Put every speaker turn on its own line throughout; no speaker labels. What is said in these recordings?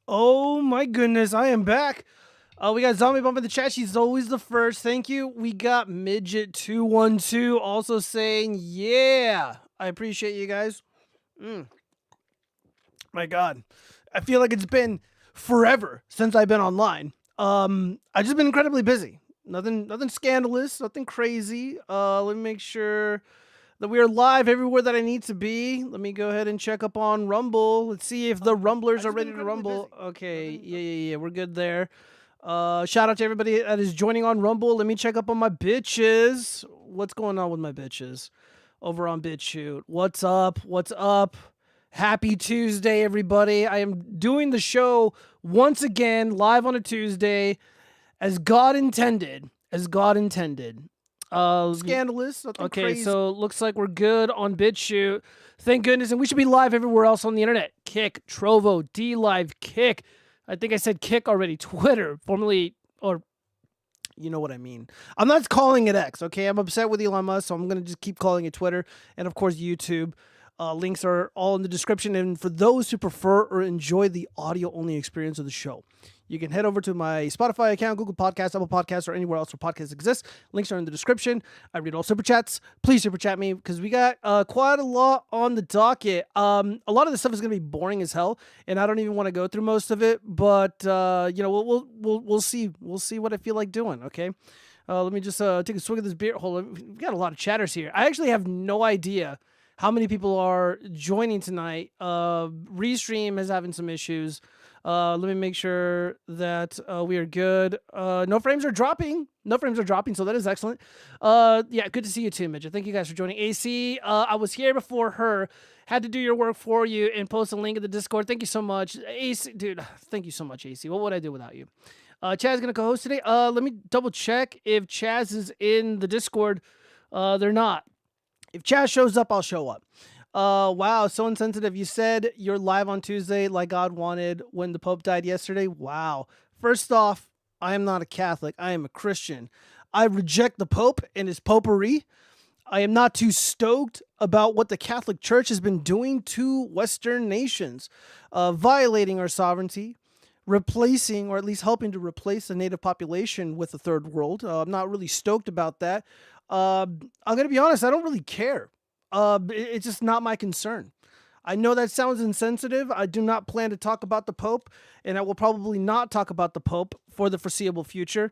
Oh my goodness, I am back. We got Zombie Bump in the chat. She's always the first. Thank you. We got Midget212 also saying, yeah. I appreciate you guys. My God. I feel like it's been forever since I've been online. I've just been incredibly busy. Nothing scandalous, nothing crazy. Let me make sure that we are live everywhere that I need to be. Let me go ahead and check up on Rumble. Let's see if the Rumblers are ready to rumble. Okay, yeah, we're good there. Shout out to everybody that is joining on Rumble. Let me check up on my bitches. What's going on with my bitches over on BitChute? What's up? What's up? Happy Tuesday, everybody. I am doing the show once again live on a Tuesday as God intended. As God intended. Scandalous. Nothing okay, crazy. So looks like we're good on BitChute. Thank goodness. And we should be live everywhere else on the internet. Kick, Trovo, dlive, Kick. I think I said Kick already. Twitter, formerly, or you know what I mean. I'm not calling it X, okay? I'm upset with Elon Musk, so I'm going to just keep calling it Twitter. And, of course, YouTube. Links are all in the description. And for those who prefer or enjoy the audio-only experience of the show, you can head over to my Spotify account, Google Podcasts, Apple Podcasts, or anywhere else where podcasts exist. Links are in the description. I read all super chats. Please super chat me because we got quite a lot on the docket. A lot of this stuff is going to be boring as hell, and I don't even want to go through most of it. But you know, we'll see. We'll see what I feel like doing. Okay. Let me just take a swig of this beer. Hold on. We've got a lot of chatters here. I actually have no idea how many people are joining tonight. Restream is having some issues. Let me make sure that we are good. No frames are dropping. No frames are dropping, so that is excellent. Yeah, good to see you too, Midget. Thank you guys for joining. AC, I was here before her. Had to do your work for you and post a link in the Discord. Thank you so much. AC, dude, thank you so much, AC. What would I do without you? Chaz is going to co-host today. Let me double check if Chaz is in the Discord. They're not. If Chaz shows up, I'll show up. Wow, so insensitive. You said you're live on Tuesday like God wanted when the Pope died yesterday. Wow. First off, I am not a Catholic. I am a Christian. I reject the Pope and his popery. I am not too stoked about what the Catholic Church has been doing to Western nations, violating our sovereignty, replacing, or at least helping to replace the native population with the third world. I'm not really stoked about that. I'm going to be honest, I don't really care. It's just not my concern. I know that sounds insensitive. I do not plan to talk about the Pope, and I will probably not talk about the Pope for the foreseeable future.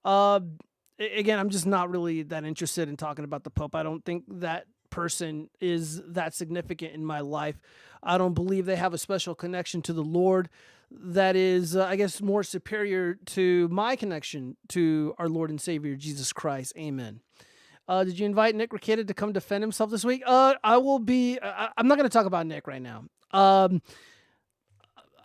Again, I'm just not really that interested in talking about the Pope. I don't think that person is that significant in my life. I don't believe they have a special connection to the Lord that is, I guess, more superior to my connection to our Lord and Savior, Jesus Christ. Amen. Did you invite Nick Rekieta to come defend himself this week? I will be. I'm not going to talk about Nick right now.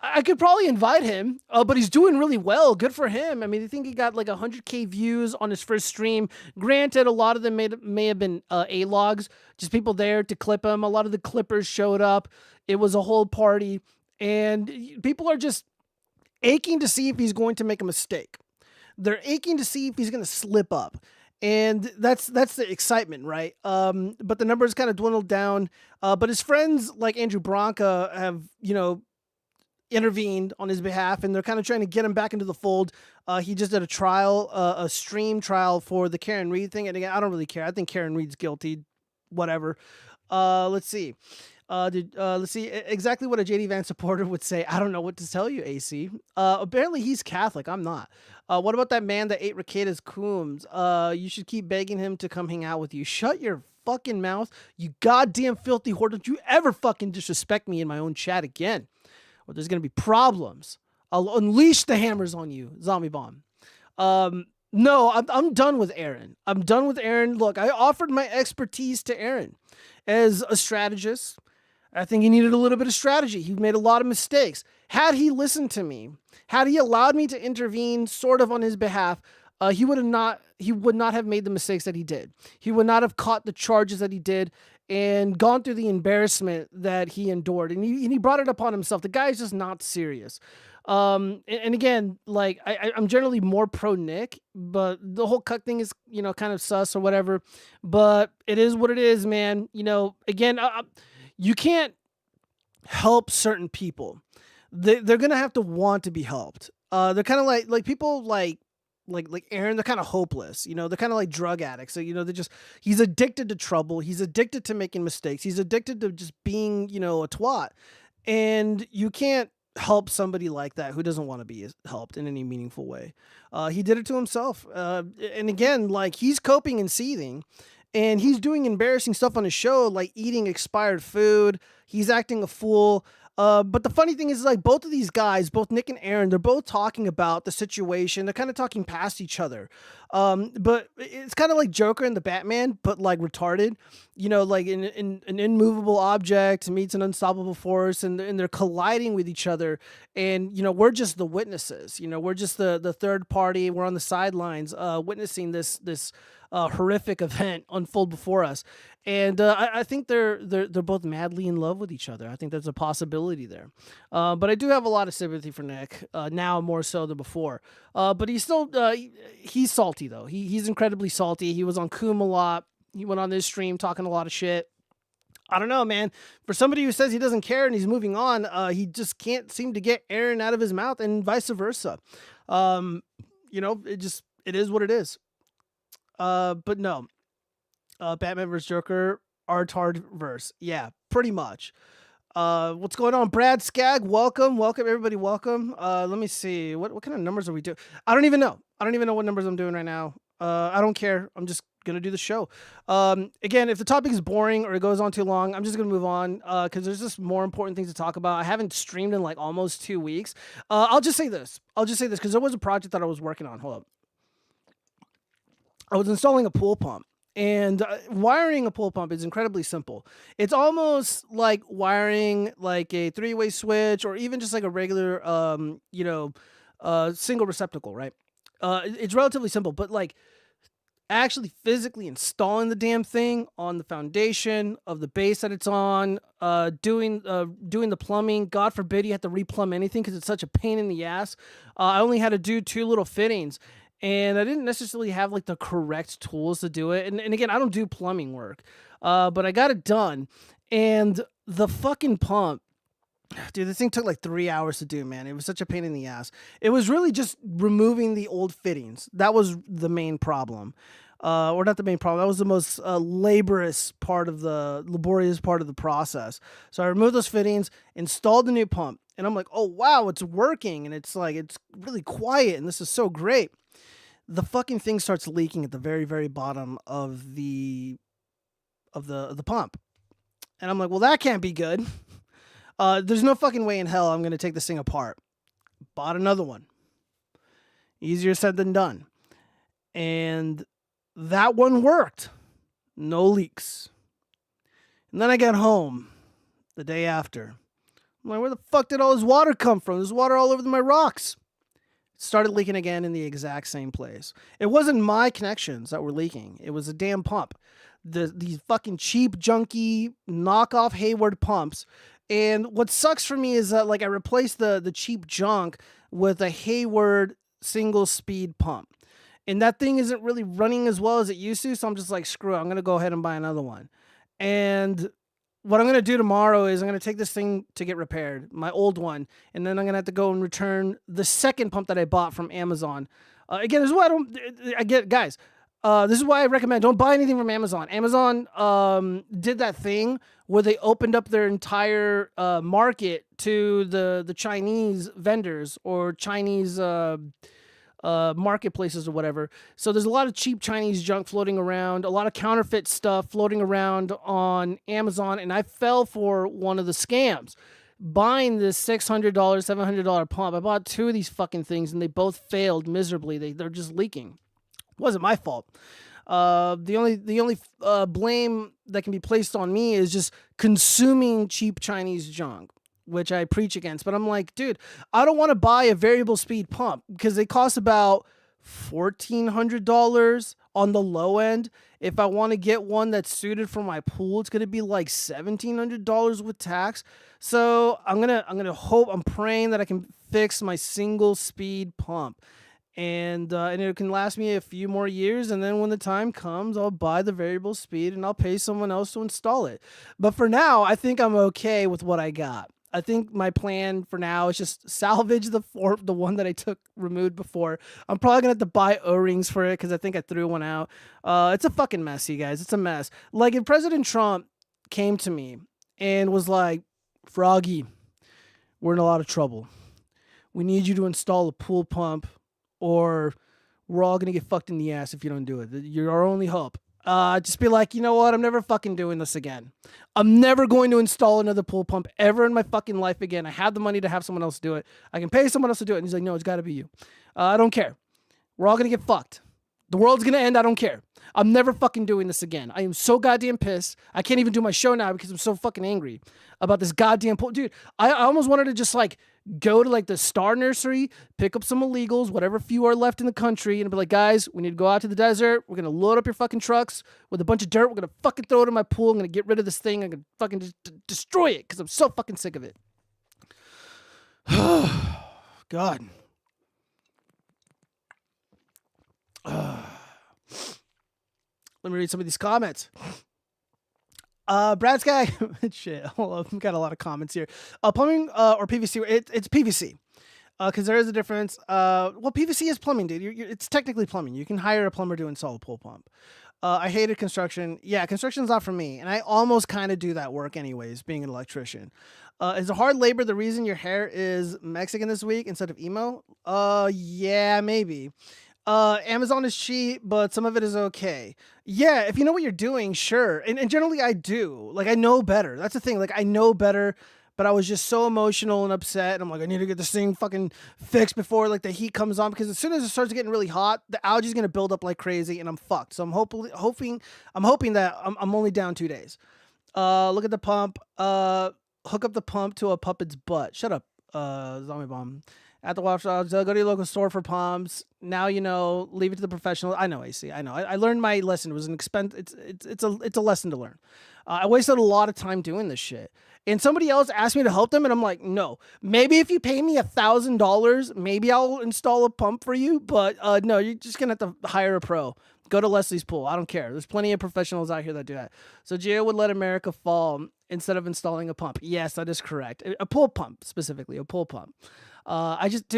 I could probably invite him, but he's doing really well. Good for him. I mean, I think he got like 100K views on his first stream. Granted, a lot of them may have been A-logs, just people there to clip him. A lot of the clippers showed up. It was a whole party, and people are just aching to see if he's going to make a mistake. They're aching to see if he's going to slip up. And that's the excitement, right? But the numbers kind of dwindled down. But his friends like Andrew Branca have, intervened on his behalf, and they're kind of trying to get him back into the fold. He just did a trial, a stream trial for the Karen Reed thing. And again, I don't really care. I think Karen Reed's guilty. Whatever. Let's see. Let's see exactly what a JD Vance supporter would say. I don't know what to tell you, AC. Apparently he's Catholic. I'm not. What about that man that ate Rekieta's coombs? You should keep begging him to come hang out with you. Shut your fucking mouth, you goddamn filthy whore. Don't you ever fucking disrespect me in my own chat again, or there's going to be problems. I'll unleash the hammers on you, Zombie Bomb. No, I'm done with Aaron. I'm done with Aaron. Look, I offered my expertise to Aaron as a strategist. I think he needed a little bit of strategy. He made a lot of mistakes. Had he listened to me, had he allowed me to intervene sort of on his behalf, he would not have made the mistakes that he did. He would not have caught the charges that he did and gone through the embarrassment that he endured. And he brought it upon himself. The guy is just not serious. And again, like I'm generally more pro Nick, but the whole cut thing is, kind of sus or whatever, but it is what it is, man. Again, you can't help certain people they're gonna have to want to be helped. They're kind of like people like Aaron. They're kind of hopeless. You know, they're kind of like drug addicts. So you know, he's addicted to trouble. He's addicted to making mistakes. He's addicted to just being a twat. And you can't help somebody like that who doesn't want to be helped in any meaningful way. He did it to himself. And again, like he's coping and seething. And he's doing embarrassing stuff on his show, like eating expired food. He's acting a fool. But the funny thing is, like, both of these guys, both Nick and Aaron, they're both talking about the situation. They're kind of talking past each other. But it's kind of like Joker and the Batman, but like retarded. You know, like an immovable object meets an unstoppable force, and they're colliding with each other. And you know, we're just the witnesses. You know, we're just the third party. We're on the sidelines, witnessing this horrific event unfold before us. And I think they're both madly in love with each other. I think there's a possibility there. But I do have a lot of sympathy for Nick now, more so than before. But he's still he's salty though. He's incredibly salty. He was on Coom a lot. He went on this stream talking a lot of shit. I don't know, man. For somebody who says he doesn't care and he's moving on, he just can't seem to get Aaron out of his mouth, and vice versa. You know, it is what it is. But no. Batman vs. Joker, Artard verse. Yeah, pretty much. What's going on? Brad Skag, welcome, everybody, welcome. Let me see. What kind of numbers are we doing? I don't even know. I don't even know what numbers I'm doing right now. I don't care. I'm just gonna do the show. Again, if the topic is boring or it goes on too long, I'm just gonna move on because there's just more important things to talk about. I haven't streamed in like almost 2 weeks. I'll just say this because there was a project that I was working on. Hold up. I was installing a pool pump. And wiring a pool pump is incredibly simple. It's almost like wiring like a 3-way switch, or even just like a regular, single receptacle, right? It's relatively simple, but like actually physically installing the damn thing on the foundation of the base that it's on, doing the plumbing. God forbid you have to replumb anything because it's such a pain in the ass. I only had to do 2 little fittings. And I didn't necessarily have like the correct tools to do it. And again, I don't do plumbing work, but I got it done. And the fucking pump, dude, this thing took like 3 hours to do, man. It was such a pain in the ass. It was really just removing the old fittings. That was the main problem. Or not the main problem. That was the most laborious part of the process. So I removed those fittings, installed the new pump, and I'm like, oh wow, it's working. And it's like, it's really quiet, and this is so great. The fucking thing starts leaking at the very, very bottom of the pump. And I'm like, well, that can't be good. There's no fucking way in hell I'm going to take this thing apart. Bought another one. Easier said than done. And that one worked. No leaks. And then I got home the day after. I'm like, where the fuck did all this water come from? There's water all over my rocks. Started leaking again in the exact same place. It wasn't my connections that were leaking. It was a damn pump. These fucking cheap, junky, knockoff Hayward pumps. And what sucks for me is that like I replaced the cheap junk with a Hayward single speed pump. And that thing isn't really running as well as it used to. So I'm just like, screw it. I'm going to go ahead and buy another one. And what I'm going to do tomorrow is I'm going to take this thing to get repaired, my old one, and then I'm going to have to go and return the second pump that I bought from Amazon. Again, this is why this is why I recommend don't buy anything from Amazon. Amazon did that thing where they opened up their entire market to the Chinese vendors or Chinese marketplaces or whatever. So there's a lot of cheap Chinese junk floating around, a lot of counterfeit stuff floating around on Amazon, and I fell for one of the scams. Buying this $600, $700 pump. I bought 2 of these fucking things and they both failed miserably. They're just leaking. It wasn't my fault. The only blame that can be placed on me is just consuming cheap Chinese junk, which I preach against. But I'm like, dude, I don't want to buy a variable speed pump because they cost about $1,400 on the low end. If I want to get one that's suited for my pool, it's going to be like $1,700 with tax. So I'm praying that I can fix my single speed pump. And it can last me a few more years, and then when the time comes, I'll buy the variable speed and I'll pay someone else to install it. But for now, I think I'm okay with what I got. I think my plan for now is just salvage the one that I took removed before. I'm probably gonna have to buy O-rings for it because I think I threw one out. It's a fucking mess, you guys. It's a mess. Like if President Trump came to me and was like, Froggy, we're in a lot of trouble. We need you to install a pool pump or we're all gonna get fucked in the ass if you don't do it. You're our only hope. Just be like, you know what? I'm never fucking doing this again. I'm never going to install another pool pump ever in my fucking life again. I have the money to have someone else do it. I can pay someone else to do it. And he's like, no, it's got to be you. I don't care. We're all going to get fucked. The world's going to end. I don't care. I'm never fucking doing this again. I am so goddamn pissed. I can't even do my show now because I'm so fucking angry about this goddamn pool. Dude, I almost wanted to just like go to like the Star Nursery, pick up some illegals, whatever few are left in the country, and be like, guys, we need to go out to the desert. We're going to load up your fucking trucks with a bunch of dirt. We're going to fucking throw it in my pool. I'm going to get rid of this thing. I'm going to fucking just destroy it because I'm so fucking sick of it. God. Let me read some of these comments. Brad Sky, shit, hold on, we've got a lot of comments here. Plumbing or PVC, it's PVC. Because there is a difference. Well, PVC is plumbing, dude. It's technically plumbing. You can hire a plumber to install a pool pump. I hated construction. Yeah, construction's not for me. And I almost kind of do that work anyways, being an electrician. Is it hard labor the reason your hair is Mexican this week instead of emo? Yeah, maybe. Amazon is cheap, but some of it is okay. Yeah, if you know what you're doing, sure. And generally I do. Like, I know better. That's the thing. Like, I know better, but I was just so emotional and upset. And I'm like, I need to get this thing fucking fixed before, like, the heat comes on. Because as soon as it starts getting really hot, the algae's going to build up like crazy, and I'm fucked. So I'm hoping that I'm only down 2 days. Look at the pump. Hook up the pump to a puppet's butt. Shut up, zombie bomb. At the watchfrogs, go to your local store for pumps. Now you know. Leave it to the professional. I know, AC. I know. I learned my lesson. It was an expense. It's a lesson to learn. I wasted a lot of time doing this shit. And somebody else asked me to help them, and I'm like, no. Maybe if you pay me $1,000, maybe I'll install a pump for you. But no, you're just gonna have to hire a pro. Go to Leslie's Pool. I don't care. There's plenty of professionals out here that do that. So Gio would let America fall instead of installing a pump. Yes, that is correct. A pool pump, specifically. A pool pump. I just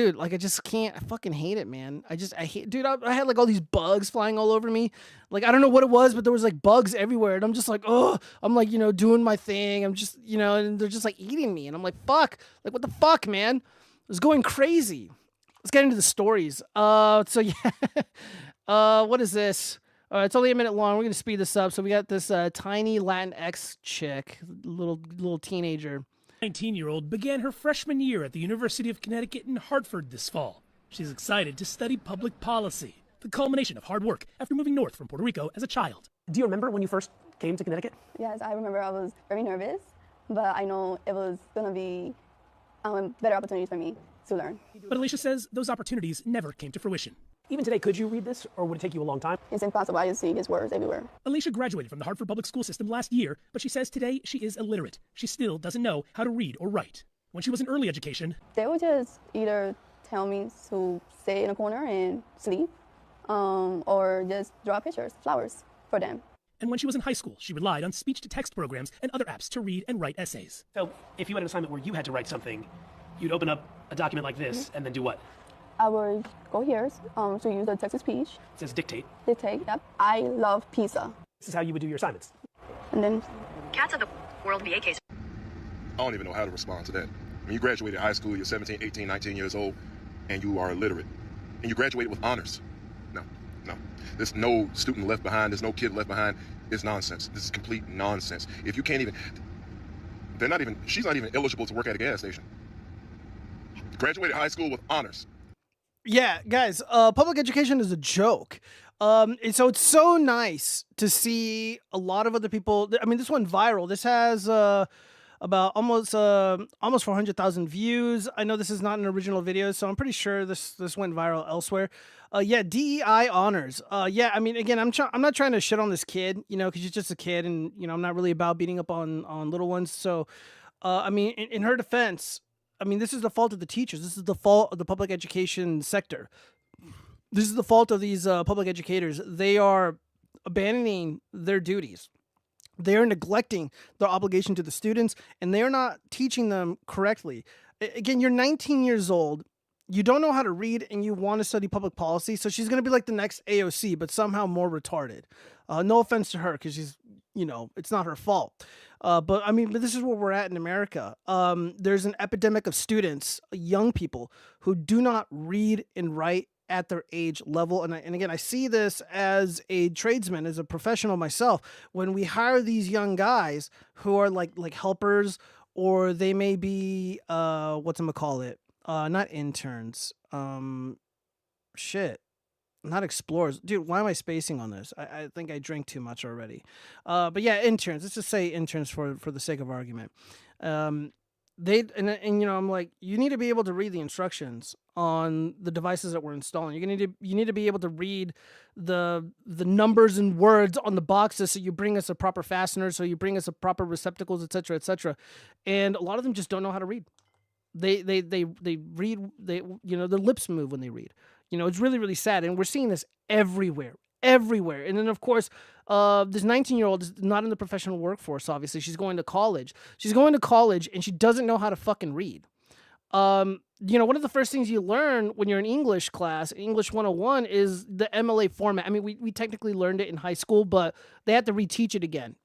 can't. I fucking hate it, man. I hate, dude. I had like all these bugs flying all over me. Like, I don't know what it was, but there was like bugs everywhere. And I'm just like, oh, I'm like, doing my thing. I'm just, and they're just like eating me. And I'm like, fuck, like, what the fuck, man? It was going crazy. Let's get into the stories. So yeah. What is this? It's only a minute long. We're going to speed this up. So we got this tiny Latinx chick, little teenager.
19-year-old began her freshman year at the University of Connecticut in Hartford this fall. She's excited to study public policy, the culmination of hard work after moving north from Puerto Rico as a child.
Do you remember when you first came to Connecticut?
Yes, I remember I was very nervous, but I know it was going to be better opportunities for me to learn.
But Alicia says those opportunities never came to fruition.
Even today, could you read this, or would it take you a long time?
It's impossible. I just see his words everywhere.
Alicia graduated from the Hartford Public School System last year, but she says today she is illiterate. She still doesn't know how to read or write. When she was in early education,
they would just either tell me to stay in a corner and sleep, or just draw pictures, flowers for them.
And when she was in high school, she relied on speech-to-text programs and other apps to read and write essays.
So if you had an assignment where you had to write something, you'd open up a document like this and then do what?
I would go here to use the text-to-speech.
It says dictate.
Dictate, yep. I love pizza.
This is how you would do your assignments.
And then...
Cats of the World VA case.
I don't even know how to respond to that. When you graduated high school, you're 17, 18, 19 years old, and you are illiterate. And you graduated with honors. No. There's no student left behind. There's no kid left behind. It's nonsense. This is complete nonsense. If you can't even... she's not even eligible to work at a gas station. Graduated high school with honors.
Yeah, guys, public education is a joke. And so it's so nice to see a lot of other people. I mean, this went viral. This has about almost 400,000 views. I know this is not an original video, so I'm pretty sure this went viral elsewhere. Yeah, DEI honors. Yeah, I mean, again, I'm not trying to shit on this kid, because he's just a kid, and I'm not really about beating up on little ones. So, I mean, in her defense, I mean, this is the fault of the teachers. This is the fault of the public education sector. This is the fault of these public educators. They are abandoning their duties. They are neglecting their obligation to the students, and they are not teaching them correctly. Again, you're 19 years old. You don't know how to read, and you want to study public policy. So she's going to be like the next AOC, but somehow more retarded. No offense to her, because she's, it's not her fault. But this is where we're at in America. There's an epidemic of students, young people, who do not read and write at their age level. And again, I see this as a tradesman, as a professional myself. When we hire these young guys who are like helpers, or they may be whatchamacallit, not interns, not explorers. Dude, why am I spacing on this? I think I drank too much already. But yeah, interns. Let's just say interns for the sake of argument. I'm like, you need to be able to read the instructions on the devices that we're installing. You need to be able to read the numbers and words on the boxes, so you bring us a proper fastener, so you bring us a proper receptacles, etc., etc. And a lot of them just don't know how to read. They read, their lips move when they read. It's really, really sad, and we're seeing this everywhere. And then, of course, this 19-year-old is not in the professional workforce, obviously. She's going to college. And she doesn't know how to fucking read. One of the first things you learn when you're in English class, English 101, is the MLA format. I mean, we technically learned it in high school, but they had to reteach it again.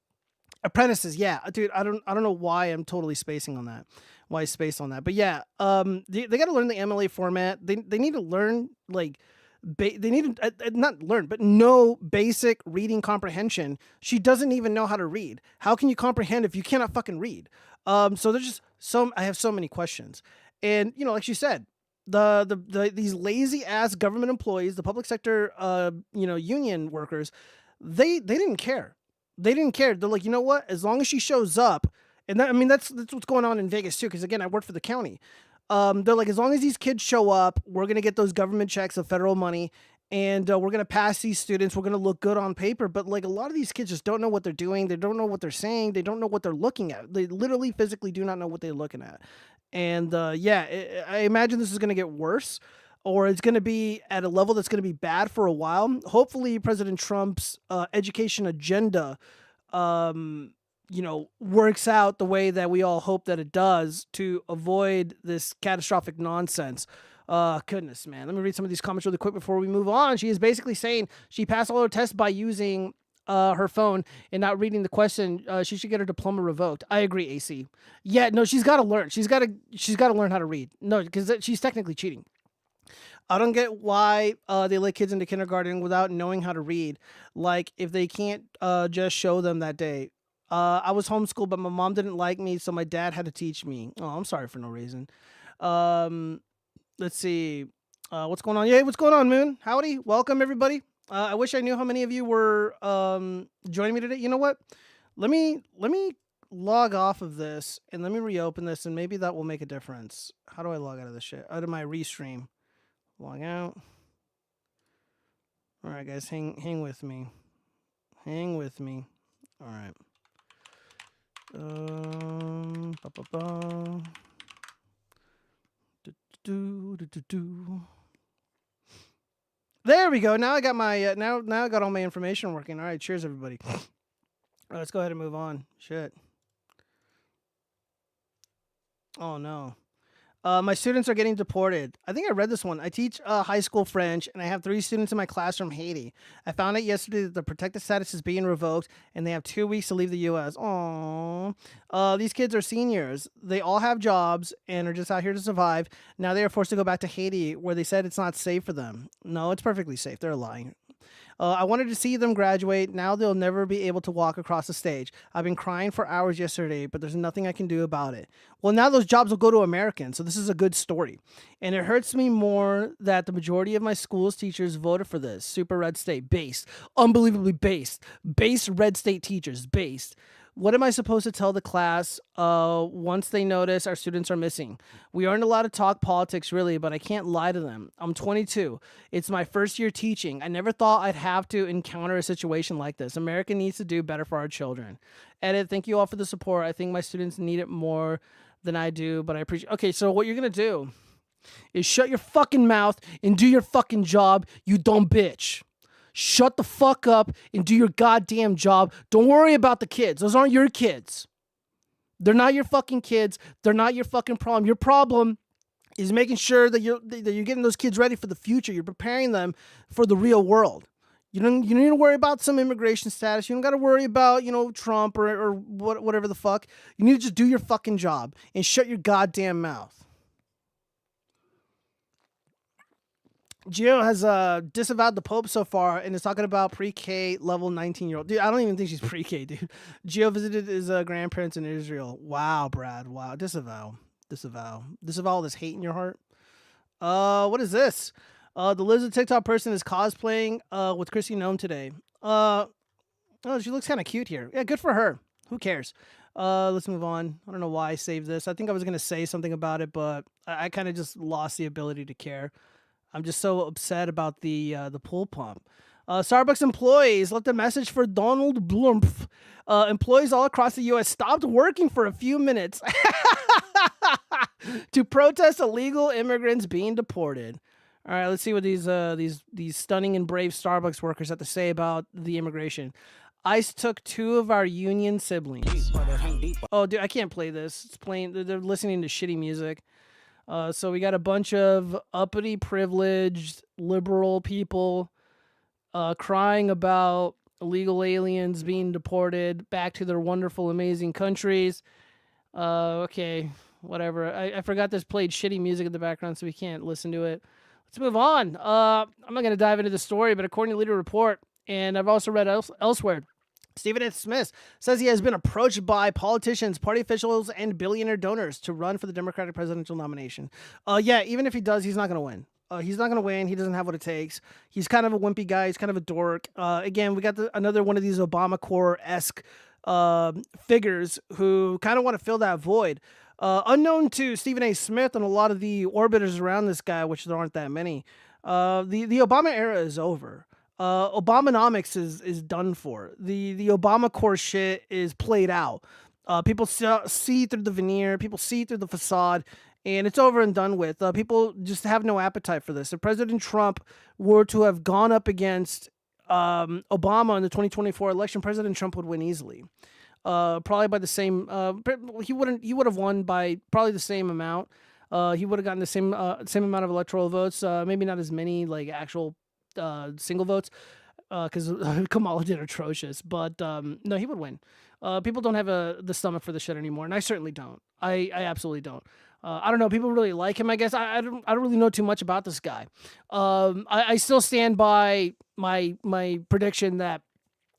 Apprentices, yeah. Dude, I don't know why I'm totally spacing on that. Why I spaced on that. But yeah, they got to learn the MLA format. They need to learn, they need to not learn, but know basic reading comprehension. She doesn't even know how to read. How can you comprehend if you cannot fucking read? So there's just I have so many questions. And, like she said, these lazy ass government employees, the public sector, union workers, they didn't care. They didn't care. They're like, you know what? As long as she shows up, and that's what's going on in Vegas too. Because again, I work for the county. They're like, as long as these kids show up, we're going to get those government checks of federal money, and we're going to pass these students. We're going to look good on paper. But a lot of these kids just don't know what they're doing. They don't know what they're saying. They don't know what they're looking at. They literally physically do not know what they're looking at. And I imagine this is going to get worse, or it's going to be at a level that's going to be bad for a while. Hopefully President Trump's education agenda works out the way that we all hope that it does, to avoid this catastrophic nonsense. Goodness, man. Let me read some of these comments really quick before we move on. She is basically saying she passed all her tests by using her phone and not reading the question. She should get her diploma revoked. I agree, AC. Yeah, no, she's got to learn. She's got to learn how to read. No, because she's technically cheating. I don't get why they let kids into kindergarten without knowing how to read. Like, if they can't just show them that day. I was homeschooled, but my mom didn't like me, so my dad had to teach me. Oh, I'm sorry for no reason. Let's see. What's going on? Yeah, what's going on, Moon? Howdy. Welcome, everybody. I wish I knew how many of you were joining me today. You know what? Let me log off of this, and let me reopen this, and maybe that will make a difference. How do I log out of this shit? Out of my restream. Log out. All right, guys, hang with me. Hang with me. All right. There we go. Now I got my now I got all my information working. All right, cheers, everybody. All right, let's go ahead and move on. Shit. Oh no. My students are getting deported. I think I read this one. I teach high school French, and I have 3 students in my class from Haiti. I found out yesterday that the protected status is being revoked, and they have 2 weeks to leave the U.S. Aww. These kids are seniors. They all have jobs and are just out here to survive. Now they are forced to go back to Haiti, where they said it's not safe for them. No, it's perfectly safe. They're lying. I wanted to see them graduate. Now they'll never be able to walk across the stage. I've been crying for hours yesterday, but there's nothing I can do about it. Well, now those jobs will go to Americans, so this is a good story. And it hurts me more that the majority of my school's teachers voted for this. Super red state. Based. Unbelievably based. Based red state teachers. Based. What am I supposed to tell the class once they notice our students are missing? We aren't allowed to talk politics, really, but I can't lie to them. I'm 22. It's my first year teaching. I never thought I'd have to encounter a situation like this. America needs to do better for our children. Edit, thank you all for the support. I think my students need it more than I do, but I appreciate. Okay, so what you're going to do is shut your fucking mouth and do your fucking job, you dumb bitch. shut the fuck up and do your goddamn job. Don't worry about the kids. Those aren't your kids. They're not your fucking kids. They're not your fucking problem. Your problem is making sure that you're getting those kids ready for the future. You're preparing them for the real world. You don't need to worry about some immigration status. You don't got to worry about, Trump or whatever the fuck. You need to just do your fucking job and shut your goddamn mouth. Gio has disavowed the Pope so far and is talking about pre-K level 19-year-old. Dude, I don't even think she's pre-K, dude. Gio visited his grandparents in Israel. Wow, Brad. Wow. Disavow all this hate in your heart. What is this? The lizard TikTok person is cosplaying with Chrissy Gnome today. Oh, she looks kind of cute here. Yeah, good for her. Who cares? Let's move on. I don't know why I saved this. I think I was going to say something about it, but I kind of just lost the ability to care. I'm just so upset about the pool pump. Starbucks employees left a message for Donald Blump. Employees all across the U.S. stopped working for a few minutes to protest illegal immigrants being deported. All right, let's see what these stunning and brave Starbucks workers have to say about the immigration. ICE took 2 of our union siblings. Oh, dude, I can't play this. It's playing. They're listening to shitty music. So we got a bunch of uppity, privileged, liberal people crying about illegal aliens being deported back to their wonderful, amazing countries. Okay, whatever. I forgot this played shitty music in the background, so we can't listen to it. Let's move on. I'm not going to dive into the story, but according to Leader Report, and I've also read elsewhere, Stephen F. Smith says he has been approached by politicians, party officials, and billionaire donors to run for the Democratic presidential nomination. Yeah, even if he does, he's not going to win. He's not going to win. He doesn't have what it takes. He's kind of a wimpy guy. He's kind of a dork. Again, we got another one of these Obamacare-esque figures who kind of want to fill that void. Unknown to Stephen A. Smith and a lot of the orbiters around this guy, which there aren't that many, the Obama era is over. Obamanomics is done for. The Obamacare shit is played out. People see through the veneer. People see through the facade. And it's over and done with. People just have no appetite for this. If President Trump were to have gone up against Obama in the 2024 election, President Trump would win easily. Probably by the same. He would have won by probably the same amount. He would have gotten the same amount of electoral votes. Maybe not as many like actual single votes, because Kamala did atrocious. But no, he would win. People don't have the stomach for the shit anymore, and I certainly don't. I absolutely don't. I don't know. People really like him, I guess. I don't really know too much about this guy. I still stand by my prediction that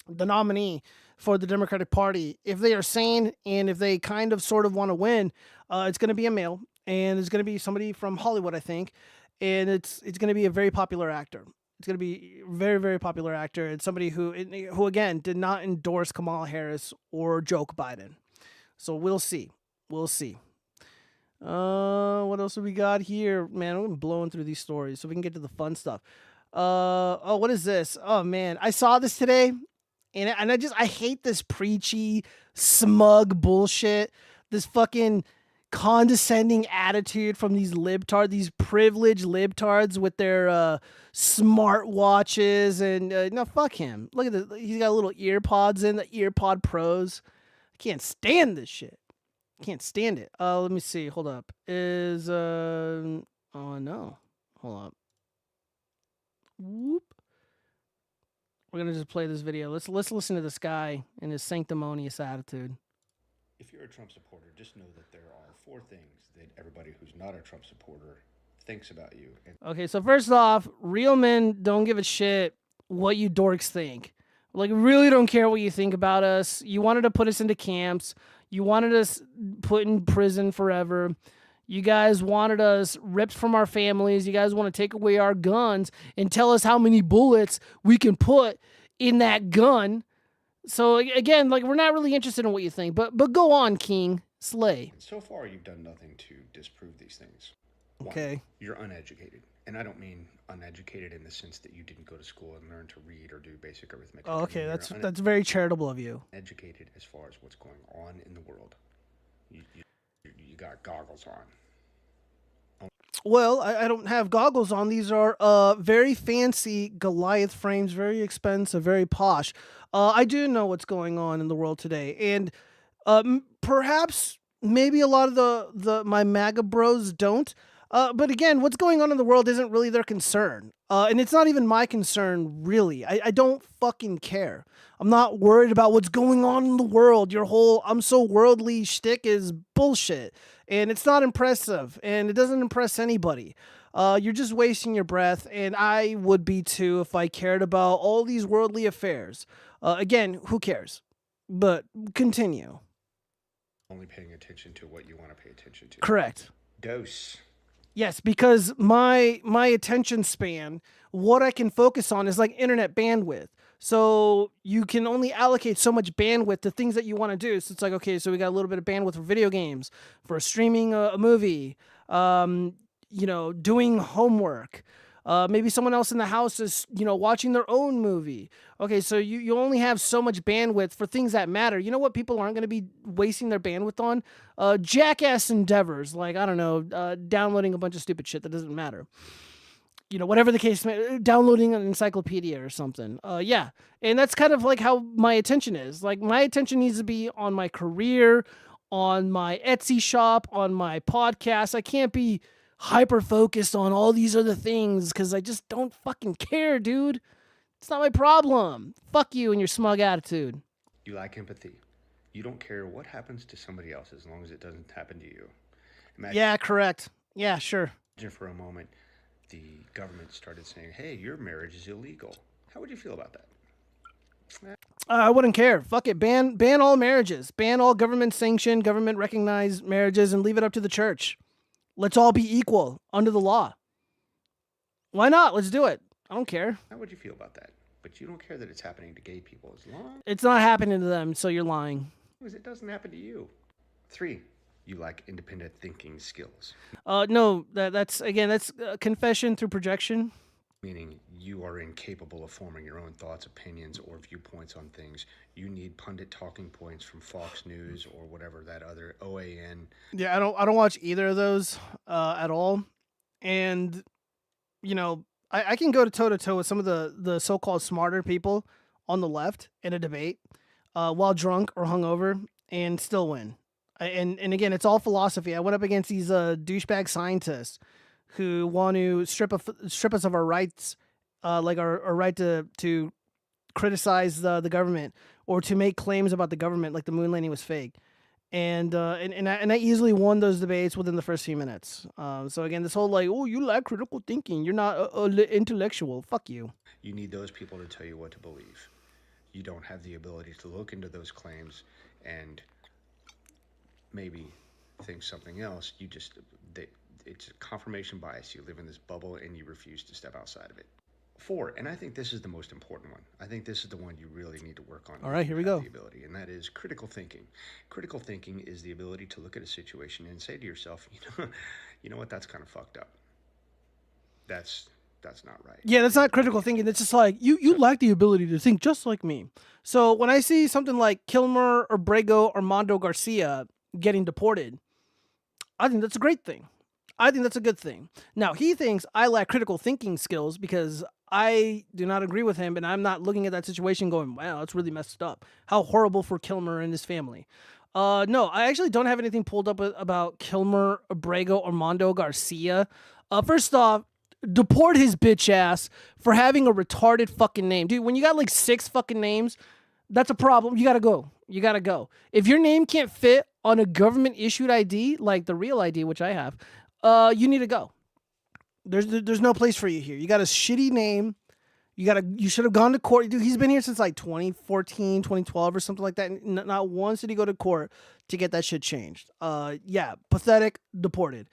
the nominee for the Democratic Party, if they are sane and if they kind of sort of want to win, it's going to be a male, and it's going to be somebody from Hollywood, I think, and it's going to be a very popular actor. It's going to be a very, very popular actor, and somebody who again did not endorse Kamala Harris or Joe Biden. So we'll see. We'll see. What else have we got here? Man, I'm blowing through these stories so we can get to the fun stuff. What is this? Oh man, I saw this today, and I hate this preachy, smug bullshit. This fucking condescending attitude from these libtards, these privileged libtards with their smart watches, and no, fuck him. Look at this. He's got little ear pods in, the EarPod Pros. I can't stand this shit. Can't stand it. Let me see. Hold up. Oh no. Hold up. Whoop. We're gonna just play this video. Let's listen to this guy and his sanctimonious attitude.
If you're a Trump supporter, just know that there are 4 things that everybody who's not a Trump supporter thinks about you.
Okay, so first off, real men don't give a shit what you dorks think. Like, really don't care what you think about us. You wanted to put us into camps. You wanted us put in prison forever. You guys wanted us ripped from our families. You guys want to take away our guns and tell us how many bullets we can put in that gun. So again, like, we're not really interested in what you think, but go on, King. Slay.
So far, you've done nothing to disprove these things.
Okay.
1, you're uneducated. And I don't mean uneducated in the sense that you didn't go to school and learn to read or do basic arithmetic.
Oh, okay, that's very charitable of you.
Educated as far as what's going on in the world. You got goggles on.
Well, I don't have goggles on. These are very fancy Goliath frames, very expensive, very posh. I do know what's going on in the world today, and perhaps maybe a lot of the my MAGA bros don't. But again, what's going on in the world isn't really their concern, and it's not even my concern really. I don't fucking care. I'm not worried about what's going on in the world. Your whole "I'm so worldly" shtick is bullshit, and it's not impressive, and it doesn't impress anybody. You're just wasting your breath, and I would be too if I cared about all these worldly affairs. Again, who cares? But continue.
Only paying attention to what you want to pay attention to.
Correct.
Dose.
Yes, because my attention span, what I can focus on is like internet bandwidth. So you can only allocate so much bandwidth to things that you want to do. So it's like, okay, so we got a little bit of bandwidth for video games, for streaming a movie, doing homework. Maybe someone else in the house is, watching their own movie. Okay, so you only have so much bandwidth for things that matter. You know what people aren't going to be wasting their bandwidth on? Jackass endeavors, like, I don't know, downloading a bunch of stupid shit that doesn't matter. Whatever the case, downloading an encyclopedia or something. Yeah, and that's kind of like how my attention is. Like, my attention needs to be on my career, on my Etsy shop, on my podcast. I can't be hyper focused on all these other things because I just don't fucking care, dude. It's not my problem. Fuck you and your smug attitude.
You lack empathy. You don't care what happens to somebody else as long as it doesn't happen to you.
Yeah, correct. Yeah, sure.
Imagine for a moment the government started saying, hey, your marriage is illegal. How would you feel about that?
I wouldn't care. Fuck it. Ban all marriages. Ban all government sanctioned, government recognized marriages and leave it up to the church. Let's all be equal under the law. Why not? Let's do it. I don't care.
How would you feel about that? But you don't care that it's happening to gay people as long
It's not happening to them, so you're lying.
as it doesn't happen to you. 3, you lack independent thinking skills.
No, that's confession through projection.
Meaning you are incapable of forming your own thoughts, opinions, or viewpoints on things. You need pundit talking points from Fox News or whatever that other OAN.
Yeah, I don't watch either of those at all. And, I can go toe to toe with some of the so-called smarter people on the left in a debate while drunk or hungover and still win. And again, it's all philosophy. I went up against these douchebag scientists who want to strip us of our rights, like our right to criticize the government or to make claims about the government, like the moon landing was fake. And I easily won those debates within the first few minutes. So again, this whole like, oh, you lack critical thinking, you're not intellectual. Fuck you.
You need those people to tell you what to believe. You don't have the ability to look into those claims and maybe think something else. It's a confirmation bias. You live in this bubble and you refuse to step outside of it. 4, and I think this is the most important one. I think this is the one you really need to work on.
All right, here we go.
The ability, and that is critical thinking. Critical thinking is the ability to look at a situation and say to yourself, you know what, that's kind of fucked up. That's not right.
Yeah, that's not critical thinking. It's just like you lack the ability to think just like me. So when I see something like Kilmar or Brego or Mondo Garcia getting deported, I think that's a great thing. I think that's a good thing. Now, he thinks I lack critical thinking skills because I do not agree with him, and I'm not looking at that situation going, wow, that's really messed up. How horrible for Kilmer and his family. No, I actually don't have anything pulled up about Kilmer, Abrego, or Mondo Garcia. First off, deport his bitch ass for having a retarded fucking name. Dude, when you got like 6 fucking names, that's a problem. You gotta go. You gotta go. If your name can't fit on a government-issued ID, like the real ID, which I have, you need to go. There's no place for you here. You got a shitty name. You should have gone to court. Dude, he's been here since like 2014, 2012 or something like that. Not once did he go to court to get that shit changed. Yeah, pathetic, deported.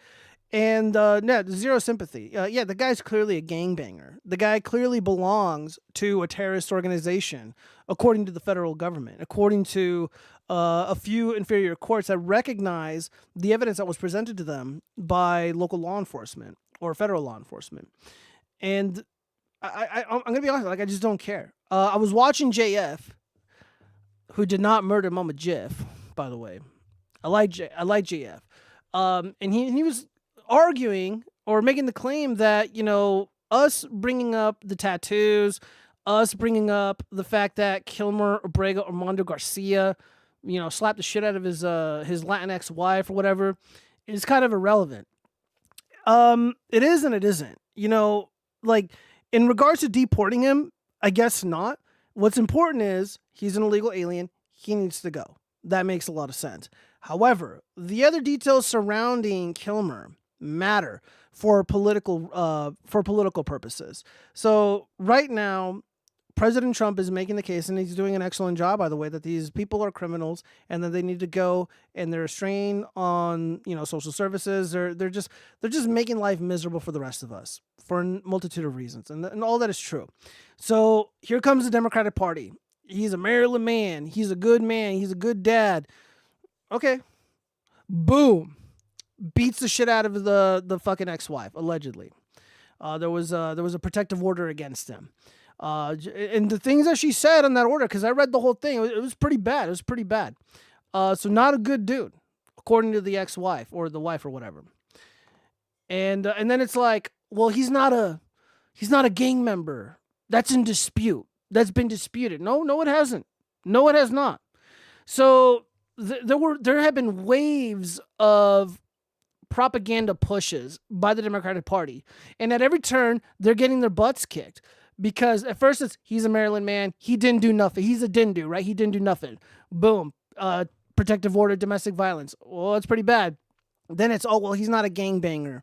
And no, zero sympathy. Yeah, the guy's clearly a gangbanger. The guy clearly belongs to a terrorist organization, according to the federal government, according to a few inferior courts that recognize the evidence that was presented to them by local law enforcement or federal law enforcement. And I'm going to be honest, like, I just don't care. I was watching JF, who did not murder Mama Jeff, by the way. I like JF. And he was arguing or making the claim that, us bringing up the tattoos, us bringing up the fact that Kilmar, Obrega, Armando Garcia, slapped the shit out of his Latinx wife or whatever, is kind of irrelevant. It is and it isn't. Like, in regards to deporting him, I guess not. What's important is he's an illegal alien. He needs to go. That makes a lot of sense. However, the other details surrounding Kilmar matter for political purposes. So right now, President Trump is making the case, and he's doing an excellent job, by the way, that these people are criminals and that they need to go, and they're a strain on, social services. They're just making life miserable for the rest of us for a multitude of reasons, and all that is true. So here comes the Democratic Party. He's a Maryland man. He's a good man. He's a good dad. Okay, boom, beats the shit out of the fucking ex-wife allegedly. There was a protective order against him. And the things that she said in that order, because I read the whole thing, it was pretty bad. It was pretty bad. So not a good dude, according to the ex-wife or the wife or whatever. And then it's like, well, he's not a gang member. That's in dispute. That's been disputed. No, it hasn't. No, it has not. So there have been waves of propaganda pushes by the Democratic Party, and at every turn they're getting their butts kicked. Because at first it's, he's a Maryland man. He didn't do nothing. He's a didn't do, right? He didn't do nothing. Boom. Protective order, domestic violence. Well, it's pretty bad. Then it's, oh, well, he's not a gangbanger.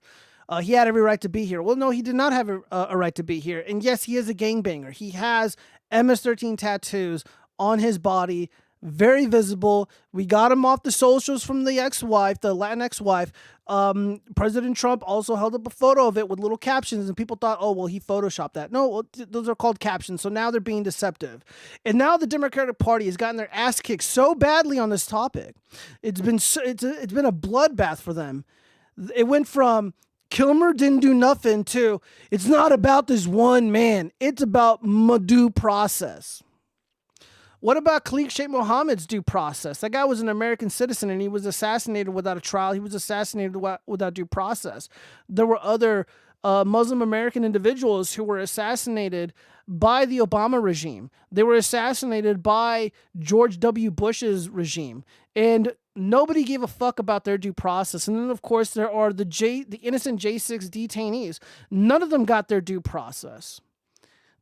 He had every right to be here. Well, no, he did not have a right to be here. And yes, he is a gangbanger. He has MS-13 tattoos on his body, very visible. We got him off the socials from the ex-wife, the Latin ex-wife. President Trump also held up a photo of it with little captions, and people thought, oh, well, he photoshopped that. No, those are called captions. So now they're being deceptive. And now the Democratic Party has gotten their ass kicked so badly on this topic. It's been a bloodbath for them. It went from Kilmar didn't do nothing to, it's not about this one man. It's about due process. What about Khalid Sheikh Mohammed's due process? That guy was an American citizen and he was assassinated without a trial. He was assassinated without due process. There were other Muslim American individuals who were assassinated by the Obama regime. They were assassinated by George W. Bush's regime. And nobody gave a fuck about their due process. And then, of course, there are the innocent J6 detainees. None of them got their due process.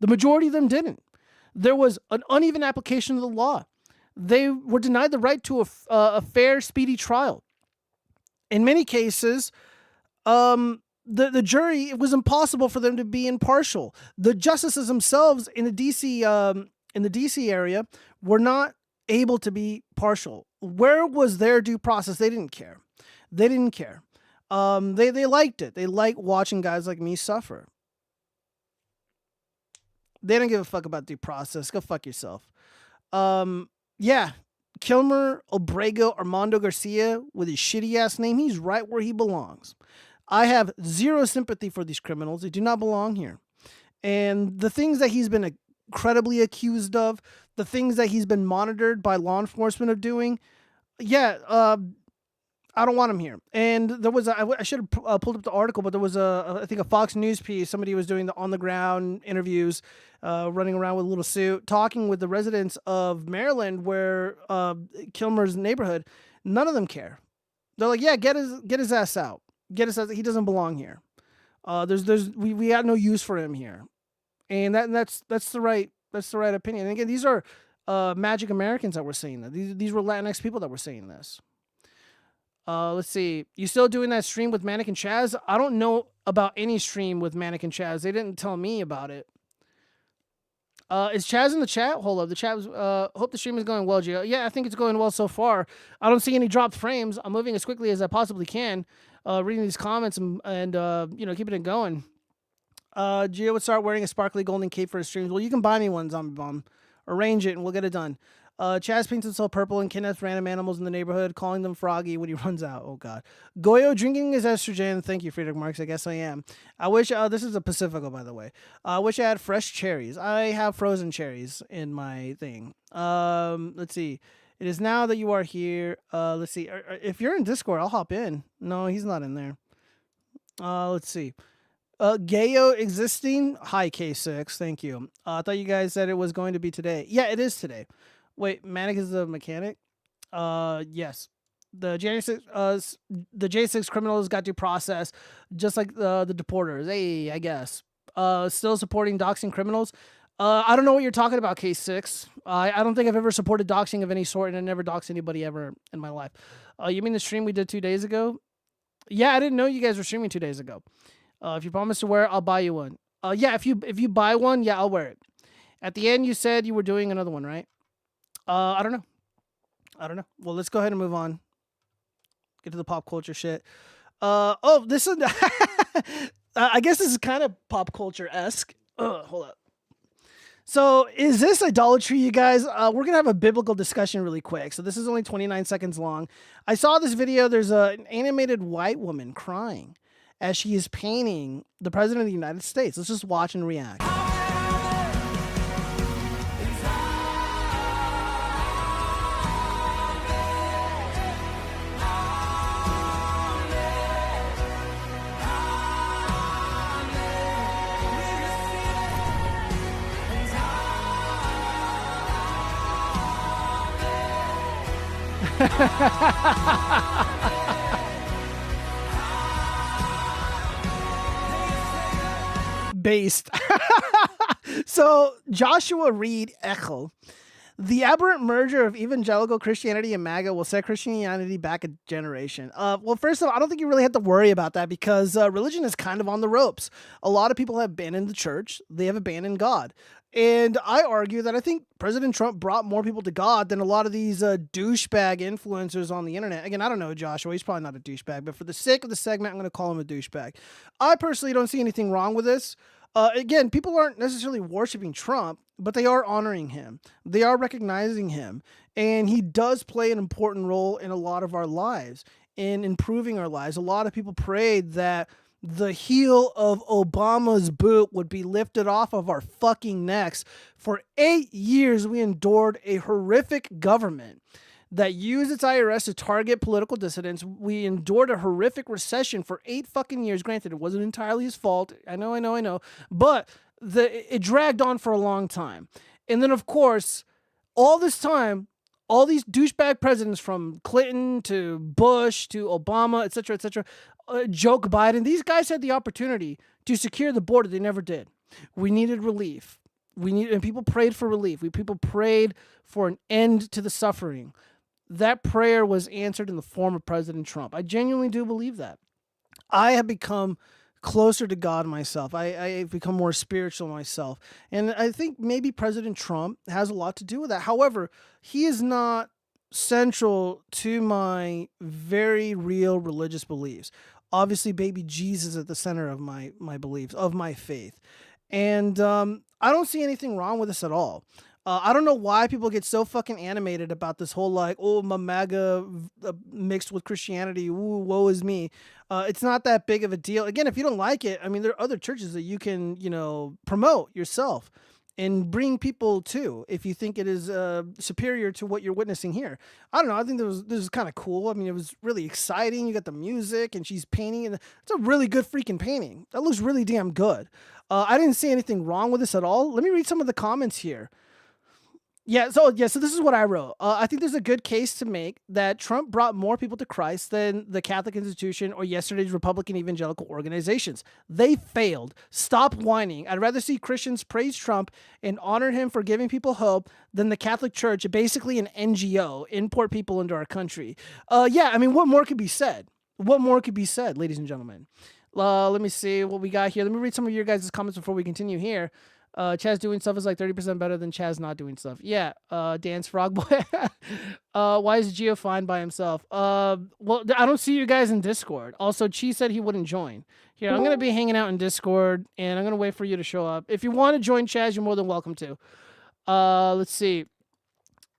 The majority of them didn't. There was an uneven application of the law. They were denied the right to a fair, speedy trial. In many cases, the jury, it was impossible for them to be impartial. The justices themselves in the DC area were not able to be partial. Where was their due process? They didn't care. They didn't care. They liked it. They liked watching guys like me suffer. They don't give a fuck about due process. Go fuck yourself. Yeah. Kilmar, Obrega, Armando Garcia, with his shitty ass name, he's right where he belongs. I have zero sympathy for these criminals. They do not belong here. And the things that he's been incredibly accused of, the things that he's been monitored by law enforcement of doing, I don't want him here. And there was I should have pulled up the article, but there was I think a Fox News piece. Somebody was doing the on the ground interviews, running around with a little suit, talking with the residents of Maryland, where Kilmar's neighborhood. None of them care. They're like, yeah, get his ass out. Get his ass. He doesn't belong here. We got no use for him here, and that's the right opinion. And again, these are Magic Americans that were saying that. These were Latinx people that were saying this. Let's see. You still doing that stream with Mannequin Chaz? I don't know about any stream with Mannequin Chaz. They didn't tell me about it. Is Chaz in the chat? Hold up. The chat was, hope the stream is going well, Gio. Yeah, I think it's going well so far. I don't see any dropped frames. I'm moving as quickly as I possibly can. Reading these comments and keeping it going. Gio would start wearing a sparkly golden cape for his streams. Well, you can buy me one, Zombie Bomb. Arrange it and we'll get it done. Chaz paints himself purple and kidnaps random animals in the neighborhood, calling them Froggy when he runs out. Oh, God. Goyo drinking his estrogen. Thank you, Friedrich Marx. I guess I am. I wish, this is a Pacifico, by the way. I wish I had fresh cherries. I have frozen cherries in my thing. Let's see. It is now that you are here. Let's see. If you're in Discord, I'll hop in. No, he's not in there. Let's see. Gayo existing. Hi, K6. Thank you. I thought you guys said it was going to be today. Yeah, it is today. Wait, Manic is the mechanic? Yes. The the J6 criminals got due process, just like the deporters. Hey, I guess. Still supporting doxing criminals. I don't know what you're talking about, Case 6. I don't think I've ever supported doxing of any sort, and I never doxed anybody ever in my life. You mean the stream we did 2 days ago? Yeah, I didn't know you guys were streaming 2 days ago. If you promise to wear it, I'll buy you one. Yeah, if you buy one, yeah, I'll wear it. At the end, you said you were doing another one, right? I don't know. Well, let's go ahead and move on. Get to the pop culture shit. Oh, this is. I guess this is kind of pop culture-esque. Hold up. So, is this idolatry, you guys? We're going to have a biblical discussion really quick. So, this is only 29 seconds long. I saw this video. There's an animated white woman crying as she is painting the President of the United States. Let's just watch and react. Based. So Joshua Reed Echel, the aberrant merger of evangelical Christianity and MAGA will set Christianity back a generation. Well, first of all, I don't think you really have to worry about that because religion is kind of on the ropes. A lot of people have abandoned the church. They have abandoned God. And I argue that I think President Trump brought more people to God than a lot of these douchebag influencers on the internet. Again, I don't know Joshua. He's probably not a douchebag, but for the sake of the segment, I'm going to call him a douchebag. I personally don't see anything wrong with this. Again, people aren't necessarily worshiping Trump, but they are honoring him. They are recognizing him. And he does play an important role in a lot of our lives, in improving our lives. A lot of people prayed that the heel of Obama's boot would be lifted off of our fucking necks. For 8 years, we endured a horrific government that used its IRS to target political dissidents. We endured a horrific recession for 8 fucking years. Granted, it wasn't entirely his fault. I know. But it dragged on for a long time. And then, of course, all this time, all these douchebag presidents from Clinton to Bush to Obama, et cetera, Joe Biden, these guys had the opportunity to secure the border. They never did. We needed relief. And people prayed for relief. People prayed for an end to the suffering. That prayer was answered in the form of President Trump. I genuinely do believe that. I have become closer to God myself. I've become more spiritual myself. And I think maybe President Trump has a lot to do with that. However, he is not central to my very real religious beliefs. Obviously, baby Jesus is at the center of my beliefs, of my faith. And I don't see anything wrong with this at all. I don't know why people get so fucking animated about this whole like, oh, my MAGA mixed with Christianity. Ooh, woe is me. It's not that big of a deal. Again, if you don't like it, I mean, there are other churches that you can, promote yourself and bring people to if you think it is superior to what you're witnessing here. I don't know. I think this is kind of cool. I mean, it was really exciting. You got the music and she's painting, and it's a really good freaking painting. That looks really damn good. I didn't see anything wrong with this at all. Let me read some of the comments here. So this is what I wrote. I think there's a good case to make that Trump brought more people to Christ than the Catholic institution or yesterday's Republican evangelical organizations. They failed. Stop whining. I'd rather see Christians praise Trump and honor him for giving people hope than the Catholic Church, basically an NGO, import people into our country. I mean, what more could be said? What more could be said, ladies and gentlemen? Let me see what we got here. Let me read some of your guys' comments before we continue here. Chaz doing stuff is like 30% better than Chaz not doing stuff. Yeah. Dance Frog Boy. Why is Gio fine by himself? Well, I don't see you guys in Discord. Also, Chi said he wouldn't join. Here, I'm going to be hanging out in Discord, and I'm going to wait for you to show up. If you want to join Chaz, you're more than welcome to. Let's see.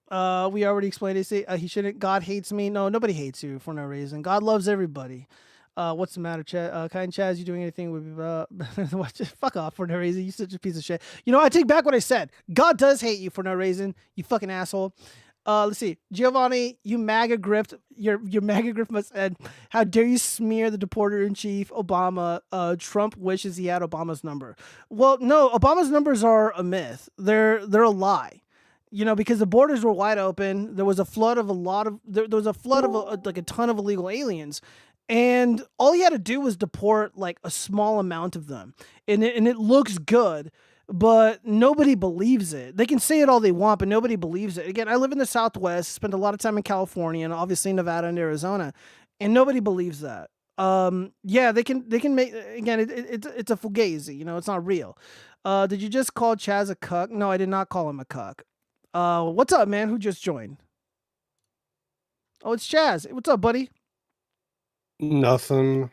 We already explained it. He shouldn't. God hates me. No, nobody hates you for no reason. God loves everybody. What's the matter, Chaz? Kind Chaz, you doing anything with fuck off for no reason. You such a piece of shit. I take back what I said. God does hate you for no reason. You fucking asshole. Let's see. Giovanni, you MAGA grift. Your MAGA grift must end. How dare you smear the deporter in chief, Obama? Trump wishes he had Obama's number. Well, no, Obama's numbers are a myth. They're a lie. You know, because the borders were wide open. There was a flood of there was a flood of like a ton of illegal aliens. And all he had to do was deport like a small amount of them. And it looks good, but nobody believes it. They can say it all they want, but nobody believes it. Again, I live in the Southwest, spent a lot of time in California and obviously Nevada and Arizona, and nobody believes that. Yeah, they can make, again, it's a fugazi, you know, it's not real. Did you just call Chaz a cuck? No, I did not call him a cuck. What's up, man? Who just joined? Oh, it's Chaz. What's up, buddy?
Nothing.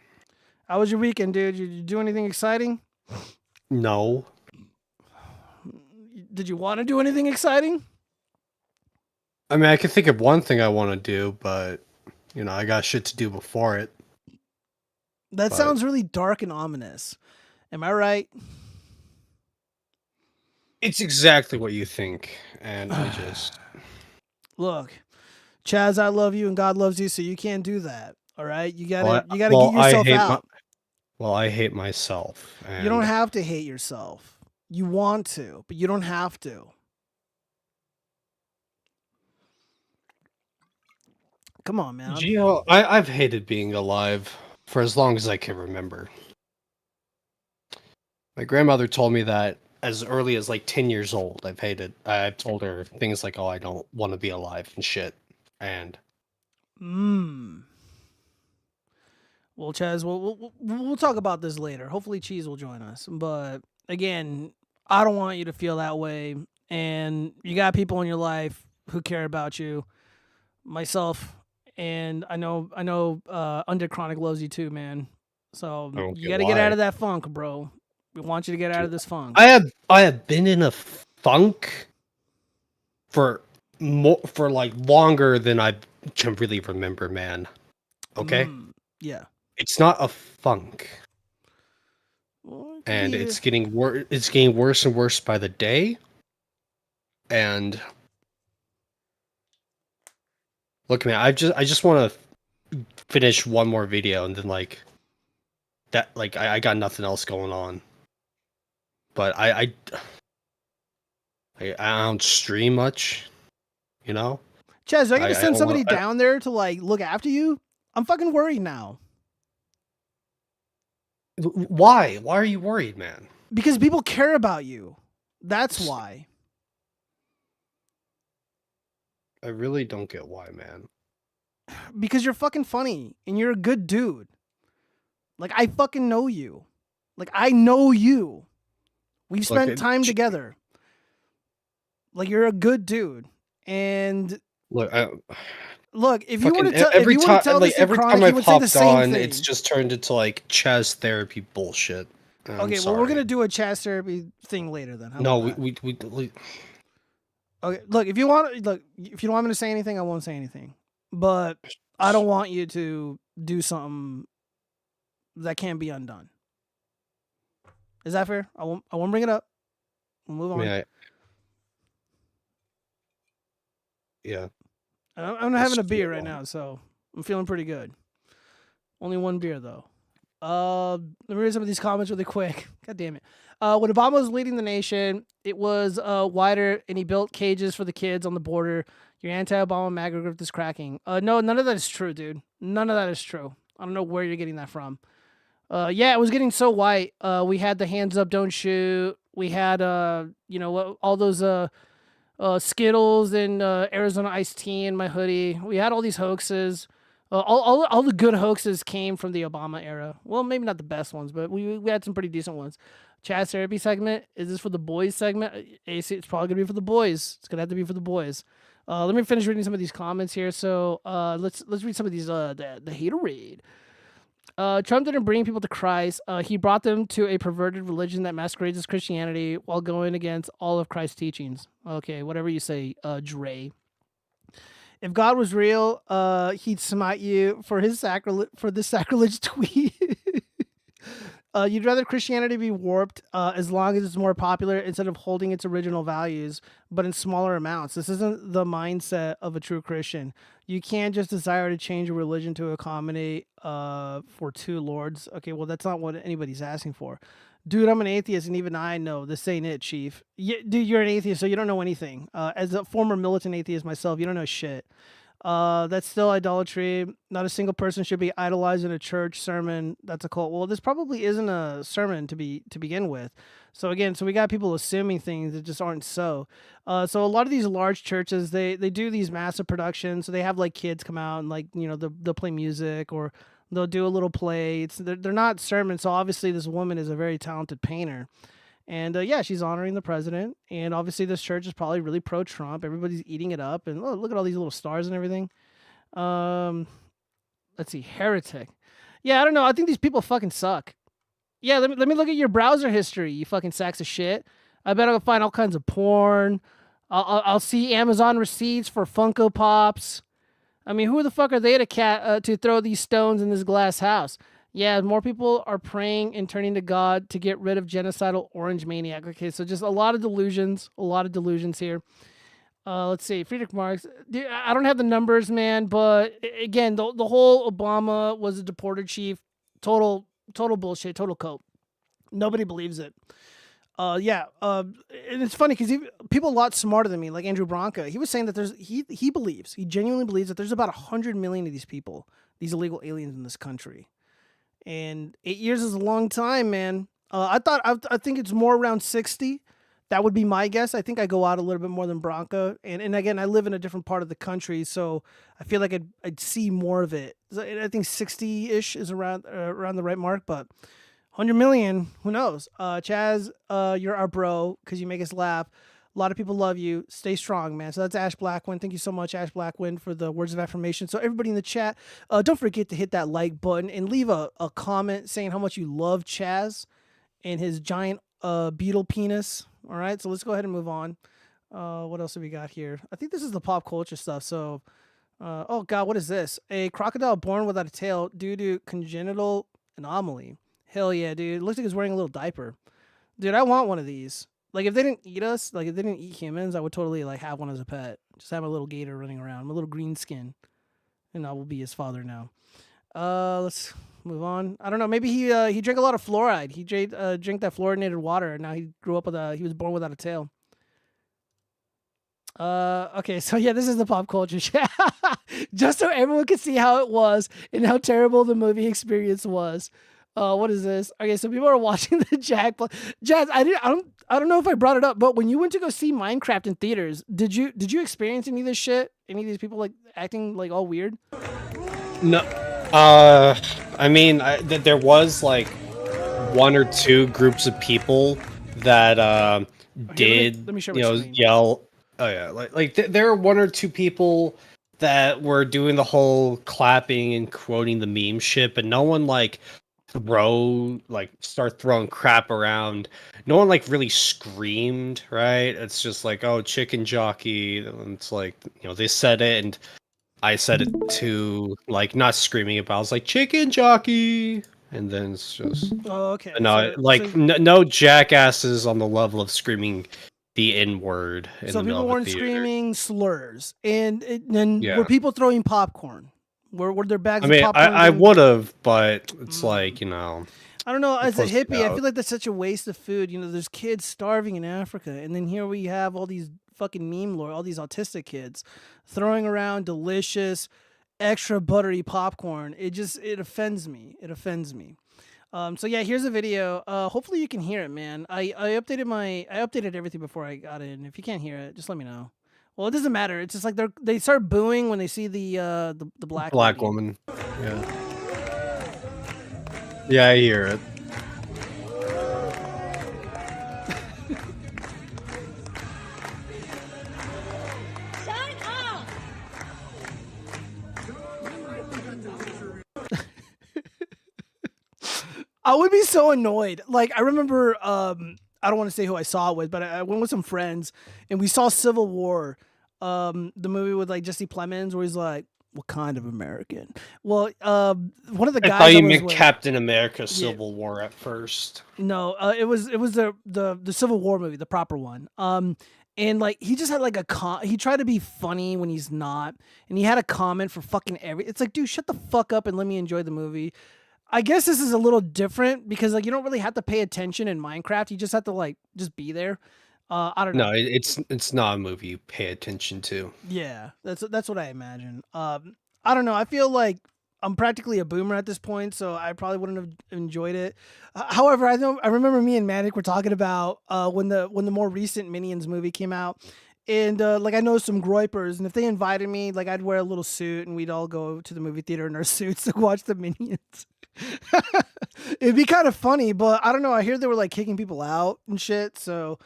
How was your weekend, dude? Did you do anything exciting?
No.
Did you want to do anything exciting?
I mean, I can think of one thing I want to do, but, you know, I got shit to do before it.
That sounds really dark and ominous. Am I right?
It's exactly what you think, and I just...
Look, Chaz, I love you and God loves you, so you can't do that. All right? You gotta get
I
yourself out.
I hate myself. And
You don't have to hate yourself. You want to, but you don't have to. Come on, man.
Gio, I've hated being alive for as long as I can remember. My grandmother told me that as early as like 10 years old. I've told her things like, "Oh, I don't want to be alive" and shit. And
well, Chaz, we'll talk about this later. Hopefully, Cheese will join us. But again, I don't want you to feel that way. And you got people in your life who care about you. Myself, and I know Under Chronic loves you too, man. So you got to get out of that funk, bro. We want you to get out of this funk.
I have been in a funk for like longer than I can really remember, man. Okay?
Yeah.
It's not a funk.
Well,
And it's getting worse and worse by the day. And look, man, I just want to finish one more video and then like that, like I got nothing else going on. But I don't stream much, you know.
Chaz, are you gonna send somebody down there to like look after you? I'm fucking worried now.
Why? Why are you worried, man?
Because people care about you. That's why.
I really don't get why, man.
Because you're fucking funny and you're a good dude. Like, I fucking know you. Like, I know you. We've spent time together. Like, you're a good dude. And
look,
if you want to tell,
every time I popped on,
thing.
it's just turned into like Chaz therapy bullshit.
Okay, well, we're gonna do a Chaz therapy thing later then.
No, we.
Okay, look, if you don't want me to say anything, I won't say anything. But I don't want you to do something that can't be undone. Is that fair? I won't bring it up. We'll move on.
Yeah.
I'm having a beer right now, so I'm feeling pretty good. Only one beer though. Let me read some of these comments really quick. God damn it. When Obama was leading the nation, it was wider, and he built cages for the kids on the border. Your anti-Obama MAGA grip is cracking. No, none of that is true, dude. None of that is true. I don't know where you're getting that from. Yeah, it was getting so white. We had the hands up, don't shoot. We had, all those Skittles and Arizona iced tea in my hoodie. We had all these hoaxes. All the good hoaxes came from the Obama era. Well, maybe not the best ones, but we had some pretty decent ones. Chaz therapy segment. Is this for the boys segment? AC, it's probably gonna be for the boys. It's gonna have to be for the boys. Let me finish reading some of these comments here. So let's read some of these. The hater read. Trump didn't bring people to Christ. He brought them to a perverted religion that masquerades as Christianity while going against all of Christ's teachings. Okay, whatever you say, Dre. If God was real, he'd smite you for his this sacrilege tweet. You'd rather Christianity be warped as long as it's more popular instead of holding its original values, but in smaller amounts. This isn't the mindset of a true Christian. You can't just desire to change a religion to accommodate for two lords. Okay, well, that's not what anybody's asking for. Dude, I'm an atheist, and even I know this ain't it, Chief. Dude, you're an atheist, so you don't know anything. As a former militant atheist myself, you don't know shit. That's still idolatry. Not a single person should be idolized in a church sermon. That's a cult. Well, this probably isn't a sermon to begin with. So again, we got people assuming things that just aren't so. So a lot of these large churches, they do these massive productions. So they have like kids come out and like they'll play music or they'll do a little play. They're not sermons. So obviously this woman is a very talented painter. And yeah, she's honoring the president. And obviously this church is probably really pro-Trump. Everybody's eating it up. And look at all these little stars and everything. Let's see, heretic. Yeah, I don't know. I think these people fucking suck. Yeah, let me look at your browser history, you fucking sacks of shit. I bet I'll find all kinds of porn. I'll see Amazon receipts for Funko Pops. I mean, who the fuck are they to throw these stones in this glass house? Yeah, more people are praying and turning to God to get rid of genocidal orange maniac. Okay, so just a lot of delusions here. Let's see, Friedrich Marx. Dude, I don't have the numbers, man, but again, the whole Obama was a deported chief. Total bullshit, total cope. Nobody believes it. And it's funny because people a lot smarter than me, like Andrew Branca, he was saying that he genuinely believes that there's about 100 million of these people, these illegal aliens in this country. And 8 years is a long time, man. I think it's more around 60. That would be my guess. I think I go out a little bit more than Branca. And again, I live in a different part of the country, so I feel like I'd see more of it. I think 60-ish is around the right mark, but 100 million, who knows? Chaz, you're our bro because you make us laugh. A lot of people love you. Stay strong, man. So that's Ash Blackwind. Thank you so much, Ash Blackwind, for the words of affirmation. So everybody in the chat, don't forget to hit that like button and leave a comment saying how much you love Chaz and his giant beetle penis. All right, so let's go ahead and move on. What else have we got here? I think this is the pop culture stuff. So, oh God, what is this? A crocodile born without a tail due to congenital anomaly. Hell yeah, dude. It looks like he's wearing a little diaper. Dude, I want one of these. Like, if they didn't eat us, like, if they didn't eat humans, I would totally, like, have one as a pet. Just have a little gator running around, my little green skin. And I will be his father now. Let's move on. I don't know. Maybe he drank a lot of fluoride. He drank that fluorinated water, and now he grew up he was born without a tail. Okay, so yeah, this is the pop culture chat. Just so everyone can see how it was and how terrible the movie experience was. What is this? Okay, so people are watching the Jazz. I don't know if I brought it up, but when you went to go see Minecraft in theaters, did you experience any of this shit? Any of these people like acting like all weird?
No. I mean, there was like one or two groups of people that did
let me show
yell. Oh yeah, like there are one or two people that were doing the whole clapping and quoting the meme shit, but no one start throwing crap around. No one like really screamed, right? It's just like, oh, chicken jockey. And it's like, they said it and I said it too, like not screaming about. I was like, chicken jockey. And then it's just,
oh, okay.
No, no jackasses on the level of screaming the N word.
So people weren't screaming slurs, and were people throwing popcorn? Were there bags of popcorn?
I would have, but it's like,
I don't know. As a hippie, I feel like that's such a waste of food. There's kids starving in Africa, and then here we have all these fucking meme lore, all these autistic kids throwing around delicious, extra buttery popcorn. It offends me. It offends me. So yeah, here's a video. Hopefully you can hear it, man. I updated everything before I got in. If you can't hear it, just let me know. Well, it doesn't matter. It's just like they start booing when they see the black
woman. Yeah. Yeah, I hear it.
Shut up!
I would be so annoyed. Like, I remember, I don't want to say who I saw it with, but I went with some friends, and we saw Civil War, the movie with, like, Jesse Plemons, where he's like, What kind of American? Well, one of the
I
guys
thought you
I was
meant
with,
Captain America Civil War at first.
no, it was the Civil War movie, the proper one. And like he just had like he tried to be funny when he's not, and he had a comment for fucking every. It's like, dude, shut the fuck up and let me enjoy the movie. I guess this is a little different because like you don't really have to pay attention in Minecraft. You just have to like just be there. I don't know.
No, it's not a movie you pay attention to.
Yeah, that's what I imagine. I don't know. I feel like I'm practically a boomer at this point, so I probably wouldn't have enjoyed it. However, I remember me and Manic were talking about when the more recent Minions movie came out, and like I know some groypers, and if they invited me, like I'd wear a little suit, and we'd all go to the movie theater in our suits to watch the Minions. It'd be kind of funny, but I don't know. I hear they were like kicking people out and shit, so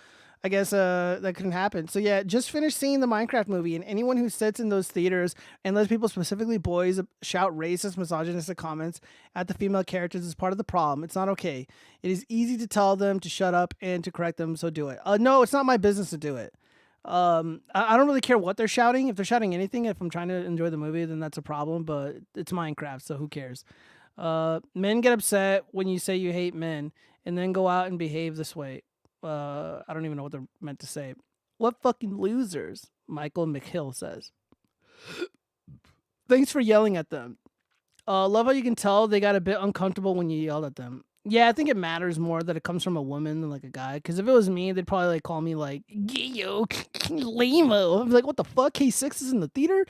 I guess that couldn't happen. So yeah, just finished seeing the Minecraft movie, and anyone who sits in those theaters and lets people, specifically boys, shout racist, misogynistic comments at the female characters is part of the problem. It's not okay. It is easy to tell them to shut up and to correct them, so do it. No, it's not my business to do it. I don't really care what they're shouting. If they're shouting anything, if I'm trying to enjoy the movie, then that's a problem. But it's Minecraft, so who cares? Men get upset when you say you hate men, and then go out and behave this way. I don't even know what they're meant to say. What fucking losers, Michael McHill says. Thanks for yelling at them. Love how you can tell they got a bit uncomfortable when you yelled at them. Yeah, I think it matters more that it comes from a woman than like a guy. Because if it was me, they'd probably like call me like Giyo, lame-o. I'm like, what the fuck? K6 is in the theater.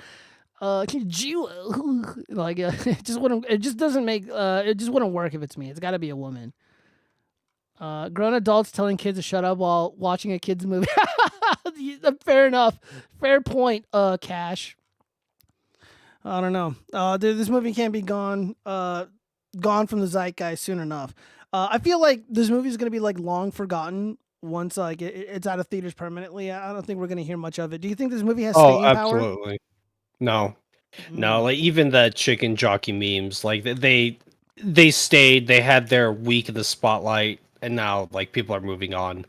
Juo. Like, it just wouldn't. It just doesn't make. It just wouldn't work if it's me. It's got to be a woman. Grown adults telling kids to shut up while watching a kids movie. Fair enough. Fair point. Cash. I don't know. Dude, this movie can't be gone from the zeitgeist soon enough. I feel like this movie is gonna be like long forgotten once like it's out of theaters permanently. I don't think we're gonna hear much of it. Do you think this movie has staying power?
Absolutely. No. No, like even the chicken jockey memes, like they stayed, they had their week in the spotlight, and now like people are moving on.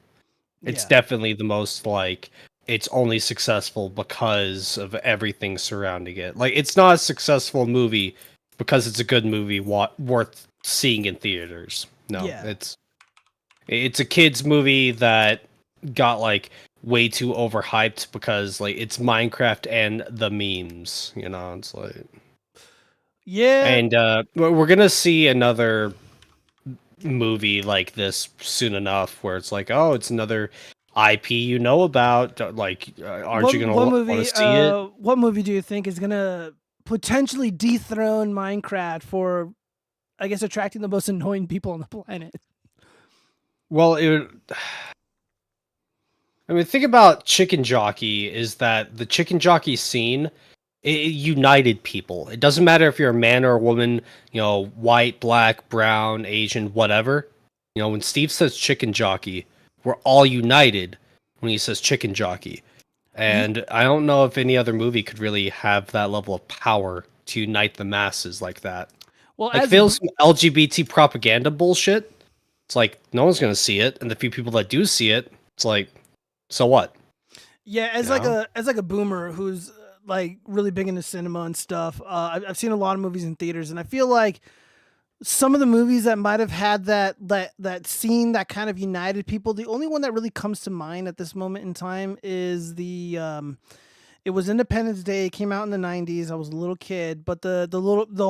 It's
Yeah.
definitely the most like it's only successful because of everything surrounding it. Like it's not a successful movie because it's a good movie worth seeing in theaters. No,
Yeah.
it's a kids movie that got like way too overhyped because like it's Minecraft and the memes, you know, it's like
Yeah.
and we're gonna see another movie like this soon enough where it's like, oh, it's another IP you know about. Like, aren't you gonna want to see it?
What movie do you think is gonna potentially dethrone Minecraft for, I guess, attracting the most annoying people on the planet?
Well, I mean, think about Chicken Jockey. Is that the Chicken Jockey scene? It united people. It doesn't matter if you're a man or a woman, you know, white, black, brown, Asian, whatever. You know, when Steve says chicken jockey, we're all united when he says chicken jockey. And I don't know if any other movie could really have that level of power to unite the masses like that.
Well,
Like, feels some LGBT propaganda bullshit. It's like, no one's going to see it. And the few people that do see it, it's like, so what?
yeah, as like a boomer who's like really big into cinema and stuff. I've seen a lot of movies in theaters, and I feel like some of the movies that might have had that scene that kind of united people. The only one that really comes to mind at this moment in time is it was Independence Day. It came out in the 90s. I was a little kid, but the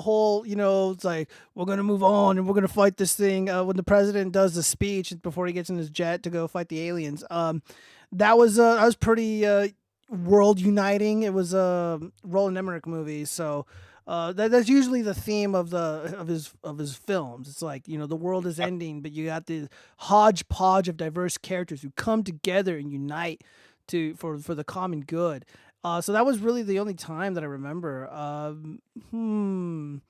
whole, you know, it's like we're gonna move on and we're gonna fight this thing. When the president does the speech before he gets in his jet to go fight the aliens, that was pretty world uniting. It was a Roland Emmerich movie, so that's usually the theme of his films. It's like, you know, the world is ending, but you got the hodgepodge of diverse characters who come together and unite for the common good. So that was really the only time that I remember. I don't know.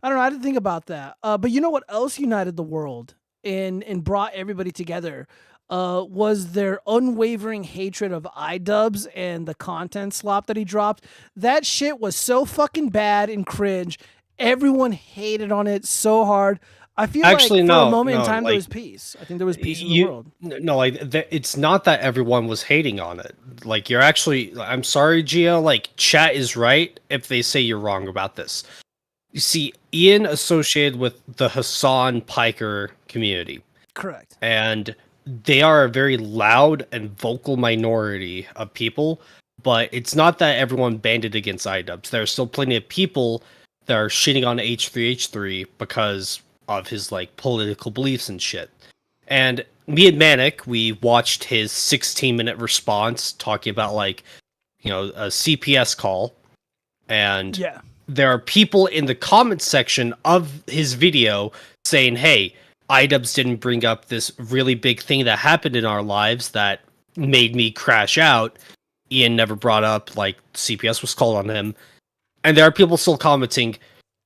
I didn't think about that. But you know what else united the world and brought everybody together? Was their unwavering hatred of iDubbbz and the content slop that he dropped. That shit was so fucking bad and cringe. Everyone hated on it so hard. I feel
Actually,
like for
no,
a moment in
no,
time there
like,
was peace. I think there was peace in the world.
No, like it's not that everyone was hating on it. Like you're actually, I'm sorry, Gio. Like chat is right if they say you're wrong about this. You see, Ian associated with the Hassan Piker community,
Correct.
and they are a very loud and vocal minority of people. But it's not that everyone banded against iDubbbz. There are still plenty of people that are shitting on H3H3 because of his like political beliefs and shit. And me and Manic, we watched his 16-minute response talking about like, a CPS call. And
Yeah.
there are people in the comments section of his video saying, hey, iDubbbz didn't bring up this really big thing that happened in our lives that made me crash out. Ian never brought up like CPS was called on him. And there are people still commenting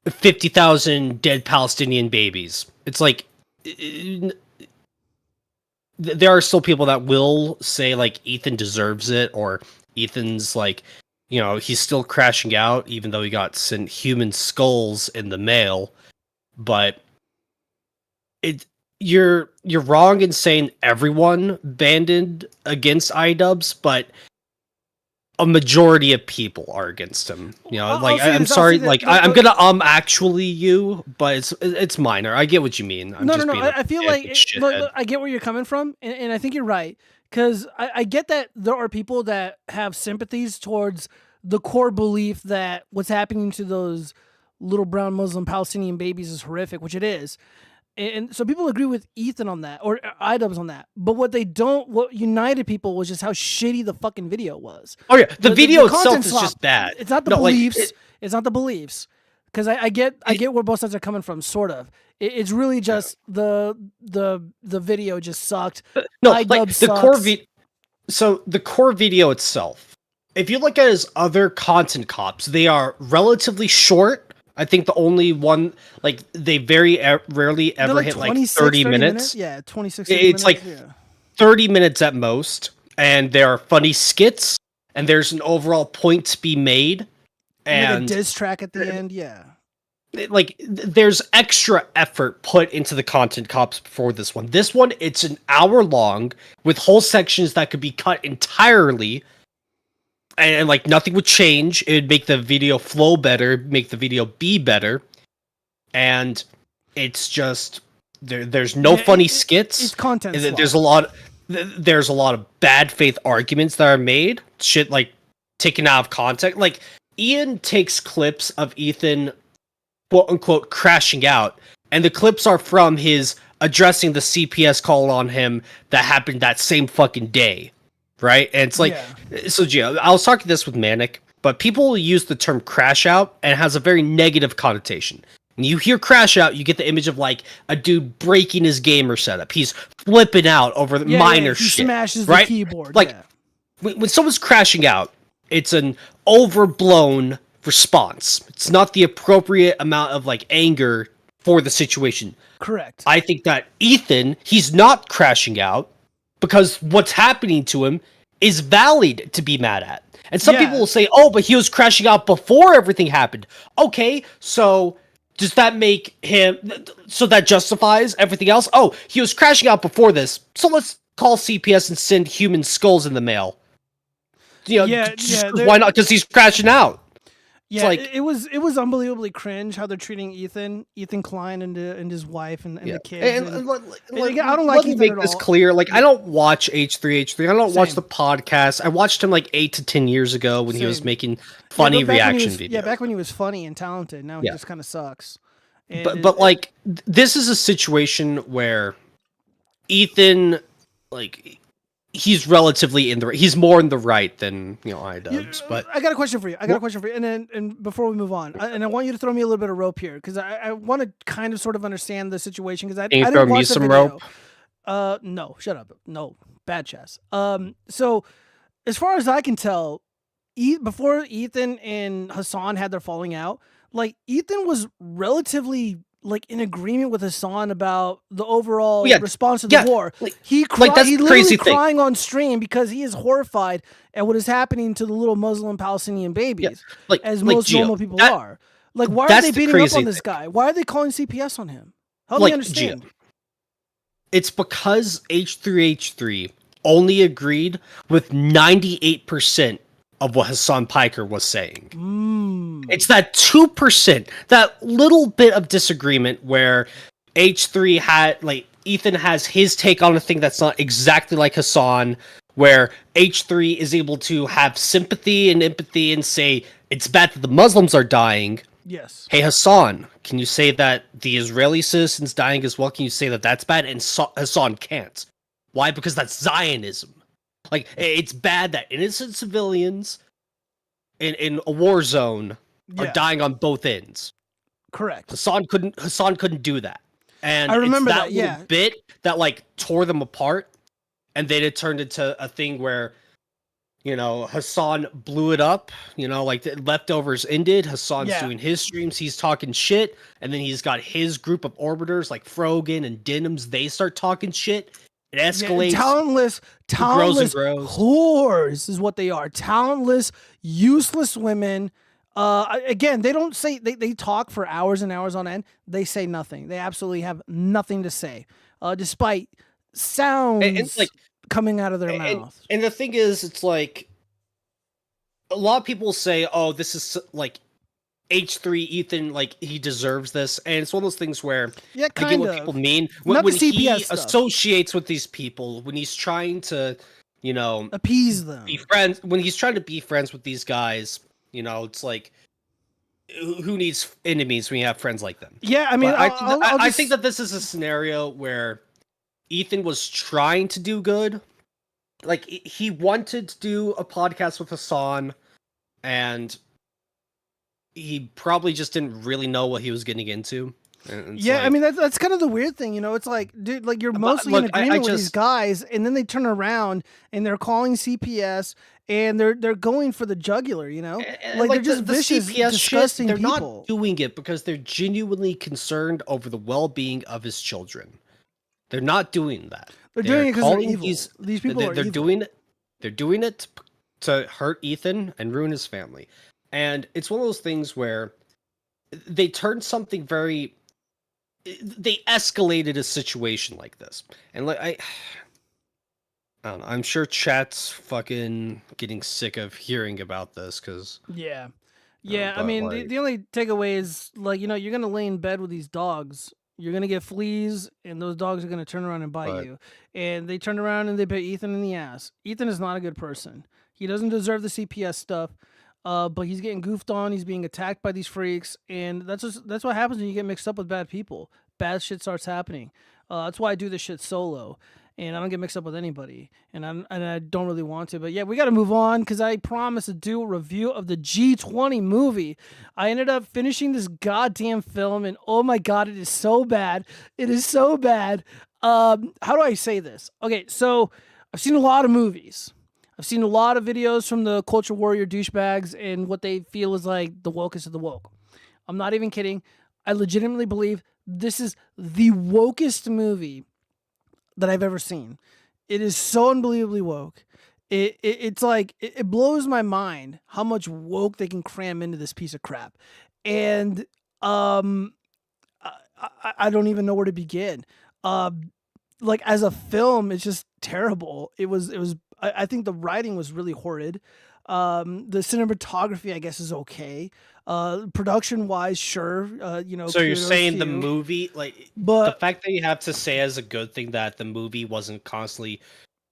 50,000 dead Palestinian babies. It's like there are still people that will say like Ethan deserves it, or Ethan's like, he's still crashing out even though he got sent human skulls in the mail. But you're wrong in saying everyone banded against iDubbbz, but a majority of people are against him. I'm sorry, I'm gonna actually you, but it's minor. I get what you mean.
No. I feel like look, I get where you're coming from, and I think you're right, because I get that there are people that have sympathies towards the core belief that what's happening to those little brown Muslim Palestinian babies is horrific, which it is. And so people agree with Ethan on that, or iDubbbz on that. But what united people was just how shitty the fucking video was.
Oh yeah, the video itself is just bad.
It's not the beliefs. It's not the beliefs. Because I get where both sides are coming from, sort of. It's really just the video just sucked.
No, like the core video itself. If you look at his other content cops, they are relatively short. I think the only one, like, they very rarely ever hit like 30 minutes.
Yeah, 26
It's like 30 minutes at most. And there are funny skits. And there's an overall point to be made. And
a diss track at the end, yeah.
Like, there's extra effort put into the content cops before this one. This one, it's an hour long with whole sections that could be cut entirely. And like nothing would change. It would make the video flow better, make the video be better. And it's just there's no funny skits.
It's content.
There's a lot of bad faith arguments that are made. Shit like taken out of context. Like Ian takes clips of Ethan quote unquote crashing out, and the clips are from his addressing the CPS call on him that happened that same fucking day. Right? And it's like, so Gio, I was talking this with Manic, but people use the term crash out and it has a very negative connotation. When you hear crash out, you get the image of like a dude breaking his gamer setup. He's flipping out over the minor shit. He
smashes
the
keyboard.
Like, when someone's crashing out, it's an overblown response. It's not the appropriate amount of like anger for the situation.
Correct.
I think that Ethan, he's not crashing out, because what's happening to him is valid to be mad at. And some people will say, oh, but he was crashing out before everything happened. Okay, so does that make him... So that justifies everything else? Oh, he was crashing out before this, so let's call CPS and send human skulls in the mail. Why not? Because he's crashing out.
Yeah, like, it was unbelievably cringe how they're treating Ethan Klein and his wife and the kids. I don't like Ethan
make
at
this
all.
clear. Like, I don't watch H3H3. I don't watch the podcast. I watched him like 8 to 10 years ago when he was making funny reaction videos.
Yeah, back when he was funny and talented. Now he just kind of sucks.
But like, this is a situation where Ethan, like, he's relatively he's more in the right than iDubbbz. But
I got a question for you. And before we move on, I want you to throw me a little bit of rope here, because I want to kind of sort of understand the situation, because I didn't watch the video. Rope? No, shut up. No, bad chess. So as far as I can tell, before Ethan and Hassan had their falling out, like Ethan was relatively like in agreement with Hassan about the overall response to the war. He literally crying on stream because he is horrified at what is happening to the little Muslim Palestinian babies, as most normal people are. Like, why are they beating up on this guy? Why are they calling CPS on him? Help me understand.
It's because H3H3 only agreed with 98% of what Hassan Piker was saying. It's that 2%, that little bit of disagreement where H3 had, like, Ethan has his take on a thing that's not exactly like Hassan, where H3 is able to have sympathy and empathy and say, it's bad that the Muslims are dying.
Yes.
Hey, Hassan, can you say that the Israeli citizens dying as well? Can you say that that's bad? And Hassan can't. Why? Because that's Zionism. Like, it's bad that innocent civilians in a war zone are dying on both ends.
Correct.
Hassan couldn't do that. And
I remember
it's that
that,
little bit that, like, tore them apart. And then it turned into a thing where, you know, Hassan blew it up, you know, like the leftovers ended. Hassan's doing his streams, he's talking shit, and then he's got his group of orbiters like Frogan and Denims, they start talking shit. It escalates.
Talentless whores is what they are. Talentless, useless women. Again, they don't say, they talk for hours and hours on end. They say nothing. They absolutely have nothing to say, despite sounds
and like
coming out of their mouth.
And the thing is, it's like, a lot of people say, oh, this is like H3 Ethan, like, he deserves this. And it's one of those things where I get what people mean. When he associates with these people, when he's trying to, you know,
appease them,
be friends, when he's trying to be friends with these guys, you know, it's like, who needs enemies when you have friends like them?
Yeah, I mean,
I think that this is a scenario where Ethan was trying to do good. Like, he wanted to do a podcast with Hassan, and he probably just didn't really know what he was getting into.
Yeah, like, I mean, that's kind of the weird thing, you know? It's like, dude, like, you're mostly in agreement with these guys, and then they turn around, and they're calling CPS, and they're going for the jugular, you know? Like, they're just vicious, disgusting
people. They're
people.
not doing it because they're genuinely concerned over the well-being of his children. They're not doing that.
They're doing it because they're evil. These people are evil.
They're doing it to hurt Ethan and ruin his family. And it's one of those things where they turned something very... They escalated a situation like this. And like, I don't know. I'm sure chat's fucking getting sick of hearing about this because...
Yeah. Yeah, I mean, like, the only takeaway is, like, you know, you're going to lay in bed with these dogs. You're going to get fleas, and those dogs are going to turn around and bite you. And they turn around and they bit Ethan in the ass. Ethan is not a good person. He doesn't deserve the CPS stuff, but he's getting goofed on. He's being attacked by these freaks, and that's what happens when you get mixed up with bad people. Bad shit starts happening. That's why I do this shit solo, and I don't get mixed up with anybody, and I don't really want to. But yeah, we got to move on because I promised to do a review of the G20 movie. I ended up finishing this goddamn film, and oh my god, it is so bad. It is so bad. How do I say this? Okay, so I've seen a lot of movies. I've seen a lot of videos from the culture warrior douchebags and what they feel is like the wokest of the woke. I'm not even kidding. I legitimately believe this is the wokest movie that I've ever seen. It is so unbelievably woke. It's like, it blows my mind how much woke they can cram into this piece of crap. And I don't even know where to begin. Like, as a film, it's just terrible. I think the writing was really horrid. The cinematography, I guess, is okay. Production wise, sure. You know.
So you're saying the movie, like, but the fact that you have to say as a good thing that the movie wasn't constantly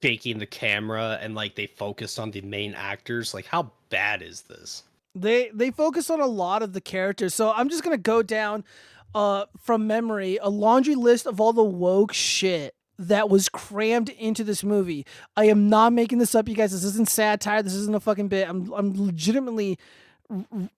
shaking the camera and like they focused on the main actors, like, how bad is this?
They focus on a lot of the characters. So I'm just gonna go down, from memory, a laundry list of all the woke shit that was crammed into this movie. I am not making this up, you guys. This isn't satire. This isn't a fucking bit. I'm legitimately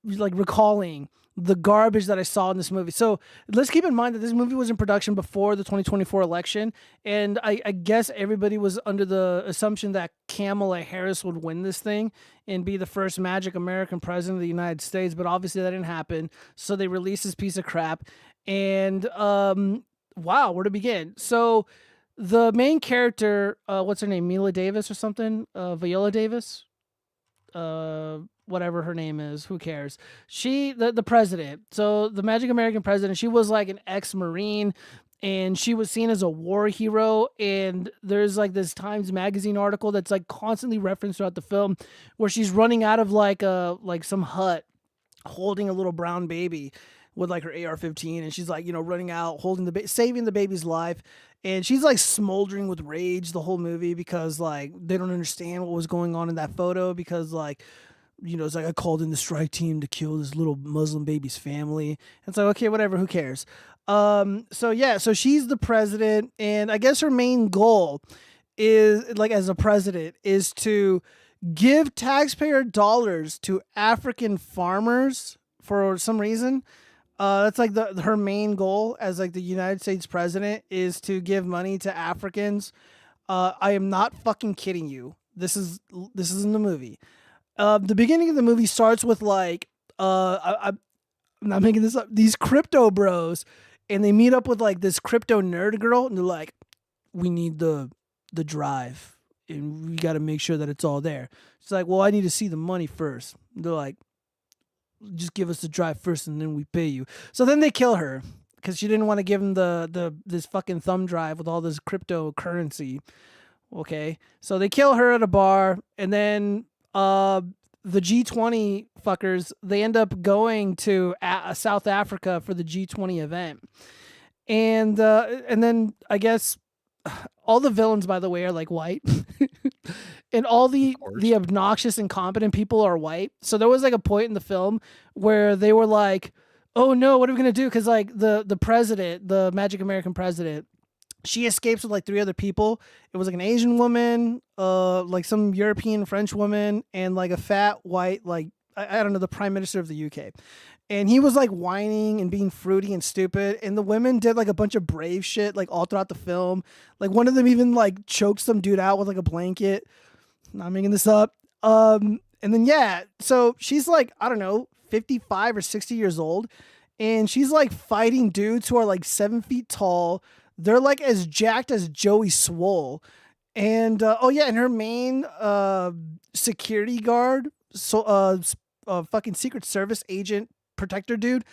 like recalling the garbage that I saw in this movie. So let's keep in mind that this movie was in production before the 2024 election, and I guess everybody was under the assumption that Kamala Harris would win this thing and be the first magic American president of the United States, but obviously that didn't happen. So they released this piece of crap, and wow, where to begin? So the main character, what's her name? Mila Davis or something? Viola Davis? Whatever her name is, who cares? She, the president. So the Magic American president, she was like an ex-Marine, and she was seen as a war hero. And there's like this Times Magazine article that's like constantly referenced throughout the film, where she's running out of like some hut, holding a little brown baby with like her AR-15, and she's like, running out, holding saving the baby's life. And she's like smoldering with rage the whole movie because like they don't understand what was going on in that photo, because like, it's like, I called in the strike team to kill this little Muslim baby's family. And it's like, okay, whatever, who cares? So she's the president, and I guess her main goal is, like, as a president, is to give taxpayer dollars to African farmers for some reason. That's like her main goal as like the United States president, is to give money to Africans. I am not fucking kidding you. This is in the movie. The beginning of the movie starts with like, I'm not making this up, these crypto bros, and they meet up with like this crypto nerd girl, and they're like, we need the drive, and we got to make sure that it's all there. She's like, well, I need to see the money first. They're like, just give us the drive first, and then we pay you. So then they kill her because she didn't want to give them this fucking thumb drive with all this cryptocurrency. Okay, so they kill her at a bar, and then the G20 fuckers, they end up going to South Africa for the G20 event. And then I guess all the villains, by the way, are like white. And all the obnoxious, incompetent people are white. So there was like a point in the film where they were like, oh no, what are we going to do? Because like the president, the Magic American president, she escapes with like 3 other people. It was like an Asian woman, like some European French woman, and like a fat white, like, I don't know, the prime minister of the UK. And he was like whining and being fruity and stupid. And the women did like a bunch of brave shit, like all throughout the film. Like one of them even like choked some dude out with like a blanket. Not making this up. And then, yeah, so she's like, I don't know, 55 or 60 years old. And she's like fighting dudes who are like 7 feet tall. They're like as jacked as Joey Swole. And and her main security guard, fucking Secret Service agent protector dude,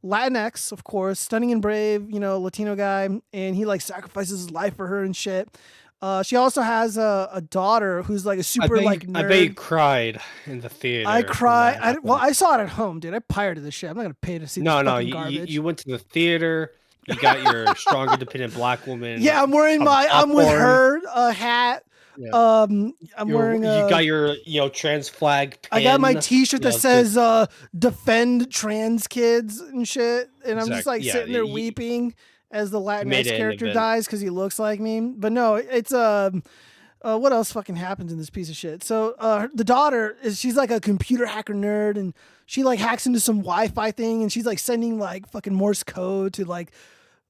Latinx, of course, stunning and brave, Latino guy, and he like sacrifices his life for her and shit. She also has a daughter who's like a super like nerd.
I bet you cried in the theater.
I cried. I saw it at home, dude. I pirated this shit. I'm not gonna pay to see this fucking garbage.
You went to the theater. You got your strong, independent black woman.
Yeah, I'm wearing I'm with her hat.
Yeah.
I'm wearing.
You got your trans flag pin.
I got my T-shirt that says "Defend Trans Kids" and shit, and I'm just like sitting there weeping as the Latinx character dies because he looks like me. But no, it's what else fucking happens in this piece of shit? So the daughter she's like a computer hacker nerd, and she like hacks into some Wi-Fi thing, and she's like sending like fucking Morse code to like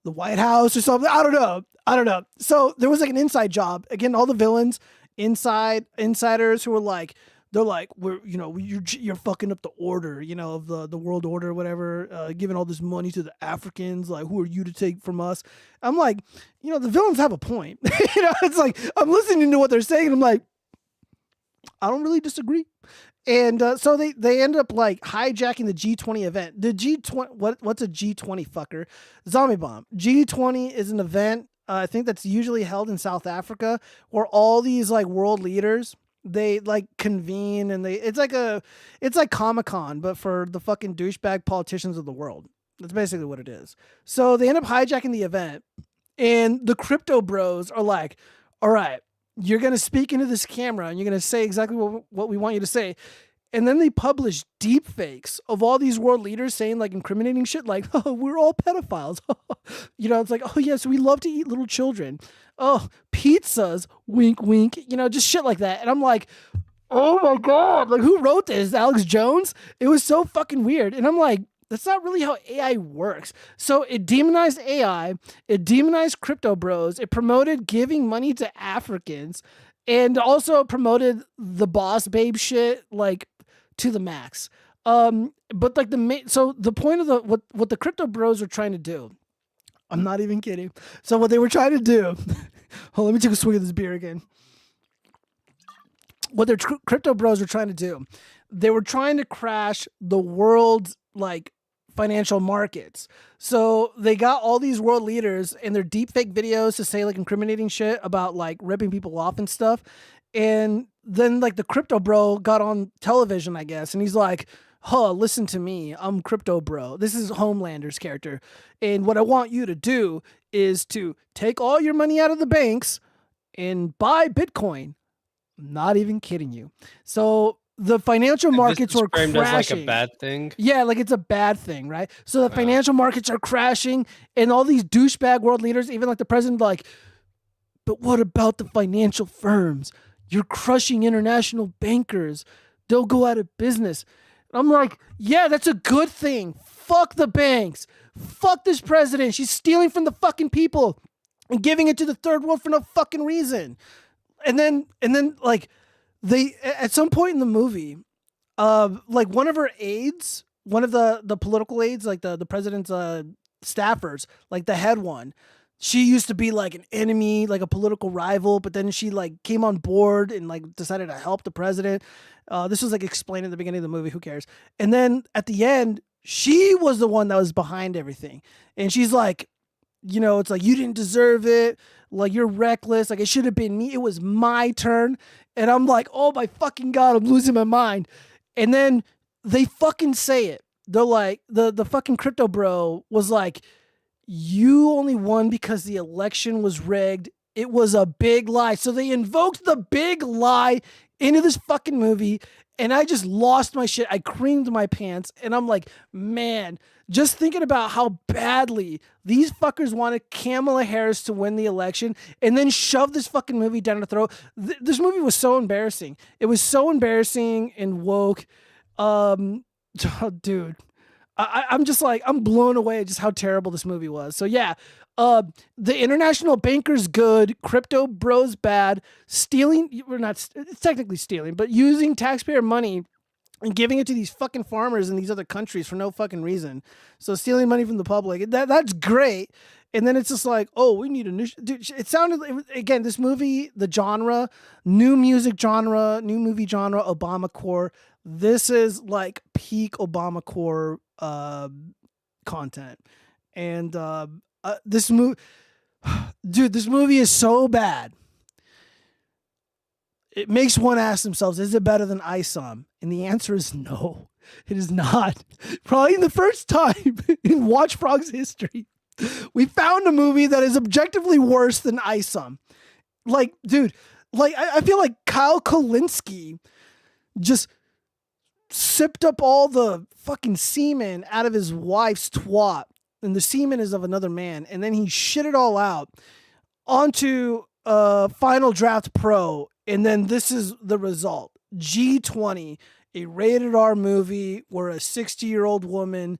the White House or something. I don't know. So there was like an inside job. Again, all the villains, insiders who were like, they're like, you're fucking up the order, of the world order or whatever, giving all this money to the Africans. Like, who are you to take from us? I'm like, the villains have a point. It's like, I'm listening to what they're saying, and I'm like, I don't really disagree. And so they end up like hijacking the G20 event. The G20, what's a G20 fucker? Zombie bomb. G20 is an event, I think that's usually held in South Africa, where all these like world leaders, they like convene, and it's like Comic-Con, but for the fucking douchebag politicians of the world. That's basically what it is. So they end up hijacking the event, and the crypto bros are like, all right, you're going to speak into this camera, and you're going to say exactly what we want you to say. And then they publish deep fakes of all these world leaders saying like incriminating shit, like, oh, we're all pedophiles. It's like, oh yes, we love to eat little children. Oh, pizzas, wink, wink, just shit like that. And I'm like, oh my God, like who wrote this? Alex Jones? It was so fucking weird. And I'm like, that's not really how AI works. So it demonized AI. It demonized crypto bros. It promoted giving money to Africans, and also promoted the boss babe shit like to the max. But like so the point of what the crypto bros are trying to do, I'm not even kidding. So what they were trying to do, let me take a swig of this beer again. What their crypto bros were trying to do, they were trying to crash the world's like financial markets. So they got all these world leaders and their deep fake videos to say like incriminating shit about like ripping people off and stuff. And then like the crypto bro got on television, I guess, and he's like, huh, listen to me. I'm crypto bro. This is Homelander's character. And what I want you to do is to take all your money out of the banks and buy Bitcoin. I'm not even kidding you. So the financial markets were crashing.
Framed as like a bad thing.
Yeah, like it's a bad thing, right? So the financial markets are crashing, and all these douchebag world leaders, even like the president, like, but what about the financial firms? You're crushing international bankers. They'll go out of business. I'm like, yeah, that's a good thing. Fuck the banks. Fuck this president. She's stealing from the fucking people and giving it to the third world for no fucking reason. And then like they at some point in the movie, like one of her aides, one of the political aides, like the president's staffers, like the head one, she used to be like an enemy, like a political rival, but then she like came on board and like decided to help the president. This was like explained at the beginning of the movie. Who cares? And then at the end, she was the one that was behind everything. And she's like, you know, it's like, you didn't deserve it. Like, you're reckless. Like, it should have been me. It was my turn. And I'm like, oh my fucking God, I'm losing my mind. And then they fucking say it. They're like, the fucking crypto bro was like, you only won because the election was rigged. It was a big lie. So they invoked the big lie into this fucking movie, and I just lost my shit. I creamed my pants, and I'm like, man, just thinking about how badly these fuckers wanted Kamala Harris to win the election and then shove this fucking movie down their throat. This movie was so embarrassing. It was so embarrassing and woke. Dude. I'm just like, I'm blown away at just how terrible this movie was. So yeah, the international bankers good, crypto bros bad, stealing, we're not, it's technically stealing, but using taxpayer money and giving it to these fucking farmers in these other countries for no fucking reason. So stealing money from the public, that's great. And then it's just like, oh, we need a new, dude, it sounded, again, this movie, the genre, new music genre, new movie genre, Obamacore. This is like peak Obamacore content. And this movie, dude, this movie is so bad. It makes one ask themselves, is it better than ISOM? And the answer is no, it is not. Probably the first time in watchfrogs history, we found a movie that is objectively worse than ISOM. Like, dude, like I feel like Kyle Kolinsky just sipped up all the fucking semen out of his wife's twat, and the semen is of another man, and then he shit it all out onto Final Draft Pro, and then this is the result. G20, a rated R movie where a 60-year-old woman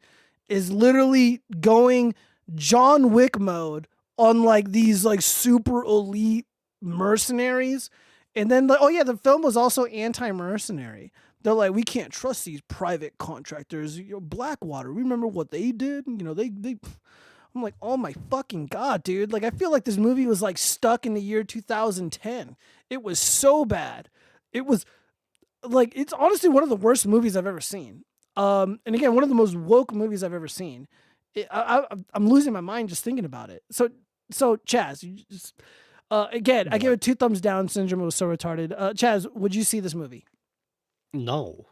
is literally going John Wick mode on like these like super elite mercenaries. And then like, oh yeah, the film was also anti-mercenary. They're like, we can't trust these private contractors. You know, Blackwater, remember what they did? You know, they I'm like, oh my fucking God, dude. Like, I feel like this movie was like stuck in the year 2010. It was so bad. It was like, it's honestly one of the worst movies I've ever seen. And again, one of the most woke movies I've ever seen. I'm losing my mind just thinking about it. So Chaz, you just, again, I give it 2 thumbs down. Syndrome was so retarded. Chaz, would you see this movie?
No.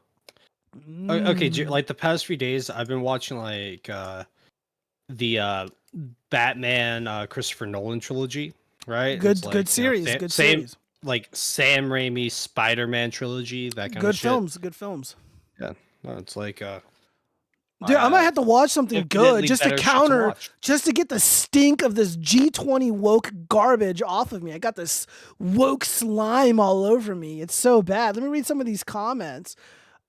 Okay, like the past few days, I've been watching like the Batman Christopher Nolan trilogy, right?
Good,
like,
good series.
Good
series.
Like Sam Raimi Spider-Man trilogy, that kind of shit.
Good films.
Yeah, no, it's like
dude, I might have to watch something good just to counter, just to get the stink of this G20 woke garbage off of me. I got this woke slime all over me. It's so bad. Let me read some of these comments.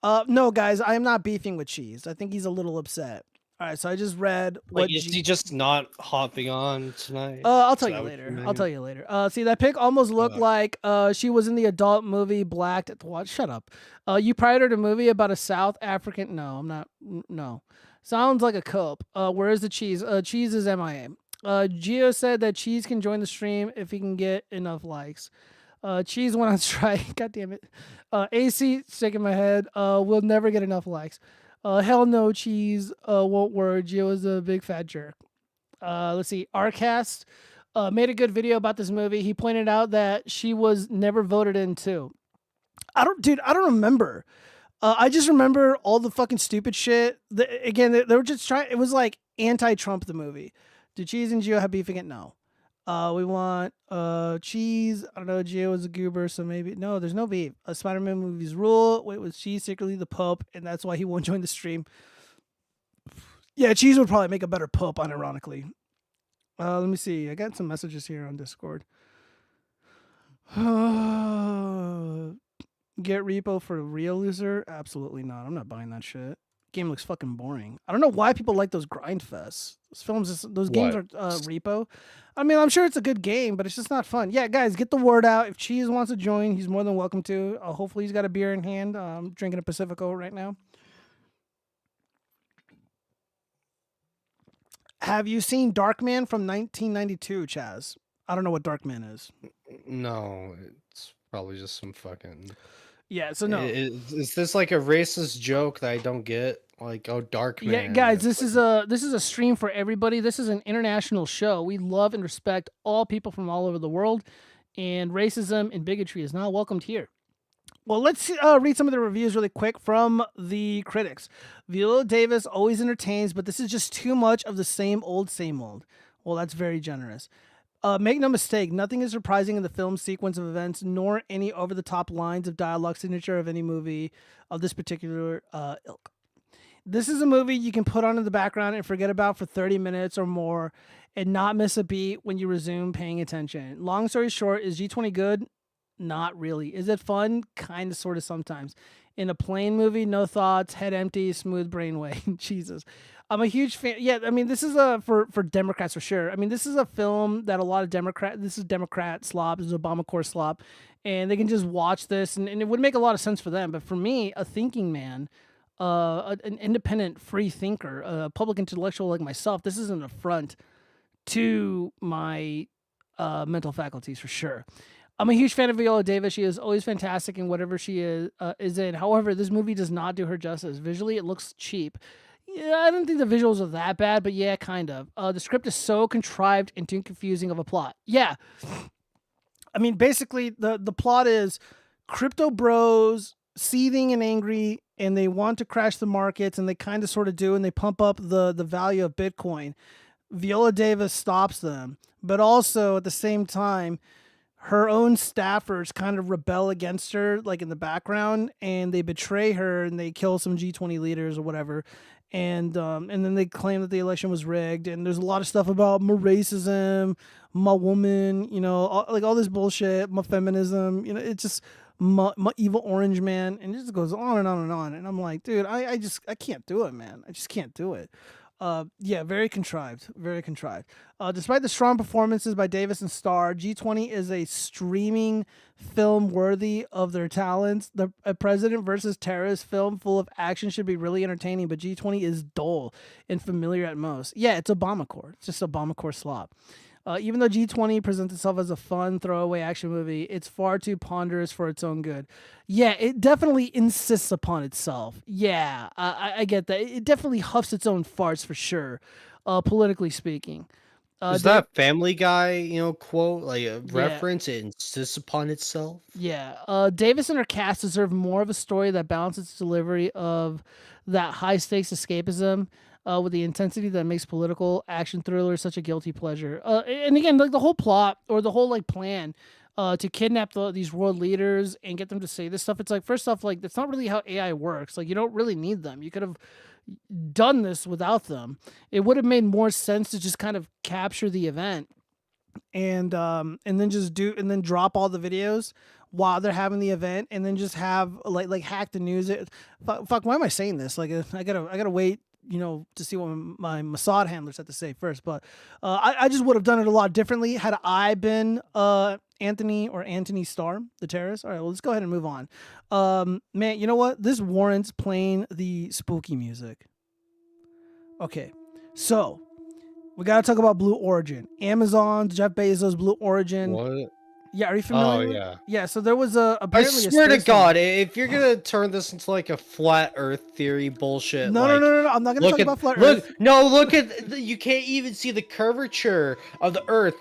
No, guys, I am not beefing with Cheese. I think he's a little upset. All right, so I just read what.
Is he just not hopping on tonight?
I'll tell you later. I'll tell you later. See, that pic almost looked like she was in the adult movie Blacked at the Watch. Shut up. You pirated a movie about a South African. No, I'm not. No, sounds like a cope. Where is the Cheese? Cheese is MIA. Gio said that Cheese can join the stream if he can get enough likes. Cheese went on strike. God damn it. AC sticking my head. We'll never get enough likes. Hell no, cheese. Won't work. Gio is a big fat jerk. Let's see. Rcast made a good video about this movie. He pointed out that she was never voted in too. I don't remember. I just remember all the fucking stupid shit. Again, they were just trying. It was like anti-Trump the movie. Do Cheese and Gio have beef again? No. We want Cheese. I don't know. Gio was a goober, so maybe no. There's no beef. Spider-Man movies rule. Wait, was Cheese secretly the Pope, and that's why he won't join the stream? Yeah, Cheese would probably make a better Pope, unironically. Let me see. I got some messages here on Discord. Get repo for a real loser? Absolutely not. I'm not buying that shit. Game looks fucking boring. I don't know why people like those grind fests. Those films, those games are repo. I mean, I'm sure it's a good game, but it's just not fun. Yeah, guys, get the word out. If Cheese wants to join, he's more than welcome to. Hopefully, he's got a beer in hand. I'm drinking a Pacifico right now. Have you seen Darkman from 1992, Chaz? I don't know what Darkman is.
No, it's probably just some fucking.
Yeah, so no.
Is this like a racist joke that I don't get? Like, oh, Darkman.
Yeah, guys, this is a stream for everybody. This is an international show. We love and respect all people from all over the world, and racism and bigotry is not welcomed here. Well, let's read some of the reviews really quick from the critics. Viola Davis always entertains, but this is just too much of the same old, same old. Well, that's very generous. Make no mistake, nothing is surprising in the film sequence of events, nor any over-the-top lines of dialogue signature of any movie of this particular ilk. This is a movie you can put on in the background and forget about for 30 minutes or more and not miss a beat when you resume paying attention. Long story short, is G20 good? Not really. Is it fun? Kind of, sort of, sometimes. In a plain movie, no thoughts, head empty, smooth brainwave. Jesus. I'm a huge fan. Yeah, I mean, this is for Democrats for sure. I mean, this is a film that a lot of this is Democrat slop, this is Obamacare slop, and they can just watch this, and it would make a lot of sense for them. But for me, a thinking man, an independent free thinker, a public intellectual like myself, this is an affront to my mental faculties for sure. I'm a huge fan of Viola Davis. She is always fantastic in whatever she is in. However, this movie does not do her justice. Visually, it looks cheap. Yeah, I don't think the visuals are that bad, but yeah, kind of. The script is so contrived and too confusing of a plot. Yeah. I mean, basically, the plot is crypto bros seething and angry, and they want to crash the markets, and they kind of sort of do, and they pump up the value of Bitcoin. Viola Davis stops them, but also at the same time, her own staffers kind of rebel against her, like in the background, and they betray her and they kill some G20 leaders or whatever. And then they claim that the election was rigged. And there's a lot of stuff about my racism, my woman, like all this bullshit, my feminism, it's just my evil orange man. And it just goes on and on and on. And I'm like, dude, I can't do it, man. I just can't do it. Yeah, very contrived, very contrived. Despite the strong performances by Davis and Starr, G20 is a streaming film worthy of their talents. A president versus terrorist film full of action should be really entertaining, but G20 is dull and familiar at most. Yeah, it's Obamacare. It's just Obamacare slop. Even though G20 presents itself as a fun throwaway action movie, it's far too ponderous for its own good. Yeah, it definitely insists upon itself. Yeah, I get that. It definitely huffs its own farts for sure, politically speaking.
Is that Family Guy, quote, like a reference? It insists upon itself?
Yeah. Davis and her cast deserve more of a story that balances its delivery of that high-stakes escapism with the intensity that makes political action thrillers such a guilty pleasure. And again, like the whole plot or the whole plan to kidnap these world leaders and get them to say this stuff. It's like, first off, like that's not really how AI works. Like you don't really need them. You could have done this without them. It would have made more sense to just kind of capture the event and then drop all the videos while they're having the event, and then just have like hack the news. Fuck, why am I saying this? Like I gotta wait, to see what my Mossad handlers have to say first. But I just would have done it a lot differently had I been Anthony Starr, the terrorist. All right, well, let's go ahead and move on. Man, you know what? This warrants playing the spooky music. Okay, so we got to talk about Blue Origin. Amazon, Jeff Bezos, Blue Origin.
What?
Yeah, are you
Oh
familiar?
yeah.
Yeah, so there was a
I
apparently a
swear to
space
God, if you're gonna turn this into like a flat Earth theory bullshit,
No, no,
like
no, no, no. I'm not gonna
look
talk
at
about flat
look
Earth.
no look at you can't even see the curvature of the Earth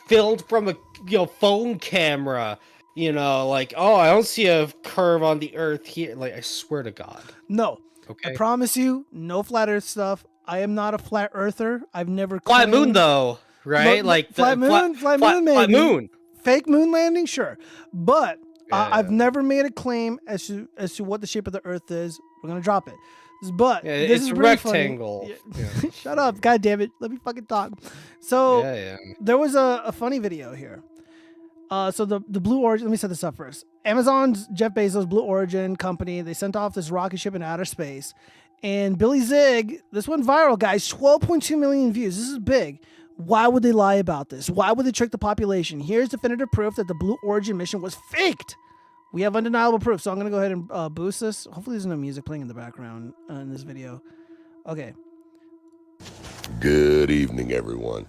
filmed from a phone camera. Like, oh, I don't see a curve on the Earth here. Like, I swear to God.
No, I
Okay.
promise you, no flat Earth stuff. I am not a flat Earther. I've never
Flat moon
claimed-
though, right? Like
flat
the
moon, flat moon,
flat
maybe.
moon.
Fake moon landing, sure, but I've
Yeah.
never made a claim as to what the shape of the Earth is. We're gonna drop it, but
Yeah,
this
it's
is
a
really
rectangle.
funny.
Yeah.
Shut up, God damn it! Let me fucking talk. So
Yeah.
there was a funny video here. So the Blue Origin. Let me set this up first. Amazon's Jeff Bezos' Blue Origin company. They sent off this rocket ship in outer space, and Billy Zig. This went viral, guys. 12.2 million views. This is big. Why would they lie about this? Why would they trick the population? Here's definitive proof that the Blue Origin mission was faked. We have undeniable proof. So I'm gonna go ahead and boost this. Hopefully, there's no music playing in the background in this video. Okay.
Good evening, everyone.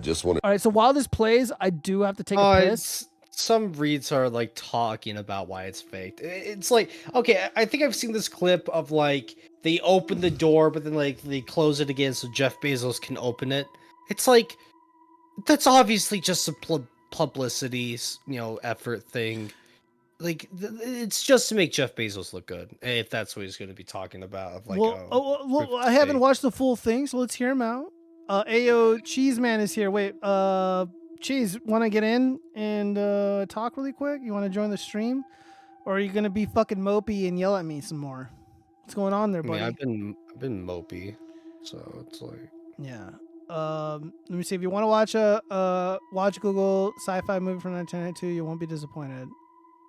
Just want to.
All right. So while this plays, I do have to take a piss.
Some reads are like talking about why it's faked. It's like, okay, I think I've seen this clip of like they open the door, but then like they close it again so Jeff Bezos can open it. It's like that's obviously just a publicity, effort thing. Like it's just to make Jeff Bezos look good, if that's what he's going to be talking about. Like,
well, I haven't watched the full thing, so let's hear him out. Ayo Cheese Man is here. Wait, Cheese, want to get in and talk really quick? You want to join the stream, or are you gonna be fucking mopey and yell at me some more? What's going on there, buddy?
I've been mopey, so it's like
yeah. Let me see. If you want to watch Google sci-fi movie from 1992, you won't be disappointed.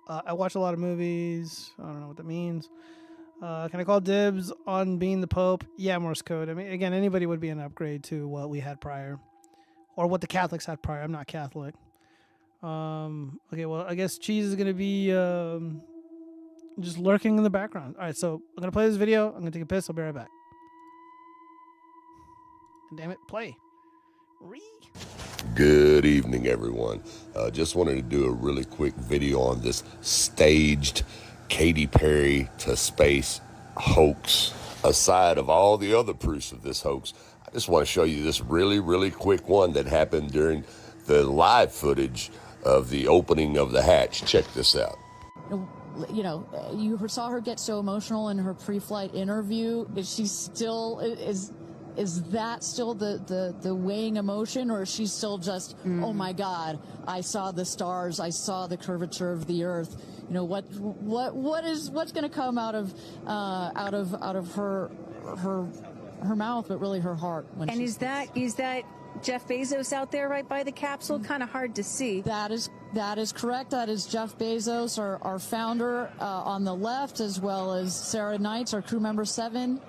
I watch a lot of movies. I don't know what that means. Can I call dibs on being the Pope? Yeah, Morse code. I mean, again, anybody would be an upgrade to what we had prior, or what the Catholics had prior. I'm not Catholic. Okay, well, I guess Cheese is gonna be just lurking in the background. All right, so I'm gonna play this video. I'm gonna take a piss. I'll be right back. Damn it, play.
Good evening, everyone. Just wanted to do a really quick video on this staged Katy Perry to space hoax. Aside of all the other proofs of this hoax, I just want to show you this really, really quick one that happened during the live footage of the opening of the hatch. Check this out.
You saw her get so emotional in her pre-flight interview. Is she still is that still the weighing emotion, or is she still just, oh my God, I saw the stars, I saw the curvature of the Earth? What's going to come out of her mouth, but really her heart?
And is that Jeff Bezos out there right by the capsule? Kind of hard to see.
That is correct. That is Jeff Bezos, our founder, on the left, as well as Sarah Knights, our crew member 7.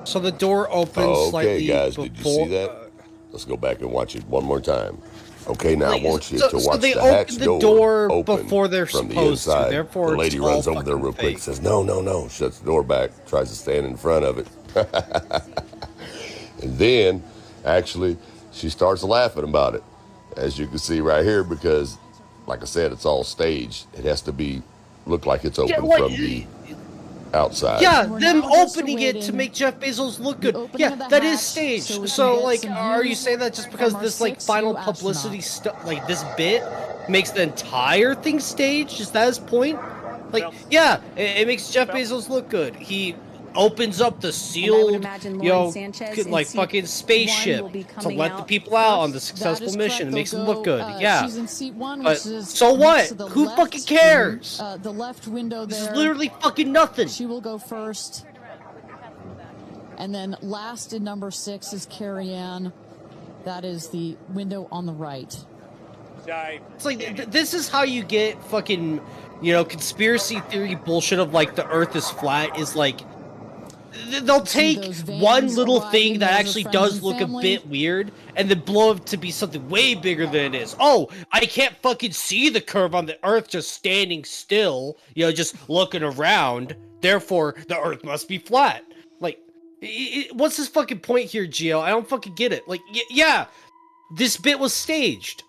So the door opens slightly
guys,
before...
did you see that? Let's go back and watch it one more time. Okay, now I want you to watch
so they
the hatch
open the door
open
before they're
from the
supposed
inside.
to. Therefore,
the lady
it's
runs
all
over there real
fucking
quick, says, no, shuts the door back, tries to stand in front of it. And then, actually, she starts laughing about it, as you can see right here, because, like I said, it's all staged. It has to look like it's open from the outside.
Yeah, them opening it to make Jeff Bezos look good. Yeah, that is staged. So, like, are you saying that just because this, like, final publicity stuff, like, this bit makes the entire thing staged? Is that his point? Like, yeah, it makes Jeff Bezos look good. He opens up the sealed, like, fucking spaceship to let the people out on the successful mission. It makes them look good. Yeah.
She's in seat 1,
but
which is
so what?
to the
Who
left,
fucking cares?
The left window there.
This is literally fucking nothing.
She will go first. And then last in number 6 is Carrie Ann. That is the window on the right.
It's like, this is how you get fucking, conspiracy theory bullshit of, like, the Earth is flat, is like, they'll take one little thing that actually does look a bit weird and then blow it to be something way bigger than it is. Oh, I can't fucking see the curve on the Earth just standing still, just looking around. Therefore, the Earth must be flat. Like, what's his fucking point here, Gio? I don't fucking get it. Like, yeah, this bit was staged.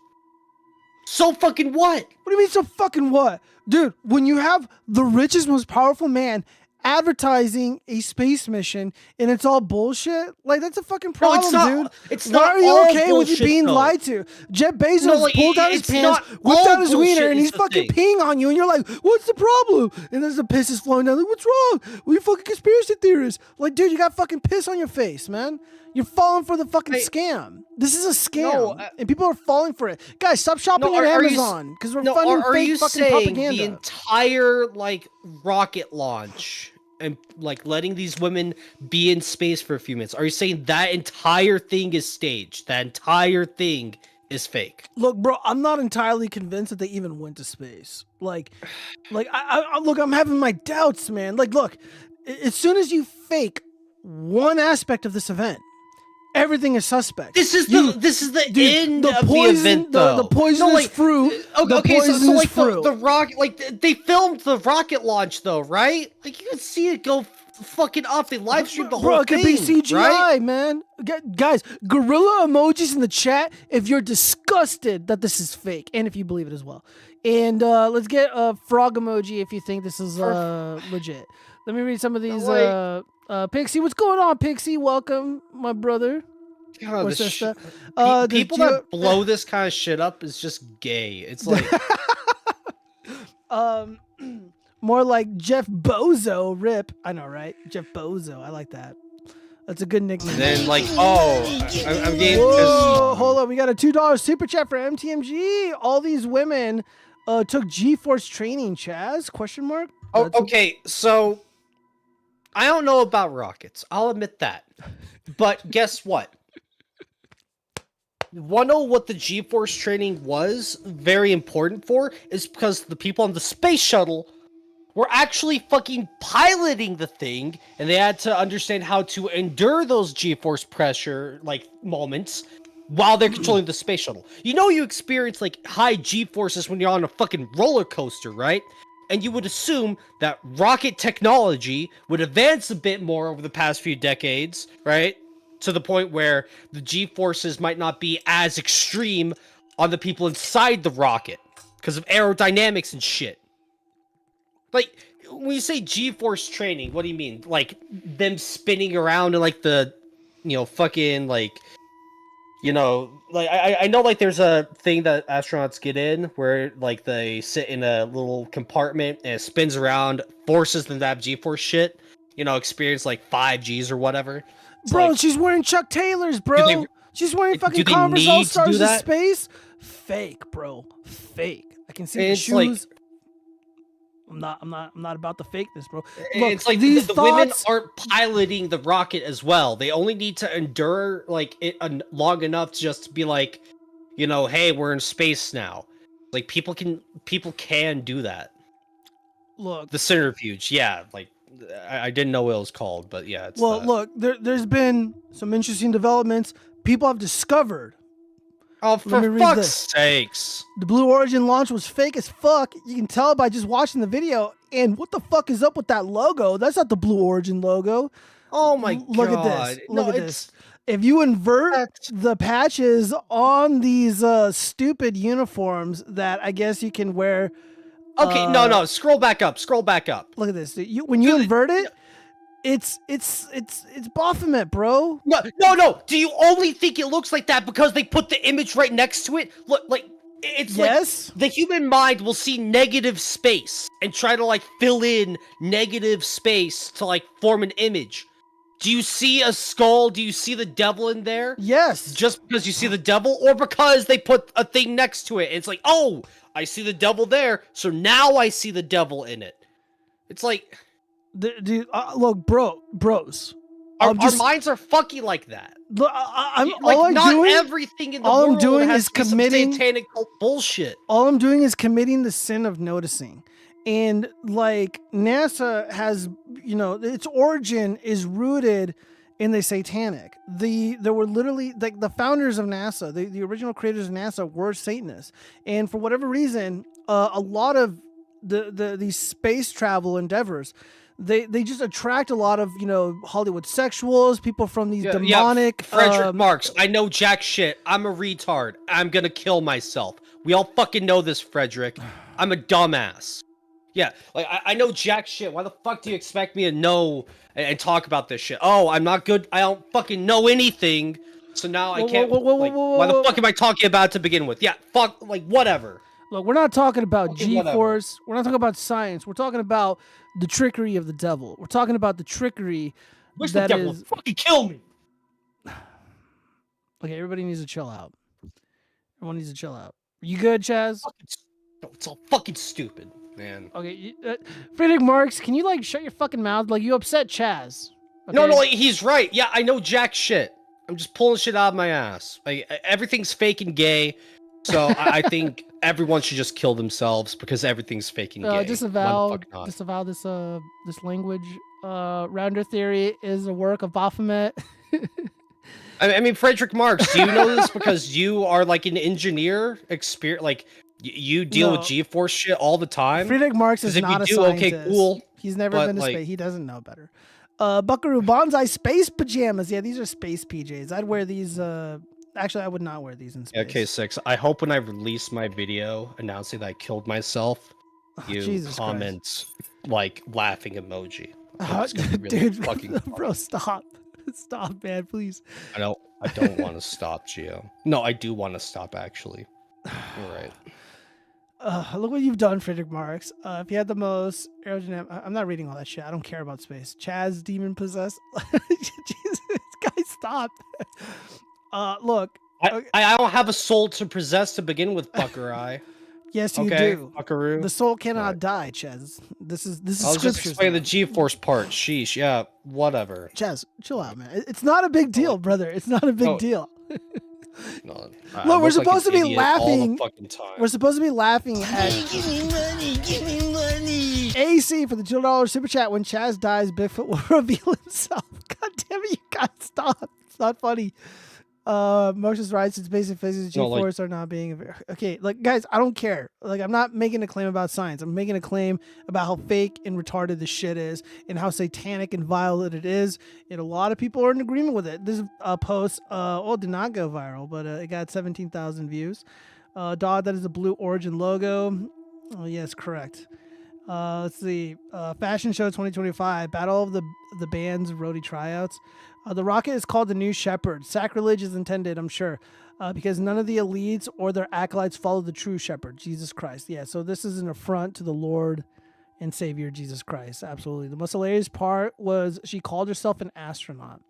So fucking what?
What do you mean so fucking what? Dude, when you have the richest, most powerful man advertising a space mission and it's all bullshit, like that's a fucking problem,
it's not,
dude.
It's
Why
not
are you
all
okay with you
bullshit,
being
though.
lied to? Jeff Bezos pulled down his
it's
pants,
not
whipped
all
out his
bullshit
wiener, and
is
he's
the
fucking
thing.
peeing on you, and you're like, what's the problem? And there's a piss is flowing down. Like, what's wrong? Well, you fucking conspiracy theorists. Like, dude, you got fucking piss on your face, man. You're falling for the fucking scam. This is a scam, and people are falling for it. Guys, stop shopping at Amazon because we're funding fake fucking propaganda.
The entire like rocket launch and like letting these women be in space for a few minutes? Are you saying that entire thing is staged? That entire thing is fake?
Look, bro, I'm not entirely convinced that they even went to space. Like, look, I'm having my doubts, man. Like, look, as soon as you fake one aspect of this event, everything is suspect.
This is the end
the
of
poison,
the event, though.
The poisonous fruit.
Okay, so like
fruit.
the rocket, like they filmed the rocket launch, though, right? Like you can see it go fucking up. They live streamed the whole
Bro, it
thing.
could be CGI,
right?
man. Guys, gorilla emojis in the chat if you're disgusted that this is fake, and if you believe it as well. And let's get a frog emoji if you think this is legit. Let me read some of these. Pixie, what's going on, Pixie? Welcome, my brother.
God,
or
the
sister.
people that blow this kind of shit up is just gay. It's like
more like Jeff Bozo. Rip. I know, right? Jeff Bozo. I like that. That's a good nickname.
Then like, I'm getting.
Whoa, hold on. We got a $2 super chat for MTMG. All these women took G-Force training. Chaz? Question mark.
Oh, okay. So I don't know about rockets. I'll admit that. But guess what? Want to know what the G-Force training was very important for? Is because the people on the space shuttle were actually fucking piloting the thing, and they had to understand how to endure those G-Force pressure, like, moments while they're controlling the space shuttle. You know you experience, like, high G-Forces when you're on a fucking roller coaster, right? And you would assume that rocket technology would advance a bit more over the past few decades, right? To the point where the G-forces might not be as extreme on the people inside the rocket because of aerodynamics and shit. Like, when you say G-force training, what do you mean? Like, them spinning around in, like, the, fucking, like, like, I know, like, there's a thing that astronauts get in where, like, they sit in a little compartment and it spins around, forces them to have G-force shit, experience, like, 5Gs or whatever. It's
bro,
like,
she's wearing Chuck Taylors, bro. She's wearing fucking Converse
need to
All-Stars
do
in
that?
space. Fake, bro. Fake. I can see the
It's
shoes. I'm not about the fakeness, bro. Look,
it's like
these
the women
thoughts
aren't piloting the rocket as well. They only need to endure like it long enough just to be like, hey, we're in space now. Like people can do that.
Look,
the centrifuge, yeah. Like I didn't know what it was called, but yeah. It's
look, there's been some interesting developments. People have discovered.
Oh, for fuck's sakes.
The Blue Origin launch was fake as fuck. You can tell by just watching the video. And what the fuck is up with that logo? That's not the Blue Origin logo.
Oh my god.
Look at this. Look at this. If you invert the patches on these stupid uniforms that I guess you can wear.
Okay, no. Scroll back up.
Look at this. When you invert it, it's Baphomet, bro.
No. Do you only think it looks like that because they put the image right next to it? Look, like it's
yes.
Like the human mind will see negative space and try to like fill in negative space to like form an image. Do you see a skull? Do you see the devil in there?
Yes.
Just because you see the devil, or because they put a thing next to it? It's like, oh, I see the devil there, so now I see the devil in it. It's like.
Dude, look, bros.
Our minds are fucky like that.
Look,
everything in the world
I'm doing
has
is
to be some
committing
satanic bullshit.
All I'm doing is committing the sin of noticing. And like NASA has, its origin is rooted in the satanic. There were literally like the founders of NASA, the original creators of NASA were Satanists. And for whatever reason, a lot of these space travel endeavors, they just attract a lot of Hollywood sexuals, people from these demonic.
Frederick Marx. I know jack shit. I'm a retard. I'm gonna kill myself. We all fucking know this, Frederick. I'm a dumbass. Yeah, like I know jack shit. Why the fuck do you expect me to know and talk about this shit? Oh, I'm not good. I don't fucking know anything. So now I can't. Why the fuck am I talking about it to begin with? Yeah, fuck. Like whatever.
Look, we're not talking about
Fucking
G-force. We're not talking about science. We're talking about the trickery of the devil. We're talking about the trickery
Wish the
that
devil
is.
would fucking kill me.
Okay, everybody needs to chill out. Everyone needs to chill out. You good, Chaz?
No, it's all fucking stupid, man.
Okay, Frederick Marks, can you like shut your fucking mouth? Like you upset Chaz. Okay?
No, he's right. Yeah, I know jack shit. I'm just pulling shit out of my ass. Like everything's fake and gay. So I think everyone should just kill themselves because everything's fake and gay.
Disavow this this language. Rounder theory is a work of Baphomet.
I mean, Frederick Marks, do you know this because you are like an engineer? Like you deal with G-force shit all the time.
Frederick Marks is not a scientist.
Okay, cool.
He's never been to space. He doesn't know better. Buckaroo Bonsai space pajamas. Yeah, these are space PJs. I'd wear these. Actually, I would not wear these in space.
Okay, 6. I hope when I release my video announcing that I killed myself, you comment like laughing emoji. Really
dude,
fucking
bro, stop. Stop, man, please.
I don't want to stop, Gio. No, I do want to stop, actually. You're right.
Look what you've done, Frederick Marks. If you had the most aerodynamic... I'm not reading all that shit. I don't care about space. Chaz, demon possessed. Jesus, guys, stop. Look.
I don't have a soul to possess to begin with, Buckaroo.
Yes, you do.
Buckaroo.
The soul cannot die, Chaz. This is
I'll just explain the G-force part. Sheesh. Yeah, whatever.
Chaz, chill out, man. It's not a big deal, brother. It's not a big deal.
No,
look, we're supposed to be laughing.
We're
supposed to be laughing at
Give me money, give me money.
AC for the $2 super chat. When Chaz dies, Bigfoot will reveal himself. God damn it, you guys, stop. It's not funny. Moshe's right, since basic physics, G-force are not being okay. Like, guys, I don't care. Like, I'm not making a claim about science. I'm making a claim about how fake and retarded this shit is, and how satanic and violent it is. And a lot of people are in agreement with it. This post, did not go viral, but it got 17,000 views. Dog, that is the Blue Origin logo. Oh, yes, correct. Let's see. Fashion Show 2025, Battle of the Bands Roadie Tryouts. The rocket is called the New Shepherd. Sacrilege is intended, I'm sure, because none of the elites or their acolytes follow the true shepherd, Jesus Christ. Yeah, so this is an affront to the Lord and Savior, Jesus Christ. Absolutely. The most hilarious part was she called herself an astronaut.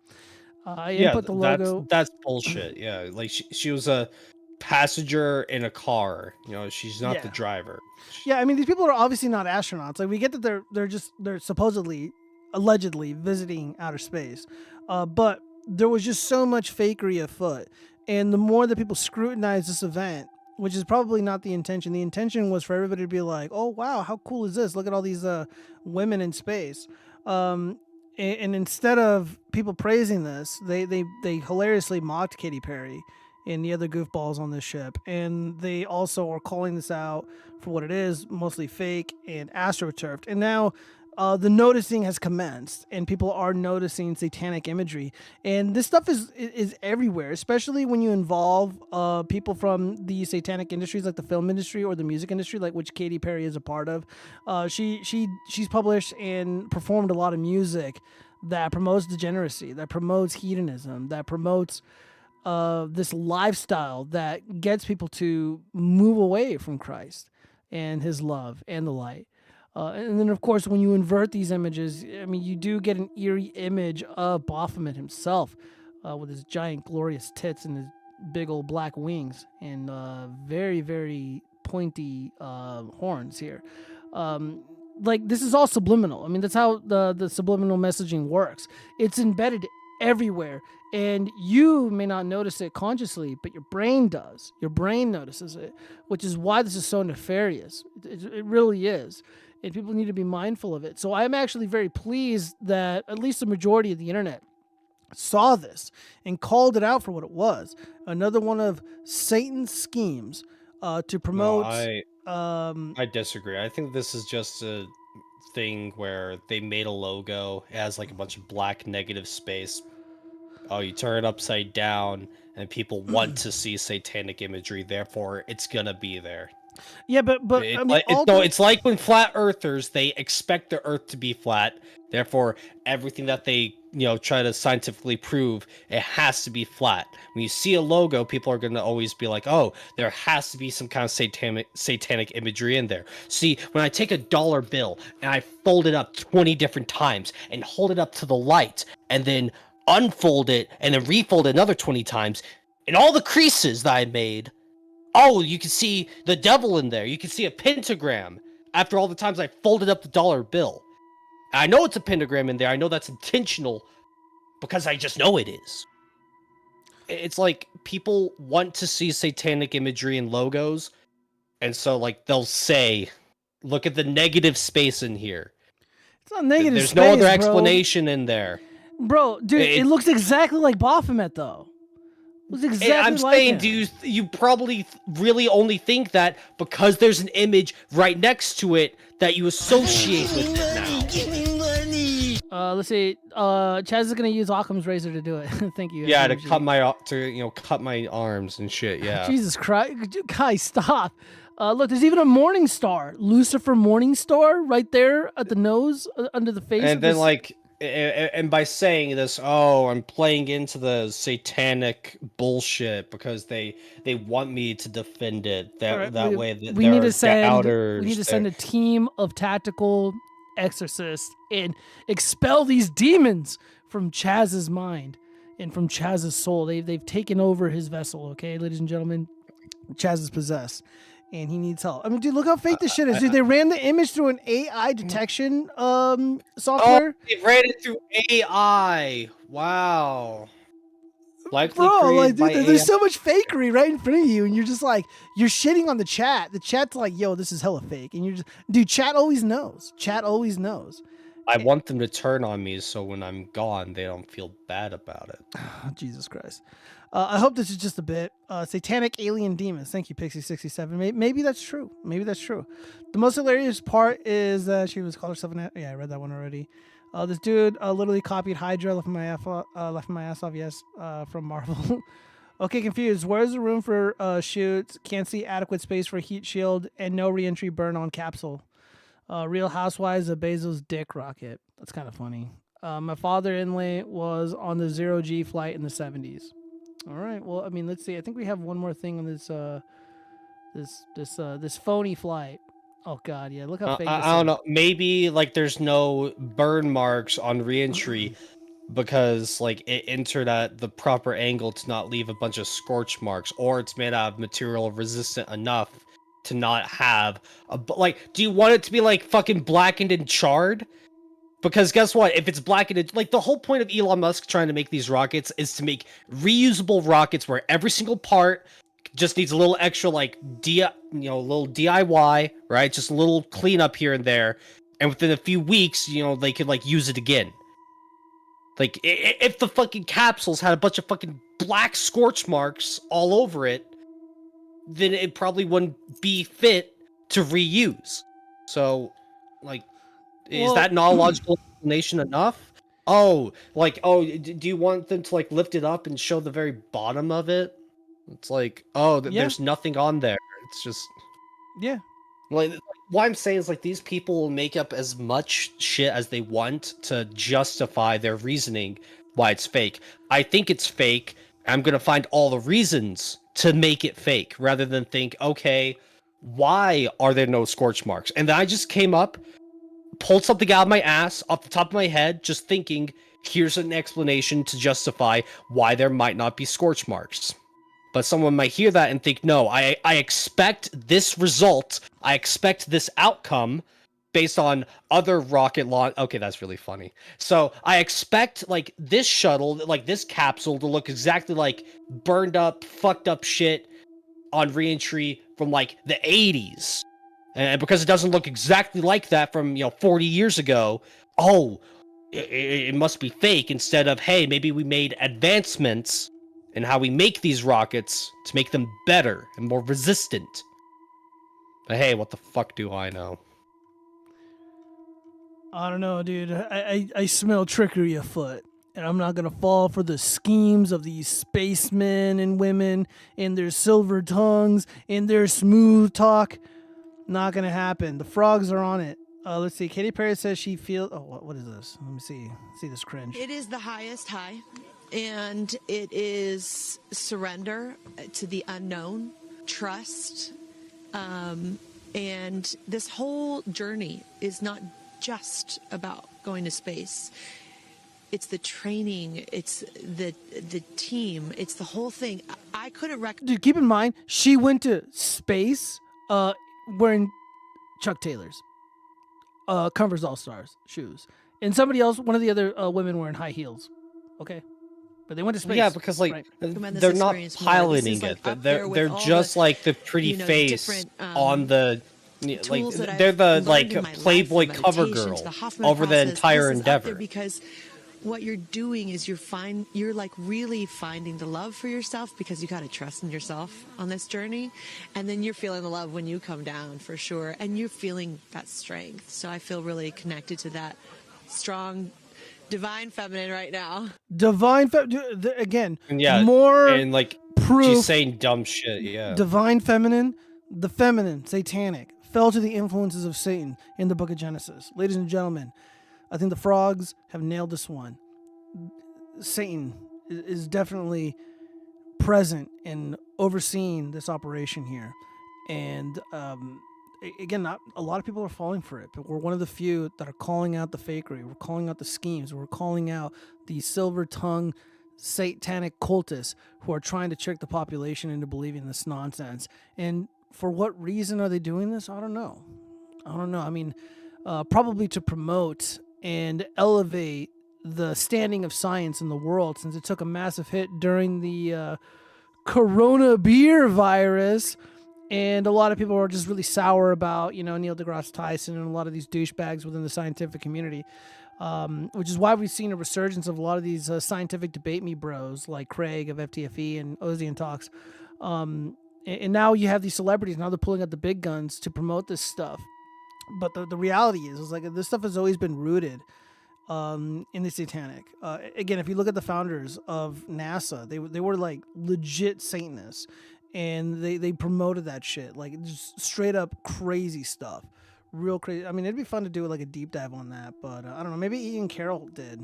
I input the logo.
That's bullshit. Yeah, like she was a passenger in a car. You know, she's not the driver.
Yeah, I mean, these people are obviously not astronauts. Like, we get that they're supposedly, allegedly visiting outer space, but there was just so much fakery afoot. And the more that people scrutinize this event, which is probably not the intention. The intention was for everybody to be like, "Oh wow, how cool is this? Look at all these women in space." And instead of people praising this, they hilariously mocked Katy Perry and the other goofballs on this ship, and they also are calling this out for what it is, mostly fake and astroturfed. And now the noticing has commenced, and people are noticing satanic imagery, and this stuff is everywhere, especially when you involve people from the satanic industries, like the film industry or the music industry, like which Katy Perry is a part of. She's published and performed a lot of music that promotes degeneracy, that promotes hedonism, that promotes this lifestyle that gets people to move away from Christ and his love and the light. And then, of course, when you invert these images, I mean, you do get an eerie image of Baphomet himself with his giant, glorious tits and his big old black wings and very, very pointy horns here. Like, this is all subliminal. I mean, that's how the subliminal messaging works. It's embedded everywhere, and you may not notice it consciously, but your brain does. Your brain notices it, which is why this is so nefarious. It really is, and people need to be mindful of it. So I'm actually very pleased that at least the majority of the internet saw this and called it out for what it was. Another one of Satan's schemes to promote...
No, I disagree. I think this is just a thing where they made a logo. It has like a bunch of black negative space oh, you turn it upside down, and people want to see satanic imagery, therefore it's gonna be there.
Yeah, but I mean,
It's like when flat earthers, they expect the earth to be flat, therefore everything that they try to scientifically prove, it has to be flat. When you see a logo, people are going to always be like, oh, there has to be some kind of satanic imagery in there. See, when I take a dollar bill and I fold it up 20 different times and hold it up to the light and then unfold it and then refold it another 20 times, and all the creases that I made, oh, you can see the devil in there. You can see a pentagram after all the times I folded up the dollar bill. I know it's a pentagram in there. I know that's intentional because I just know it is. It's like people want to see satanic imagery in logos, and so like they'll say, look at the negative space in here.
It's not negative
There's
space,
no other
bro.
explanation in there.
Bro, dude, it looks exactly like Baphomet, though. Looks exactly
I'm
like
saying,
him.
you probably really only think that because there's an image right next to it that you associate with it now.
Give me money.
Let's see. Chaz is gonna use Occam's razor to do it. Thank you.
Yeah,
Energy.
cut my arms and shit. Yeah.
Jesus Christ, guys, stop. Look, there's even a morning star, Lucifer morning star, right there at the nose, under the face.
And then and by saying this, oh, I'm playing into the satanic bullshit because they want me to defend it that way.
We need to send a team of tactical exorcists and expel these demons from Chaz's mind and from Chaz's soul. They've taken over his vessel. Okay, ladies and gentlemen, Chaz is possessed. And he needs help. I mean, dude, look how fake this shit is. Dude, they ran the image through an AI detection software.
Oh, they ran it through AI. Wow. Likely
Bro, like,
created by
dude, there's
AI.
so much fakery right in front of you, and you're just like, you're shitting on the chat. The chat's like, yo, this is hella fake. And you're just, dude, chat always knows. Chat always knows.
I want them to turn on me so when I'm gone, they don't feel bad about it.
Jesus Christ. I hope this is just a bit. Satanic alien demons. Thank you, Pixie67. Maybe that's true. Maybe that's true. The most hilarious part is that she was called herself an... Yeah, I read that one already. This dude literally copied Hydra, left my ass off, yes, from Marvel. Okay, confused. Where's the room for shoots? Can't see adequate space for heat shield and no reentry burn on capsule. Real Housewives of Bezos' dick rocket. That's kind of funny. My father-in-law was on the 0G flight in the 70s. All right. Well, I mean, let's see. I think we have one more thing on this phony flight. Oh God, yeah. Look how fake.
I don't know. Maybe like there's no burn marks on reentry because like it entered at the proper angle to not leave a bunch of scorch marks, or it's made out of material resistant enough to not have like. Do you want it to be like fucking blackened and charred? Because guess what? If it's blackened, like the whole point of Elon Musk trying to make these rockets is to make reusable rockets where every single part just needs a little extra, like little DIY, right? Just a little cleanup here and there, and within a few weeks, they could like use it again. Like if the fucking capsules had a bunch of fucking black scorch marks all over it, then it probably wouldn't be fit to reuse. So, like. Is that not a logical explanation enough? Do you want them to like lift it up and show the very bottom of it? It's like, there's nothing on there. It's just,
yeah.
Like what I'm saying is like these people will make up as much shit as they want to justify their reasoning why it's fake. I think it's fake. I'm gonna find all the reasons to make it fake rather than think, okay, why are there no scorch marks? And then I just came up, pulled something out of my ass off the top of my head, just thinking, here's an explanation to justify why there might not be scorch marks. But someone might hear that and think, no, I expect this result, I expect this outcome based on other rocket launch. Okay, that's really funny. So I expect like this shuttle, like this capsule to look exactly like burned up, fucked up shit on reentry from like the 80s. And because it doesn't look exactly like that from 40 years ago, it must be fake. Instead of, hey, maybe we made advancements in how we make these rockets to make them better and more resistant. But hey, what the fuck do I know?
I don't know, dude. I smell trickery afoot. and I'm not gonna fall for the schemes of these spacemen and women and their silver tongues and their smooth talk. Not gonna happen. The frogs are on it. Let's see. Katy Perry says she feels. Oh, what is this? Let me see. See this cringe.
It is the highest high, and it is surrender to the unknown, trust, and this whole journey is not just about going to space. It's the training, it's the team, it's the whole thing. I couldn't
Dude, keep in mind, she went to space wearing Chuck Taylor's, Converse All-Stars shoes. And somebody else, one of the other women wearing high heels. Okay? But they went to space.
Yeah, because like
right.
they're not piloting it. They're just like the pretty face on the like they're the like Playboy cover girl over the entire endeavor.
Because what you're doing is you're like really finding the love for yourself, because you got to trust in yourself on this journey, and then you're feeling the love when you come down for sure, and you're feeling that strength. So I feel really connected to that strong divine feminine right now.
Divine again.
Yeah,
more
and like
proof.
She's saying dumb shit. Yeah.
Divine feminine, the feminine, satanic, fell to the influences of Satan in the book of Genesis. Ladies and gentlemen, I think the frogs have nailed this one. Satan is definitely present in overseeing this operation here. And again, not a lot of people are falling for it, but we're one of the few that are calling out the fakery. We're calling out the schemes. We're calling out the silver-tongued satanic cultists who are trying to trick the population into believing this nonsense. And for what reason are they doing this? I don't know. I mean, probably to promote and elevate the standing of science in the world, since it took a massive hit during the corona beer virus, and a lot of people were just really sour about, Neil deGrasse Tyson and a lot of these douchebags within the scientific community, which is why we've seen a resurgence of a lot of these scientific debate me bros like Craig of FTFE and Ozzy and Talks, and now you have these celebrities, now they're pulling out the big guns to promote this stuff. But the reality is like this stuff has always been rooted in the satanic. Again, if you look at the founders of NASA, they were like legit Satanists, and they promoted that shit, like just straight up crazy stuff, real crazy. I mean, it'd be fun to do like a deep dive on that, but I don't know. Maybe Ian Carroll did.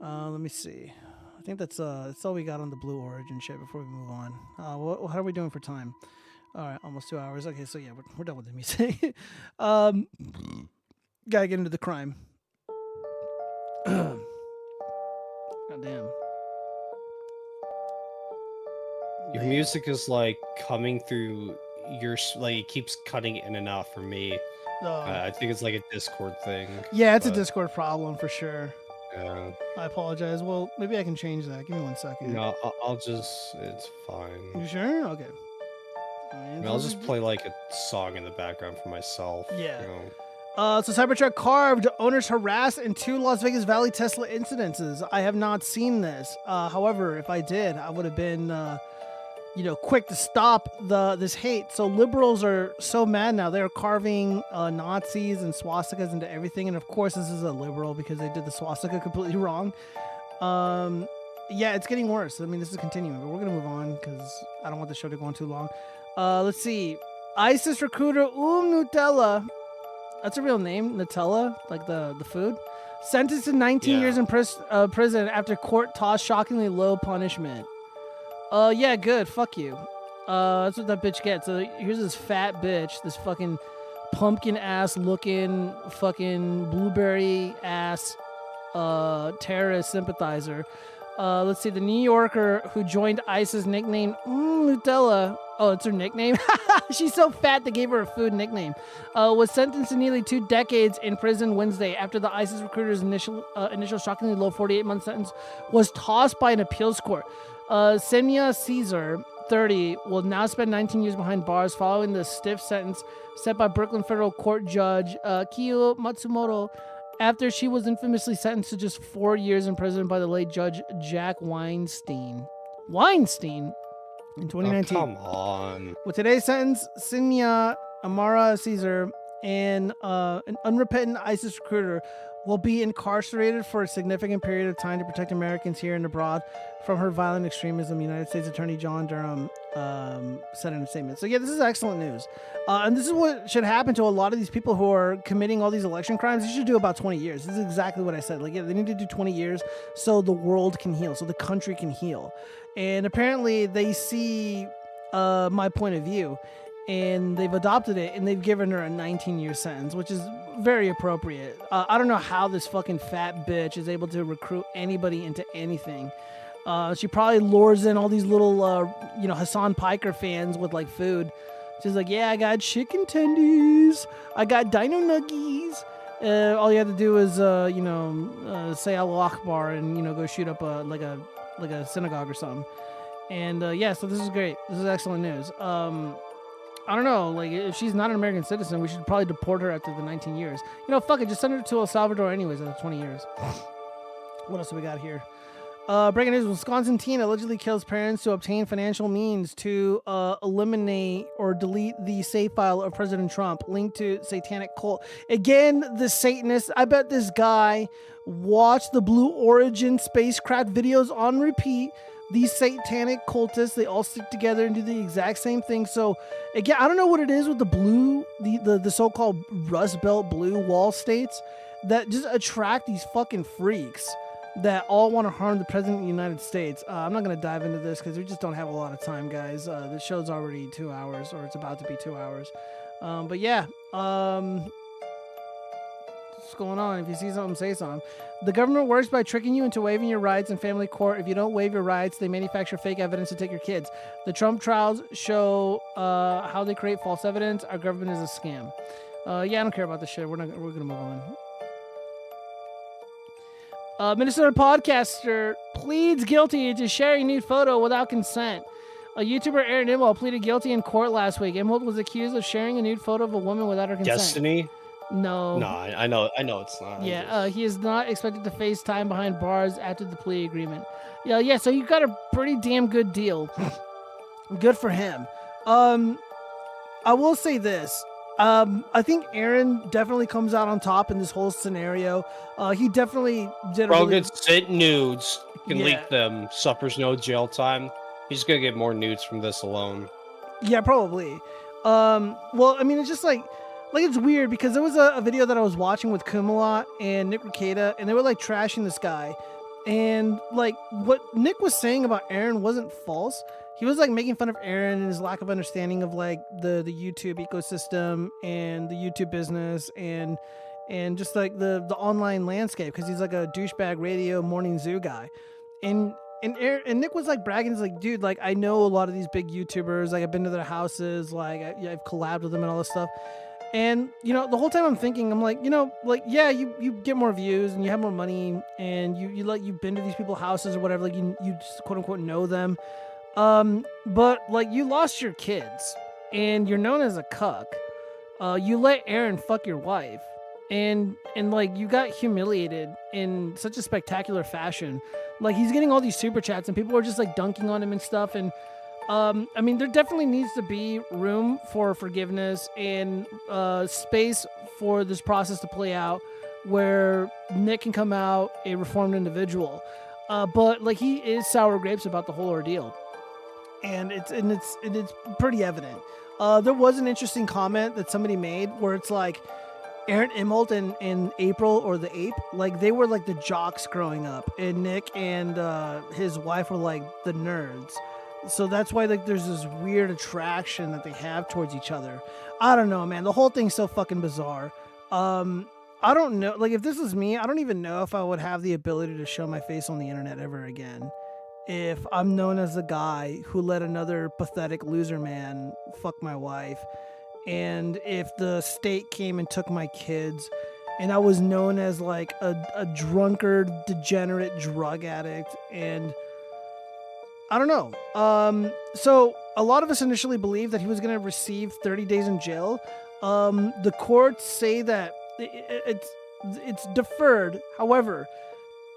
Let me see. I think that's all we got on the Blue Origin shit before we move on. How are we doing for time? All right, almost 2 hours. Okay, so yeah, we're done with the music. Gotta get into the crime. God damn.
Your music is like coming through your like it keeps cutting in and out for me. I think it's like a Discord thing.
Yeah, it's a Discord problem for sure.
Yeah.
I apologize. Well, maybe I can change that. Give me 1 second.
No, I'll just. It's fine.
You sure? Okay.
I'll just play like a song in the background for myself.
Yeah. So Cybertruck carved, owners harassed in 2 Las Vegas Valley Tesla incidences. I have not seen this. However, if I did, I would have been, quick to stop this hate. So liberals are so mad now. They're carving Nazis and swastikas into everything. And of course, this is a liberal because they did the swastika completely wrong. Yeah, it's getting worse. I mean, this is continuing, but we're going to move on because I don't want the show to go on too long. Let's see. ISIS recruiter Nutella. That's a real name, Nutella, like the food. Sentenced to 19 years in prison after court tossed shockingly low punishment. Yeah, good. Fuck you. That's what that bitch gets. So here's this fat bitch, this fucking pumpkin ass looking fucking blueberry ass terrorist sympathizer. Let's see, the New Yorker who joined ISIS nicknamed Nutella. Oh, it's her nickname? She's so fat they gave her a food nickname. Was sentenced to nearly 2 decades in prison Wednesday after the ISIS recruiter's initial shockingly low 48-month sentence was tossed by an appeals court. Semya Caesar, 30, will now spend 19 years behind bars following the stiff sentence set by Brooklyn Federal Court Judge Kiyo Matsumoto after she was infamously sentenced to just 4 years in prison by the late Judge Jack Weinstein. In 2019.
Oh, come on.
With today's sentence, Simya Amara Caesar and an unrepentant ISIS recruiter will be incarcerated for a significant period of time to protect Americans here and abroad from her violent extremism, United States Attorney John Durham said in a statement. So yeah, this is excellent news. And this is what should happen to a lot of these people who are committing all these election crimes. They should do about 20 years. This is exactly what I said. Like, yeah, they need to do 20 years so the world can heal, so the country can heal. And apparently they see my point of view, and they've adopted it, and they've given her a 19-year sentence, which is very appropriate. I don't know how this fucking fat bitch is able to recruit anybody into anything. She probably lures in all these little, Hassan Piker fans with, like, food. She's like, yeah, I got chicken tendies. I got dino nuggies. All you have to do is, say Allah Akbar and, go shoot up a synagogue or something. And, so this is great. This is excellent news. I don't know, like, if she's not an American citizen, we should probably deport her after the 19 years. Fuck it, just send her to El Salvador anyways after 20 years. What else do we got here? Breaking news, Wisconsin teen allegedly kills parents to obtain financial means to eliminate or delete the save file of President Trump linked to satanic cult. Again, the Satanists. I bet this guy watched the Blue Origin spacecraft videos on repeat. These satanic cultists, they all stick together and do the exact same thing. So, again, I don't know what it is with the blue, the so-called Rust Belt blue wall states that just attract these fucking freaks that all want to harm the President of the United States. I'm not going to dive into this because we just don't have a lot of time, guys. The show's already 2 hours, or it's about to be 2 hours. But yeah, what's going on? If you see something, say something. The government works by tricking you into waiving your rights in family court. If you don't waive your rights, they manufacture fake evidence to take your kids. The Trump trials show how they create false evidence. Our government is a scam. I don't care about this shit. We're gonna move on. Minnesota podcaster pleads guilty to sharing nude photo without consent. A YouTuber, Aaron Imholt, pleaded guilty in court last week. Imholt was accused of sharing a nude photo of a woman without her consent.
Destiny?
No.
No, I know it's not.
Yeah, he is not expected to face time behind bars after the plea agreement. Yeah, so you got a pretty damn good deal. Good for him. I will say this. I think Aaron definitely comes out on top in this whole scenario. He definitely did a really...
gets sent nudes, can leak them, suffers no jail time. He's gonna get more nudes from this alone.
Yeah, probably. Well, I mean, it's just like it's weird because there was a video that I was watching with Kumala and Nick Rekieta, and they were like trashing this guy. And like what Nick was saying about Aaron wasn't false. He was like making fun of Aaron and his lack of understanding of like the YouTube ecosystem and the YouTube business and just like the online landscape, because he's like a douchebag radio morning zoo guy. And Nick was like bragging, he's like, dude, like I know a lot of these big YouTubers, like I've been to their houses, like I've collabed with them and all this stuff. And, the whole time I'm thinking, I'm like, yeah, you get more views and you have more money and you've been to these people's houses or whatever, like you just quote unquote know them. But like you lost your kids and you're known as a cuck. You let Aaron fuck your wife and like you got humiliated in such a spectacular fashion. Like he's getting all these super chats and people are just like dunking on him and stuff. And I mean, there definitely needs to be room for forgiveness and space for this process to play out where Nick can come out a reformed individual. But like he is sour grapes about the whole ordeal. And it's pretty evident. There was an interesting comment that somebody made where it's like Aaron Imholt and April or the Ape, like they were like the jocks growing up, and Nick and his wife were like the nerds. So that's why like there's this weird attraction that they have towards each other. I don't know, man. The whole thing's so fucking bizarre. I don't know. Like if this was me, I don't even know if I would have the ability to show my face on the internet ever again. If I'm known as the guy who let another pathetic loser man fuck my wife, and if the state came and took my kids, and I was known as like a drunkard, degenerate drug addict, and I don't know. So a lot of us initially believed that he was going to receive 30 days in jail. The courts say that it's deferred. However,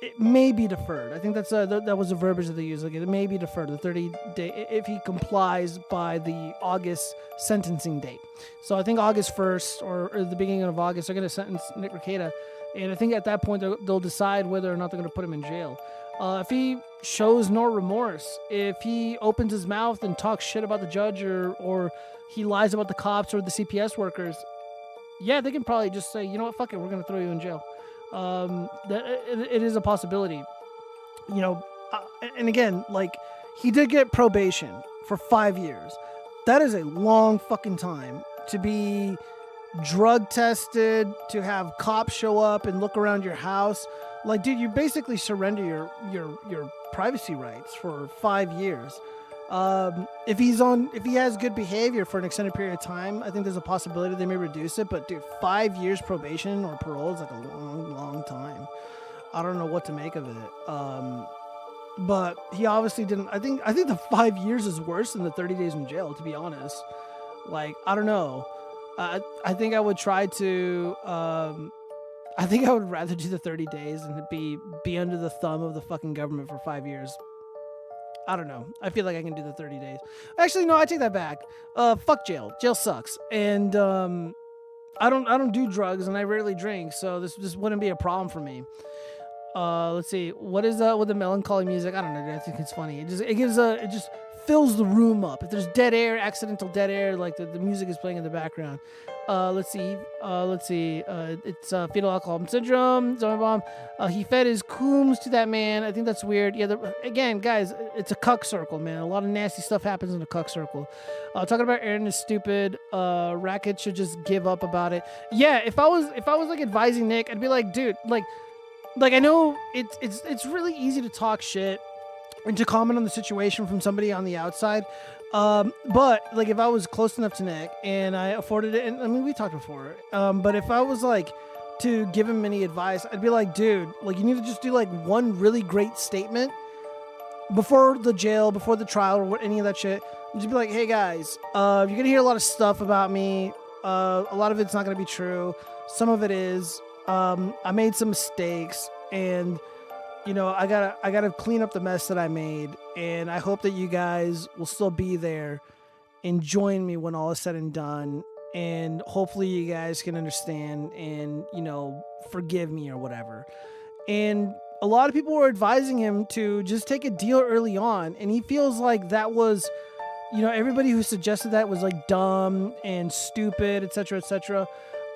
it may be deferred. I think that was the verbiage that they used. Like, it may be deferred, the 30-day, if he complies by the August sentencing date. So I think August 1st or the beginning of August, they're going to sentence Nick Rekieta. And I think at that point, they'll decide whether or not they're going to put him in jail. If he shows no remorse, if he opens his mouth and talks shit about the judge or he lies about the cops or the CPS workers, yeah, they can probably just say, you know what, fuck it, we're going to throw you in jail. It is a possibility, you know, and again, like, he did get probation for 5 years. That is a long fucking time to be drug tested, to have cops show up and look around your house. Like, dude, you basically surrender your privacy rights for 5 years. If he has good behavior for an extended period of time, I think there's a possibility they may reduce it. But dude, 5 years probation or parole is like a long time. I don't know what to make of it. But he obviously didn't. I think the 5 years is worse than the 30 days in jail, to be honest. Like, I don't know. I think I would try to. I think I would rather do the 30 days and be under the thumb of the fucking government for 5 years. I don't know. I feel like I can do the 30 days. Actually, no, I take that back. Fuck jail. Jail sucks. And I don't do drugs and I rarely drink, so this wouldn't be a problem for me. Let's see. What is with the melancholy music? I don't know. I think it's funny. It just fills the room up. If there's dead air, accidental dead air, like the music is playing in the background. Let's see. It's fetal alcohol syndrome. Zombie bomb. He fed his coombs to that man. I think that's weird. Yeah. Again, guys, it's a cuck circle, man. A lot of nasty stuff happens in a cuck circle. Talking about Aaron is stupid. Racket should just give up about it. Yeah. If I was like advising Nick, I'd be like, dude, like I know it's really easy to talk shit and to comment on the situation from somebody on the outside. But like, if I was close enough to Nick and I afforded it, and I mean, we talked before, but if I was like to give him any advice, I'd be like, dude, like, you need to just do like one really great statement before the jail, before the trial, or any of that shit. Just be like, hey guys, you're going to hear a lot of stuff about me. A lot of it's not going to be true. Some of it is. I made some mistakes, and you know, I gotta clean up the mess that I made, and I hope that you guys will still be there and join me when all is said and done, and hopefully you guys can understand and, you know, forgive me or whatever. And a lot of people were advising him to just take a deal early on, and he feels like that was, you know, everybody who suggested that was like dumb and stupid, etc., etc.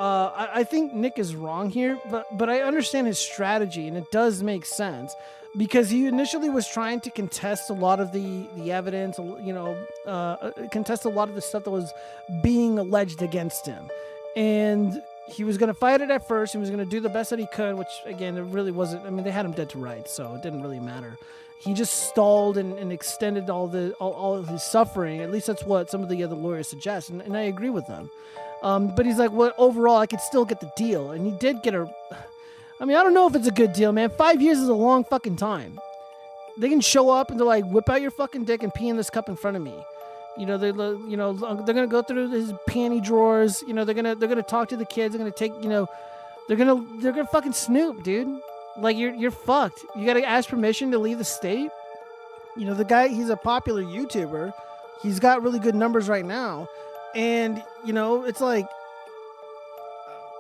I think Nick is wrong here, but I understand his strategy, and it does make sense, because he initially was trying to contest a lot of the evidence, you know, contest a lot of the stuff that was being alleged against him. And he was going to fight it at first. He was going to do the best that he could, which, again, it really wasn't. I mean, they had him dead to rights, so it didn't really matter. He just stalled and extended all of his suffering. At least that's what some of the other lawyers suggest, and I agree with them. But he's like, well, overall, I could still get the deal. And he did get I mean, I don't know if it's a good deal, man. 5 years is a long fucking time. They can show up and they're like, whip out your fucking dick and pee in this cup in front of me. You know, they're gonna go through his panty drawers. You know, they're gonna talk to the kids. They're gonna take, you know, they're gonna fucking snoop, dude. Like, you're fucked. You gotta ask permission to leave the state. You know, the guy, he's a popular YouTuber. He's got really good numbers right now. And, you know, it's like,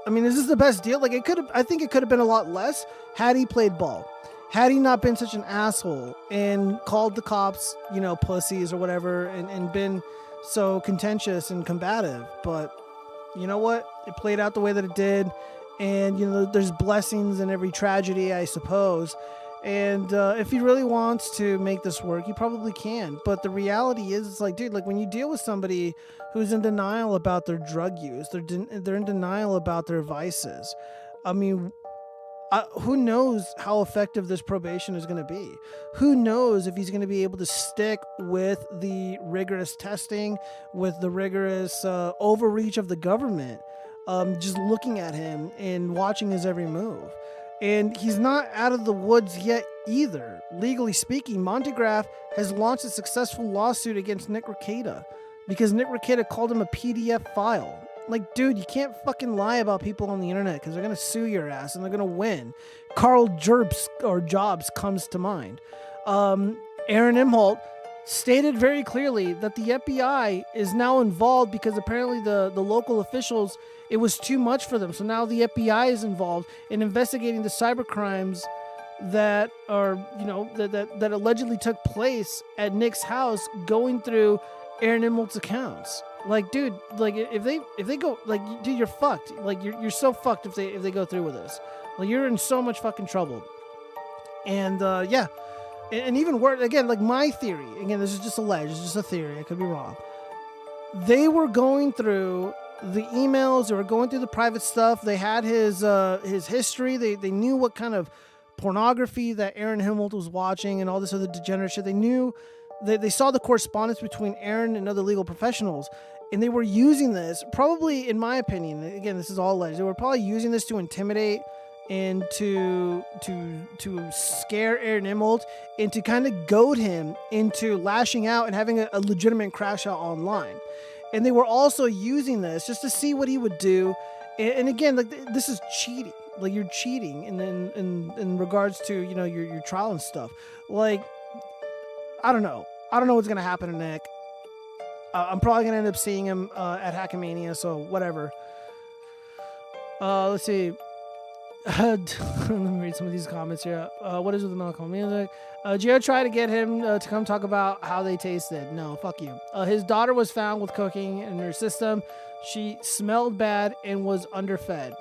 I mean, is this the best deal? Like, I think it could have been a lot less had he played ball. Had he not been such an asshole and called the cops, you know, pussies or whatever, and been so contentious and combative. But you know what? It played out the way that it did. And, you know, there's blessings in every tragedy, I suppose. And if he really wants to make this work, he probably can. But the reality is, it's like, dude, like, when you deal with somebody who's in denial about their drug use, they're in denial about their vices. I mean, who knows how effective this probation is going to be? Who knows if he's going to be able to stick with the rigorous testing, with the rigorous overreach of the government, just looking at him and watching his every move. And he's not out of the woods yet either. Legally speaking, Montegraph has launched a successful lawsuit against Nick Rekieta because Nick Rekieta called him a PDF file. Like, dude, you can't fucking lie about people on the internet because they're gonna sue your ass and they're gonna win. Carl Jobs comes to mind. Aaron Imholt stated very clearly that the FBI is now involved because apparently the local officials, it was too much for them. So now the FBI is involved in investigating the cyber crimes that are, that allegedly took place at Nick's house, going through Aaron Imholt's accounts. Like, dude, like if they go, like, dude, you're fucked. Like, you're so fucked if they go through with this. Like, you're in so much fucking trouble. And yeah. And even worse, again, like my theory, again, this is just alleged, it's just a theory, I could be wrong. They were going through the emails, they were going through the private stuff, they had his history, they knew what kind of pornography that Aaron Imholt was watching and all this other degenerate shit. They knew, they saw the correspondence between Aaron and other legal professionals, and they were using this, probably, in my opinion, again, this is all alleged, they were probably using this to intimidate and to scare Aaron Imholt and to kind of goad him into lashing out and having a legitimate crash out online. And they were also using this just to see what he would do. And again, like, this is cheating. Like, you're cheating in regards to, your trial and stuff. Like, I don't know what's gonna happen to Nick. I'm probably gonna end up seeing him at Hackamania, so whatever. Let's see. Let me read some of these comments here. What is with the melancholy music? Gio tried to get him to come talk about how they tasted. No, fuck you. His daughter was found with cocaine in her system. She smelled bad and was underfed.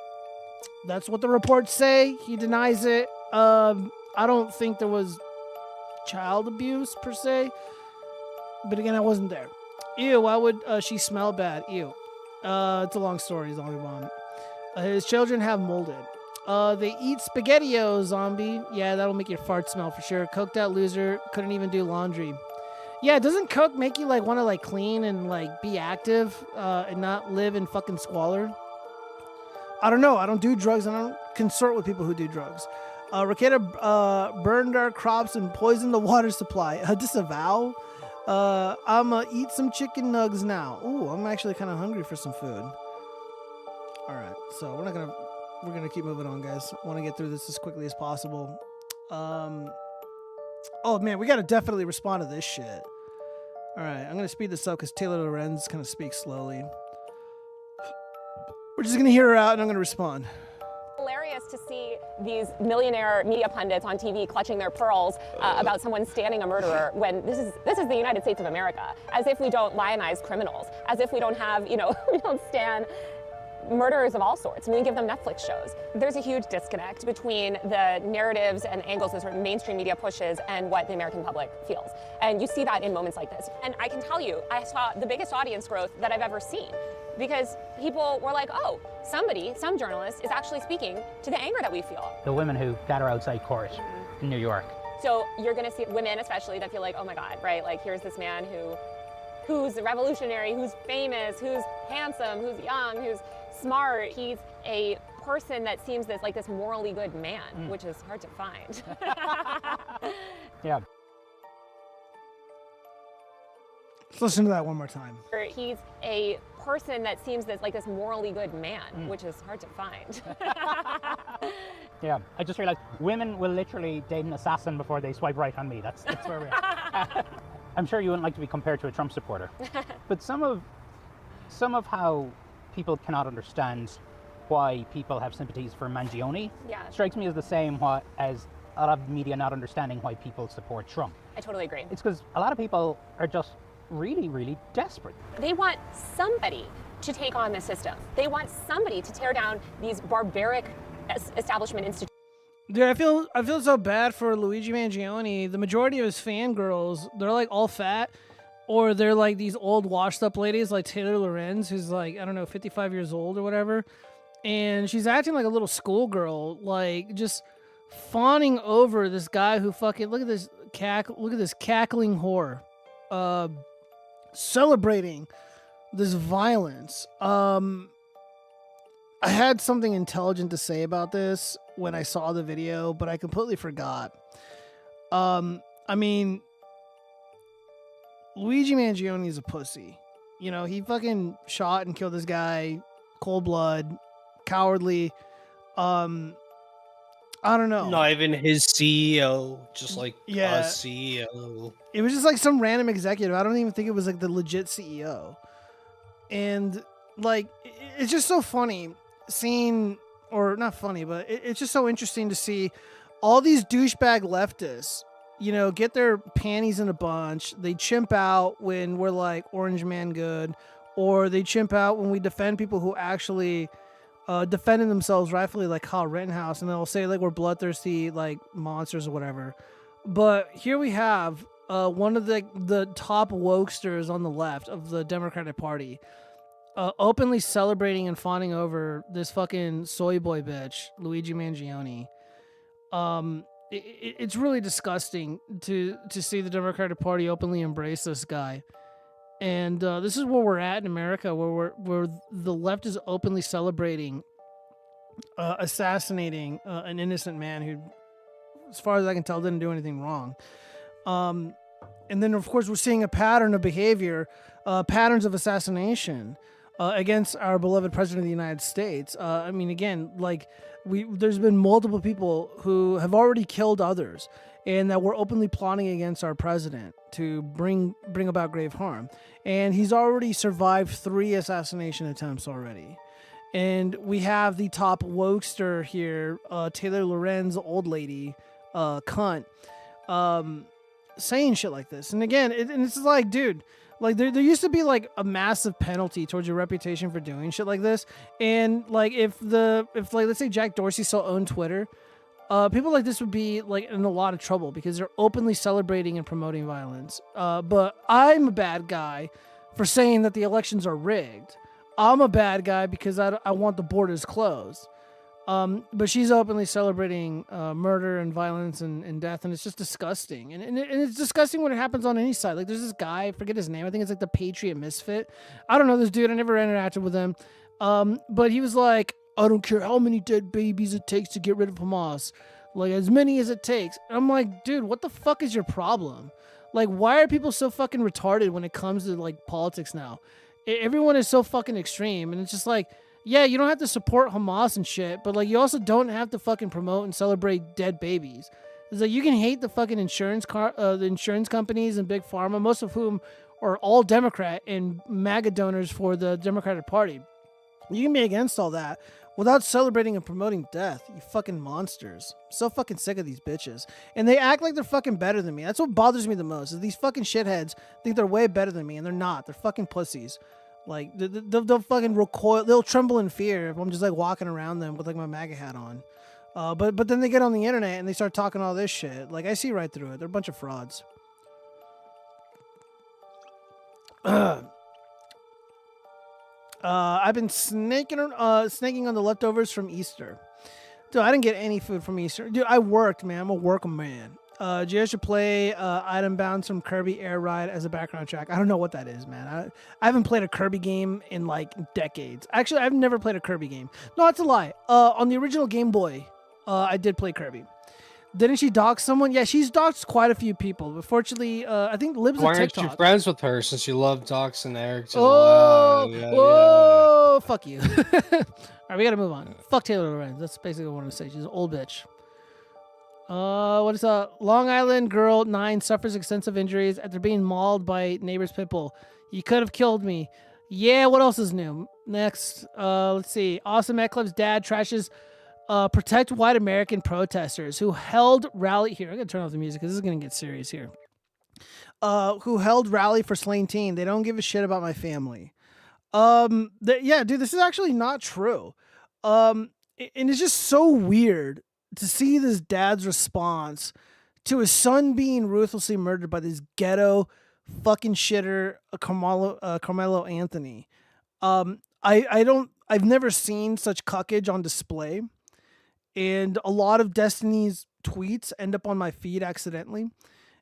That's what the reports say. He denies it. I don't think there was child abuse per se. But again, I wasn't there. Ew, why would she smell bad? Ew. It's a long story. He's only one. His children have molded. They eat SpaghettiOs, zombie. Yeah, that'll make your fart smell for sure. Coke that loser. Couldn't even do laundry. Yeah, doesn't Coke make you like want to like clean and like be active and not live in fucking squalor? I don't know. I don't do drugs and I don't consort with people who do drugs. Raketa burned our crops and poisoned the water supply. Disavow. I'ma eat some chicken nugs now. Ooh, I'm actually kind of hungry for some food. All right, so we're gonna keep moving on, guys. I want to get through this as quickly as possible. Oh man, we gotta definitely respond to this shit. All right, I'm gonna speed this up because Taylor Lorenz kind of speaks slowly. We're just gonna hear her out, and I'm gonna respond.
Hilarious to see these millionaire media pundits on TV clutching their pearls about someone standing a murderer when this is the United States of America. As if we don't lionize criminals. As if we don't have, we don't stand murderers of all sorts. I mean, we give them Netflix shows. There's a huge disconnect between the narratives and angles that sort of mainstream media pushes and what the American public feels. And you see that in moments like this. And I can tell you, I saw the biggest audience growth that I've ever seen because people were like, oh, some journalist is actually speaking to the anger that we feel.
The women who gather outside court in New York.
So you're gonna see women especially that feel like, oh my God, right? Like here's this man who's revolutionary, who's famous, who's handsome, who's young, who's smart. He's a person that seems this morally good man, which is hard to find.
Yeah.
Let's listen to that one more time.
He's a person that seems this morally good man, which is hard to find.
Yeah, I just realized women will literally date an assassin before they swipe right on me. That's where we are. I'm sure you wouldn't like to be compared to a Trump supporter, but some of how people cannot understand why people have sympathies for Mangione strikes me as the same as a lot of media not understanding why people support Trump.
I totally agree.
It's because a lot of people are just really, really desperate.
They want somebody to take on the system. They want somebody to tear down these barbaric establishment institutions.
Dude, I feel so bad for Luigi Mangione. The majority of his fangirls, they're like all fat, or they're like these old washed up ladies like Taylor Lorenz, who's like, I don't know, 55 years old or whatever. And she's acting like a little schoolgirl, like just fawning over this guy who fucking, look at this cackling whore. Celebrating this violence. I had something intelligent to say about this when I saw the video, but I completely forgot. I mean, Luigi Mangione is a pussy. He fucking shot and killed this guy cold blood, cowardly. I don't know.
Not even his CEO, just like
Yeah.
a CEO.
It was just like some random executive. I don't even think it was like the legit CEO. And like, it's just so funny seeing, or not funny, but it's just so interesting to see all these douchebag leftists, you know, get their panties in a bunch. They chimp out when we're like Orange Man good, or they chimp out when we defend people who actually defending themselves rightfully, like Kyle Rittenhouse, and they'll say like we're bloodthirsty like monsters or whatever. But here we have one of the top wokesters on the left of the Democratic Party openly celebrating and fawning over this fucking soy boy bitch, Luigi Mangione. It's really disgusting to see the Democratic Party openly embrace this guy. And this is where we're at in America, where the left is openly celebrating assassinating an innocent man who, as far as I can tell, didn't do anything wrong. And then, of course, we're seeing a pattern of behavior, patterns of assassination against our beloved President of the United States. I mean, again, like there's been multiple people who have already killed others, and that we're openly plotting against our president to bring about grave harm. And he's already survived 3 assassination attempts already. And we have the top wokester here, Taylor Lorenz, old lady, cunt, saying shit like this. And again, it's like, dude, like there used to be like a massive penalty towards your reputation for doing shit like this. And like if like let's say Jack Dorsey still owned Twitter, people like this would be like in a lot of trouble because they're openly celebrating and promoting violence. But I'm a bad guy for saying that the elections are rigged. I'm a bad guy because I want the borders closed. But she's openly celebrating murder and violence and death, and it's just disgusting. And it's disgusting when it happens on any side. Like there's this guy, I forget his name. I think it's like the Patriot Misfit. I don't know this dude. I never interacted with him. But he was like, I don't care how many dead babies it takes to get rid of Hamas. Like, as many as it takes. And I'm like, dude, what the fuck is your problem? Like, why are people so fucking retarded when it comes to, like, politics now? Everyone is so fucking extreme. And it's just like, yeah, you don't have to support Hamas and shit, but, like, you also don't have to fucking promote and celebrate dead babies. It's like, you can hate the fucking the insurance companies and Big Pharma, most of whom are all Democrat and MAGA donors for the Democratic Party. You can be against all that without celebrating and promoting death, you fucking monsters. I'm so fucking sick of these bitches. And they act like they're fucking better than me. That's what bothers me the most, is these fucking shitheads think they're way better than me, and they're not. They're fucking pussies. Like, they'll fucking recoil. They'll tremble in fear if I'm just, like, walking around them with, like, my MAGA hat on. But then they get on the internet and they start talking all this shit. Like, I see right through it. They're a bunch of frauds. I've been snaking on the leftovers from Easter. Dude, I didn't get any food from Easter. Dude, I worked, man. I'm a working man. Jay should play Item Bound from Kirby Air Ride as a background track. I don't know what that is, man. I haven't played a Kirby game in, like, decades. Actually, I've never played a Kirby game. No, that's a lie. On the original Game Boy, I did play Kirby. Didn't she dox someone? Yeah, she's doxed quite a few people. But fortunately, I think Lib's
Why
a
aren't
TikTok.
you friends with her since you love Dox and Eric?
Oh, fuck you. All right, we gotta move on. Fuck Taylor Lorenz. That's basically what I want to say. She's an old bitch. What is Long Island girl 9 suffers extensive injuries after being mauled by neighbor's pit bull. You could have killed me. Yeah, what else is new? Next, let's see. Awesome Eclipse dad trashes protect white American protesters who held rally. Here, I gotta turn off the music because this is gonna get serious here. Who held rally for slain teen. They don't give a shit about my family. Yeah, dude, this is actually not true. And it's just so weird to see this dad's response to his son being ruthlessly murdered by this ghetto fucking shitter, Carmelo Anthony. I've never seen such cuckage on display. And a lot of Destiny's tweets end up on my feed accidentally.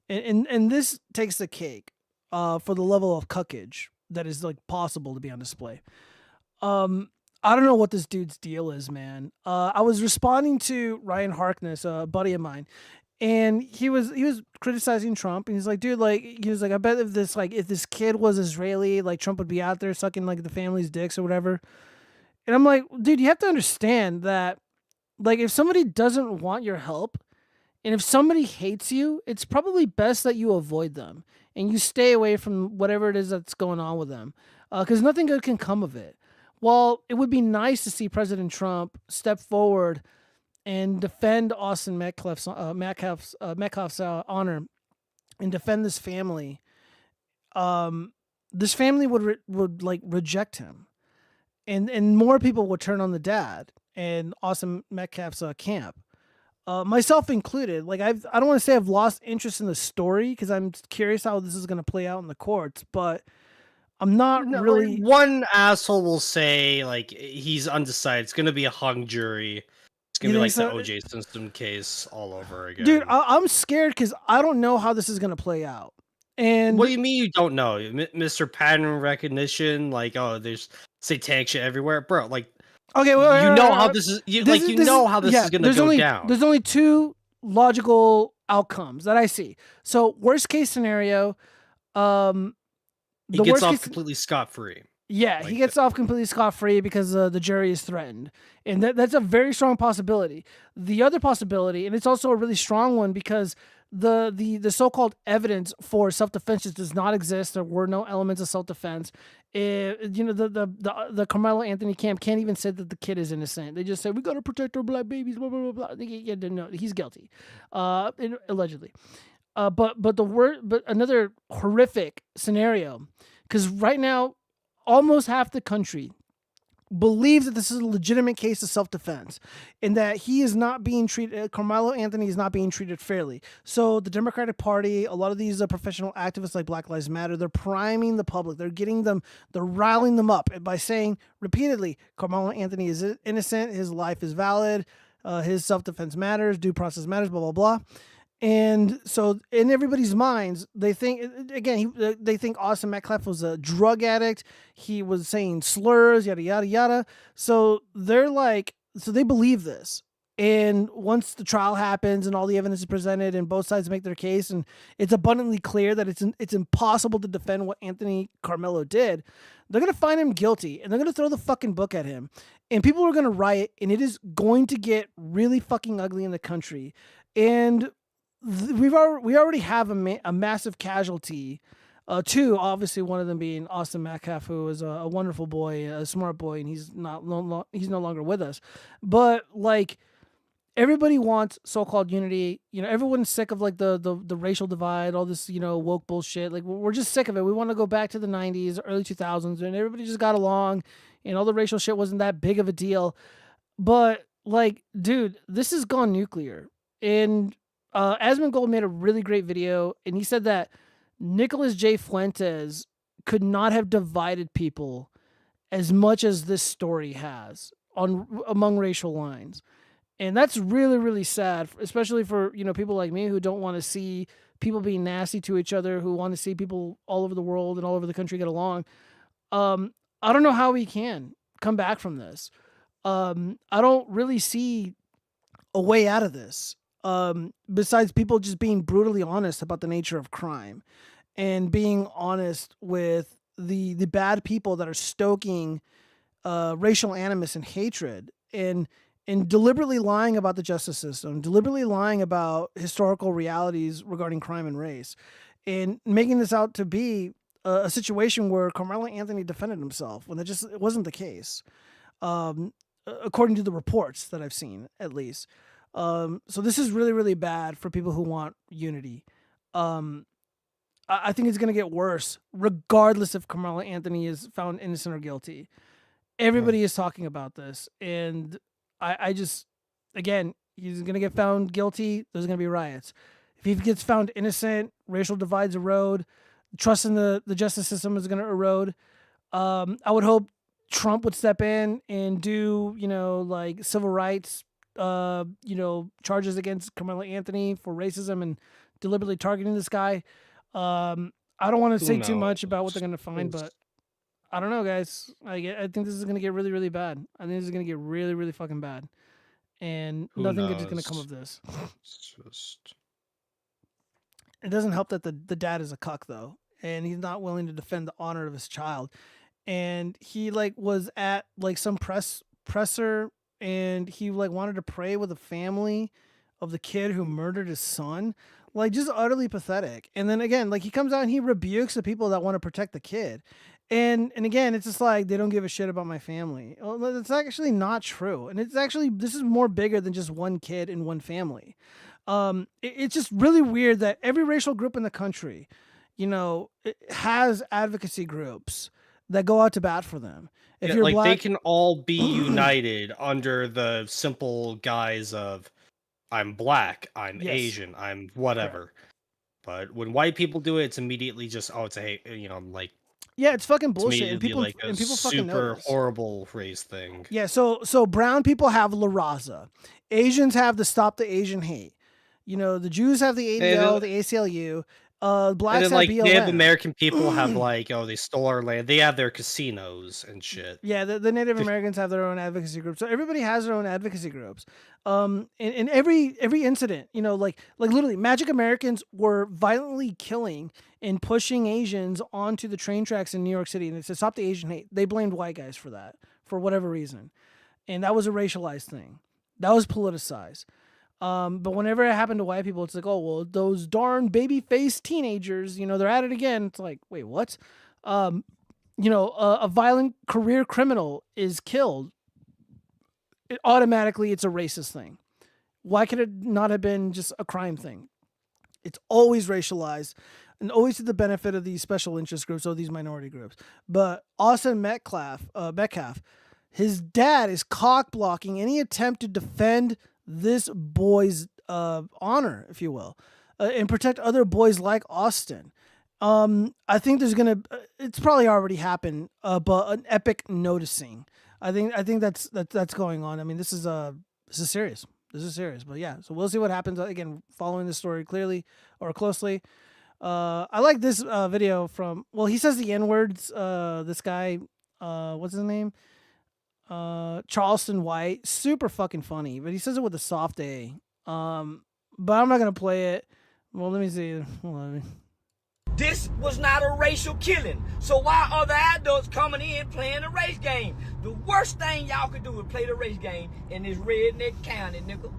And this takes the cake for the level of cuckage that is, like, possible to be on display. I don't know what this dude's deal is, man. I was responding to Ryan Harkness, a buddy of mine, and he was criticizing Trump, and he's like, dude, like, he was like, I bet if this kid was Israeli, like, Trump would be out there sucking, like, the family's dicks or whatever. And I'm like, dude, you have to understand that, like, if somebody doesn't want your help, and if somebody hates you, it's probably best that you avoid them and you stay away from whatever it is that's going on with them, because nothing good can come of it. While it would be nice to see President Trump step forward and defend Austin Metcalf's honor and defend this family, this family would like reject him, and more people would turn on the dad and Austin Metcalf's camp. Myself included. Like I don't want to say I've lost interest in the story because I'm curious how this is going to play out in the courts, but I'm not
No,
really.
one asshole will say like he's undecided. It's gonna be a hung jury. It's gonna
You
be like
think
the
so?
O.J. Simpson case all over again.
Dude, I'm scared because I don't know how this is going to play out. And
What do you mean you don't know, Mr. Pattern Recognition? Like, oh, there's satanic shit everywhere, bro. Like,
okay,
you know how this is. You know how this is gonna go down.
There's only two logical outcomes that I see. So worst case scenario,
He gets off completely scot free.
Yeah, he gets off completely scot-free because the jury is threatened. And that's a very strong possibility. The other possibility, and it's also a really strong one because the so-called evidence for self-defense just does not exist. There were no elements of self-defense. The Carmelo Anthony camp can't even say that the kid is innocent. They just say, we got to protect our black babies, blah, blah, blah, blah. No, he's guilty, allegedly. But another horrific scenario, because right now, almost half the country believes that this is a legitimate case of self-defense and that he is not being treated, Carmelo Anthony is not being treated fairly. So the Democratic Party, a lot of these professional activists like Black Lives Matter, they're priming the public. They're riling them up by saying repeatedly, Carmelo Anthony is innocent, his life is valid, his self-defense matters, due process matters, blah, blah, blah. And so in everybody's minds, they think, again, they think Austin Metcalf was a drug addict. He was saying slurs, yada, yada, yada. So they're like, so they believe this. And once the trial happens and all the evidence is presented and both sides make their case and it's abundantly clear that it's impossible to defend what Anthony Carmelo did, they're going to find him guilty and they're going to throw the fucking book at him. And people are going to riot and it is going to get really fucking ugly in the country. And we already have a massive casualty. Two, obviously, one of them being Austin Metcalf, who is a wonderful boy, a smart boy, and he's no longer with us. But like, everybody wants so-called unity. You know, everyone's sick of like the racial divide, all this woke bullshit. Like, we're just sick of it. We want to go back to the '90s, early 2000s, and everybody just got along, and all the racial shit wasn't that big of a deal. But like, dude, this has gone nuclear, and Asmongold made a really great video, and he said that Nicholas J. Fuentes could not have divided people as much as this story has among racial lines. And that's really, really sad, especially for people like me who don't want to see people being nasty to each other, who want to see people all over the world and all over the country get along. I don't know how we can come back from this. I don't really see a way out of this. Besides people just being brutally honest about the nature of crime and being honest with the bad people that are stoking racial animus and hatred and deliberately lying about the justice system, deliberately lying about historical realities regarding crime and race, and making this out to be a situation where Carmelo Anthony defended himself when it wasn't the case, according to the reports that I've seen, at least. So this is really, really bad for people who want unity. I think it's going to get worse, regardless if Carmelo Anthony is found innocent or guilty. Everybody is talking about this. And I just, again, he's going to get found guilty. There's going to be riots. If he gets found innocent, racial divides erode. Trust in the justice system is going to erode. I would hope Trump would step in and do, like civil rights, charges against Carmelo Anthony for racism and deliberately targeting this guy. I don't want to say too much about what they're going to find, but I don't know, guys. I think this is going to get really, really bad. I think this is going to get really, really fucking bad. And nothing good is going to come of this. It doesn't help that the dad is a cuck, though, and he's not willing to defend the honor of his child. and he like was at like some presser, and he like wanted to pray with the family of the kid who murdered his son. Like, just utterly pathetic. And then again, like, he comes out and he rebukes the people that want to protect the kid. And again, it's just like, they don't give a shit about my family. Well, that's actually not true. And it's actually, this is more bigger than just one kid in one family. It's just really weird that every racial group in the country, you know, it has advocacy groups that go out to bat for them. If you're
like
black,
they can all be united under the simple guise of I'm black, I'm
Yes.
Asian, I'm whatever. But when white people do it, it's immediately just it's a like
yeah, it's fucking
it's
bullshit. And
immediately
people,
like a
and people fucking
super
notice.
horrible race thing.
Yeah, so brown people have La Raza. Asians have the Stop the Asian Hate. You know, the Jews have the ADL, the ACLU.
And
Blacks
then
have
like
BLM.
Native American people have like, oh, they stole our land. They have their casinos and shit.
Yeah, the Native Americans have their own advocacy groups. So everybody has their own advocacy groups. In every incident, you know, like literally, Magic Americans were violently killing and pushing Asians onto the train tracks in New York City, and it said Stop the Asian Hate. They blamed white guys for that, for whatever reason, and that was a racialized thing. That was politicized. But whenever it happened to white people, it's like, oh, well, those darn baby-faced teenagers, you know, they're at it again. It's like, wait, what? You know, a violent career criminal is killed. Automatically, it's a racist thing. Why could it not have been just a crime thing? It's always racialized and always to the benefit of these special interest groups or these minority groups. But Austin Metcalf, his dad is cock-blocking any attempt to defend this boy's honor, if you will, and protect other boys like Austin. I think there's gonna, it's probably already happened, but an epic noticing. I think that's going on. I mean, this is serious. This is serious. But yeah, so we'll see what happens. Again, following this story clearly or closely. I like this video from. Well, he says the N-words. This guy, what's his name? Charleston White, super fucking funny, but he says it with a soft A. But I'm not gonna play it. Well, let me see. Hold on.
This was not a racial killing. So why are the adults coming in playing a race game? The worst thing y'all could do is play the race game in this redneck county, nigga.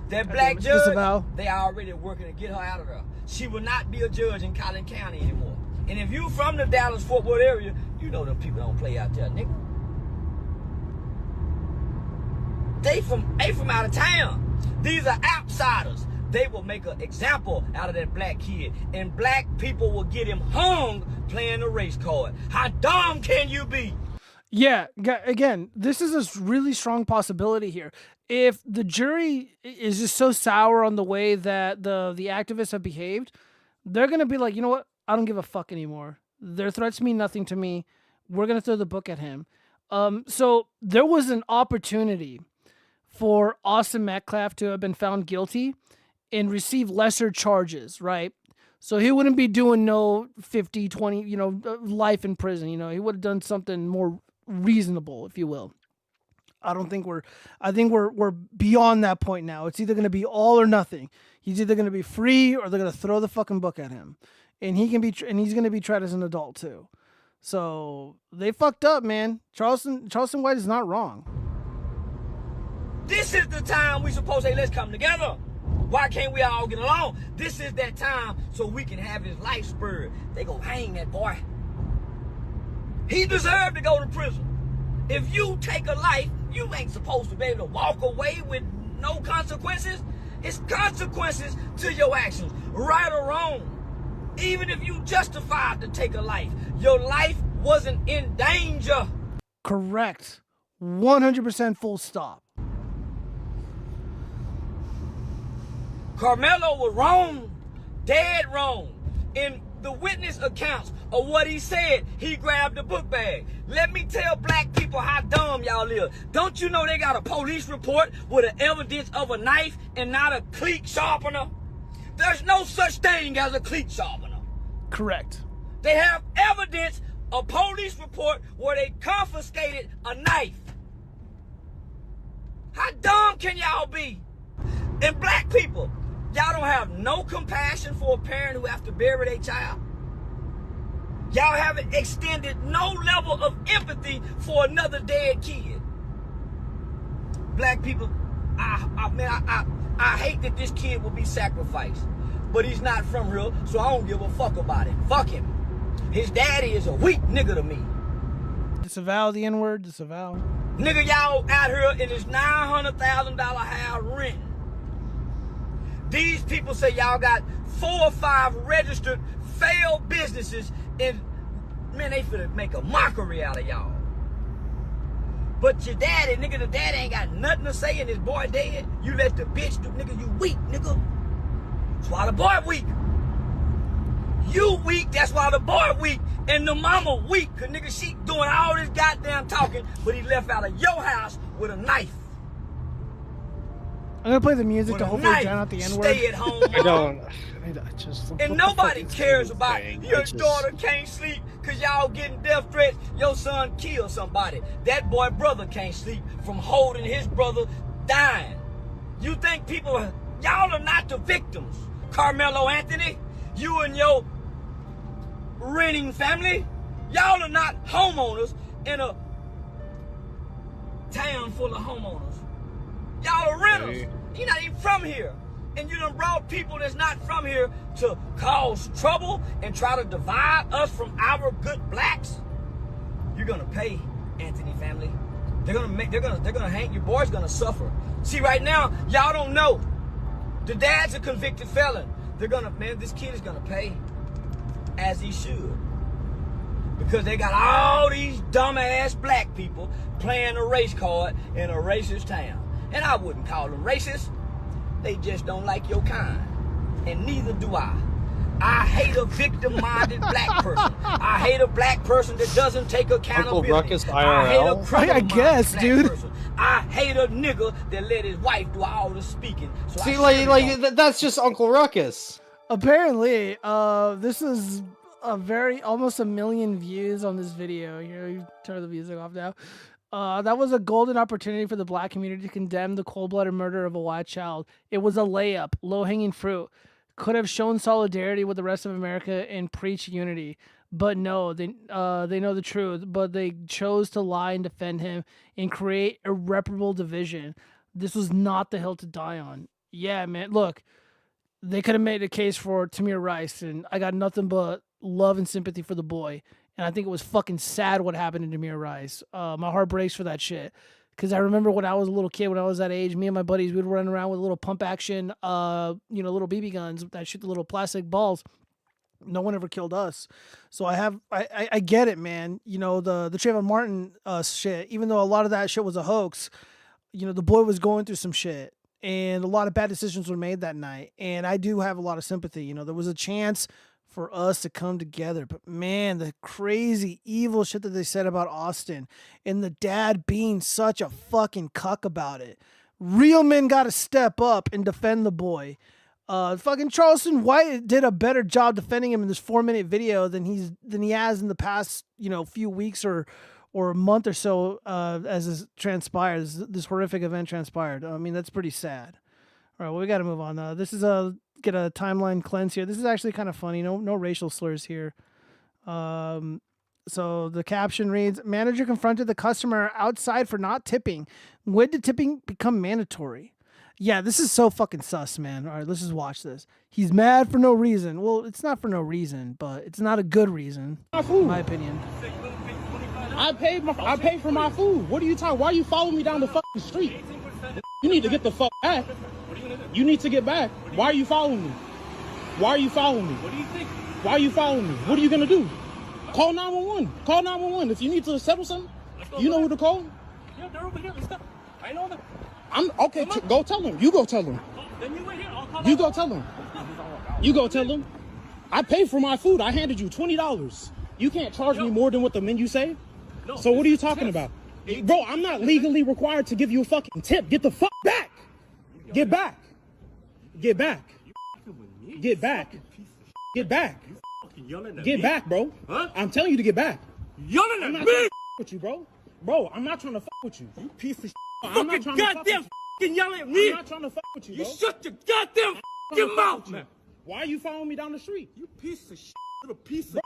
That black judge, they already working to get her out of there. She will not be a judge in Collin County anymore. And if you from the Dallas-Fort Worth area, you know them people don't play out there, nigga. They from out of town. These are outsiders. They will make an example out of that black kid, and black people will get him hung playing the race card. How dumb can you be?
Yeah, again, this is a really strong possibility here. If the jury is just so sour on the way that the activists have behaved, they're gonna be like, you know what? I don't give a fuck anymore. Their threats mean nothing to me. We're gonna throw the book at him. So there was an opportunity for Austin Metcalf to have been found guilty and receive lesser charges, right? So he wouldn't be doing no 50, 20, you know, life in prison. You know, he would have done something more reasonable, if you will. I think we're beyond that point now. It's either going to be all or nothing. He's either going to be free or they're going to throw the fucking book at him. And he's going to be tried as an adult too. So they fucked up, man. Charleston White is not wrong.
This is the time we supposed to say, let's come together. Why can't we all get along? This is that time so we can have his life spurred. They go hang that boy. He deserved to go to prison. If you take a life, you ain't supposed to be able to walk away with no consequences. It's consequences to your actions, right or wrong. Even if you justified to take a life, your life wasn't in danger.
Correct. 100% full stop.
Carmelo was wrong, dead wrong. In the witness accounts of what he said, he grabbed the book bag. Let me tell black people how dumb y'all is. Don't you know they got a police report with the evidence of a knife and not a cleat sharpener? There's no such thing as a cleat sharpener.
Correct.
They have evidence, a police report where they confiscated a knife. How dumb can y'all be? And black people, y'all don't have no compassion for a parent who has to bury their child. Y'all haven't extended no level of empathy for another dead kid. Black people, I hate that this kid will be sacrificed. But he's not from here, so I don't give a fuck about it. Fuck him. His daddy is a weak nigga to me.
Disavow the N-word, disavow.
Nigga, y'all out here in this $900,000 house rent. These people say y'all got 4 or 5 registered failed businesses, and man, they finna make a mockery out of y'all. But your daddy, nigga, the daddy ain't got nothing to say and his boy dead. You let the bitch do, nigga, you weak, nigga. That's why the boy weak. You weak, that's why the boy weak. And the mama weak, cause nigga, she doing all this goddamn talking, but he left out of your house with a knife.
I'm gonna play the music
With
to
a
hopefully
knife.
drown out the N-word.
Stay at home,
I just
and nobody cares about your daughter can't sleep because y'all getting death threats. Your son killed somebody. That boy brother can't sleep from holding his brother dying. You think people are, y'all are not the victims. Carmelo Anthony, you and your renting family, y'all are not homeowners in a town full of homeowners. Y'all are renters. You're not even from here. And you done brought people that's not from here to cause trouble and try to divide us from our good blacks. You're gonna pay, Anthony family. They're gonna hang, your boy's gonna suffer. See, right now, y'all don't know. The dad's a convicted felon. Man, this kid is gonna pay as he should. Because they got all these dumbass black people playing a race card in a racist town. And I wouldn't call them racist. They just don't like your kind. And neither do I. I hate a victim-minded black person. I hate a black person that doesn't take accountability.
Uncle Ruckus IRL?
I hate a criminal-minded
guess,
black
dude.
person. I hate a nigga that let his wife do all the speaking. So
See, that's just Uncle Ruckus.
Apparently, this is almost 1 million views on this video. Here, you turn the music off now. That was a golden opportunity for the black community to condemn the cold-blooded murder of a white child. It was a layup, low-hanging fruit. Could have shown solidarity with the rest of America and preach unity. But no, they know the truth, but they chose to lie and defend him and create irreparable division. This was not the hill to die on. Yeah, man, look, they could have made a case for Tamir Rice, and I got nothing but love and sympathy for the boy. And I think it was fucking sad what happened to Tamir Rice. My heart breaks for that shit. Because I remember when I was a little kid, when I was that age, me and my buddies, we'd run around with little pump action, little BB guns that shoot the little plastic balls. No one ever killed us. So I get it, man. You know, the Trayvon Martin shit, even though a lot of that shit was a hoax, you know, the boy was going through some shit. And a lot of bad decisions were made that night. And I do have a lot of sympathy. You know, there was a chance for us to come together. But man, the crazy evil shit that they said about Austin and the dad being such a fucking cuck about it. Real men got to step up and defend the boy. Fucking Charleston White did a better job defending him in this 4-minute video than he has in the past, few weeks or a month or so, as this transpired, this horrific event transpired. I mean, that's pretty sad. All right, well, we got to move on. This is get a timeline cleanse here. This is actually kind of funny. No racial slurs here. So the caption reads, manager confronted the customer outside for not tipping. When did tipping become mandatory? Yeah, this is so fucking sus, man. All right, let's just watch this. He's mad for no reason. Well, it's not for no reason, but it's not a good reason, in my opinion.
I paid for my food. What are you talking? Why are you following me down the fucking street? You need to get the fuck back. You need to get back. Why are you following me? Why are you following me? What do you think? Why are you following me? What are you gonna do? Call 911. Call 911. If you need to settle something, you know who to call?
Yeah, they're over here. Let's go. I know them.
I'm okay. Go tell him. You go tell him.
Then you wait here. I'll call
You go tell him. You go tell him. I paid for my food. I handed you $20. You can't charge me more than what the menu say.
No,
so what are you talking about? Bro, I'm not legally required to give you a fucking tip. Get the fuck back. Get back. Get back. Get back. Get back. Get back, bro.
Huh?
I'm telling you to get back.
Yelling at
I'm not
me.
trying to with you, bro. Bro, I'm not trying to fuck with you. You piece of shit. I'm not trying to
goddamn
fuck
fucking yelling at me.
I'm not trying to fuck with you,
You
bro.
shut your goddamn fucking mouth, man.
Why are you following me down the street?
You piece of shit, little piece of.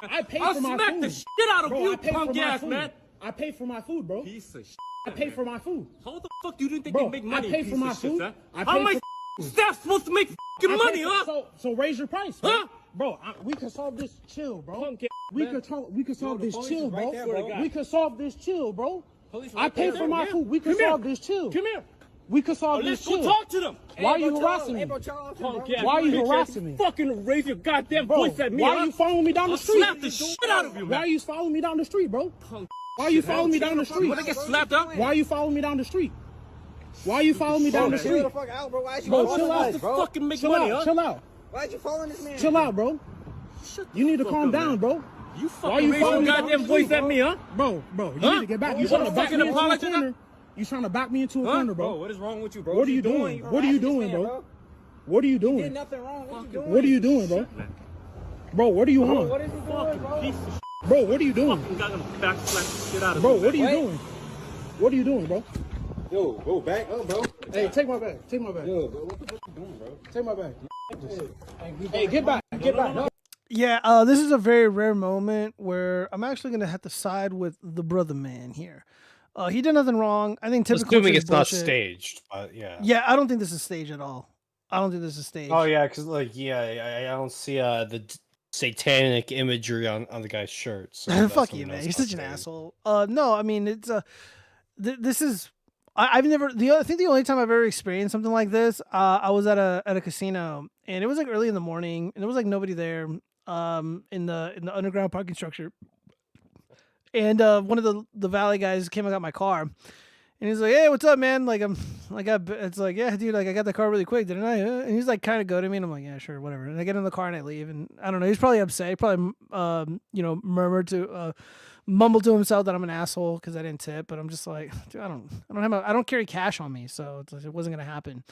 Bro, I pay
I'll
for my
smack
food.
the shit out of
Bro,
you,
I pay for
punk
my
ass
food.
man.
I pay for my food, bro.
Piece of shit.
I pay for my food.
How the fuck you didn't think
Bro,
you make money?
I pay
you
for
piece
my
of shit,
food.
son?
I
How
pay
my
for
staff supposed to make fucking money, huh?
So raise your price, bro.
Huh?
Bro, we can solve this chill, bro.
Punk ass,
We
man.
can solve
the
this
police
chill,
is right
bro.
there, bro.
We can solve this chill, bro.
Police
I
right
pay
there.
for my
Yeah.
food. We can
Come here.
solve this chill.
Come here.
We can solve
Let's
this
go
chill.
talk to them.
Why are you harassing me?
Punk ass
Why are you
bitch ass.
harassing me?
Fucking raise your goddamn
Bro,
voice at me,
why
huh?
are you following me down the
I'll
street?
slap the shit out of you, man.
Why are you following me down the street, bro?
Punk
Why are you
shit,
following me
man.
down the street?
You wanna get slapped up?
Why are you following me down the street? Why are you following me down the street?
Chill the fuck out, bro. Why is you
Bro,
following
chill
us,
out.
bro?
Fucking make
Chill
money,
out.
huh?
Chill out.
Why is you following this man?
Chill out, bro. You need to calm down, bro.
You
Why are
fucking
you
raise your
following me down
goddamn
the
voice
street,
at me, huh?
Bro, you
Huh?
need to get back. You
You
trying to
wanna
back
fucking
me into a
apologize?
corner. You trying to back me into a
Huh?
corner, bro.
Bro, what is wrong with you, bro?
What are you doing? What are you doing, bro? What are you
You did
doing?
nothing wrong. What you doing?
What are you doing, bro? Bro, what are you
Bro,
on?
what is you doing, bro?
Piece of shit.
Bro, what are you doing?
Fucking got gonna backslap the shit out of
Bro,
you,
what are you
man.
doing? What are you doing, bro?
Yo, go back up, bro.
Hey, take my bag. Take my bag.
Yo, bro, what the fuck you doing, bro?
Take my bag. Hey, get back. Get back. No.
Yeah, this is a very rare moment where I'm actually gonna have to side with the brother man here. He did nothing wrong. I think typical.
Assuming
is
it's not
bullshit.
staged, but yeah.
Yeah, I don't think this is staged at all. I don't think this is staged.
Oh yeah, because like I don't see the satanic imagery on the guy's shirt. So that's
Fuck
something
you, man.
else
You're
not
such an
staged.
asshole. No, I mean it's this is. I've never. I think the only time I've ever experienced something like this, I was at a casino, and it was like early in the morning, and there was like nobody there. In the underground parking structure, and one of the valet guys came and got my car, and he's like, "Hey, what's up, man? Like it's like, yeah, dude, like I got the car really quick, didn't I?" And he's like, kind of go to me, and I'm like, "Yeah, sure, whatever." And I get in the car and I leave, and I don't know, he's probably upset. He probably mumbled to himself that I'm an asshole because I didn't tip. But I'm just like, dude, I don't carry cash on me, so it's like, it wasn't gonna happen.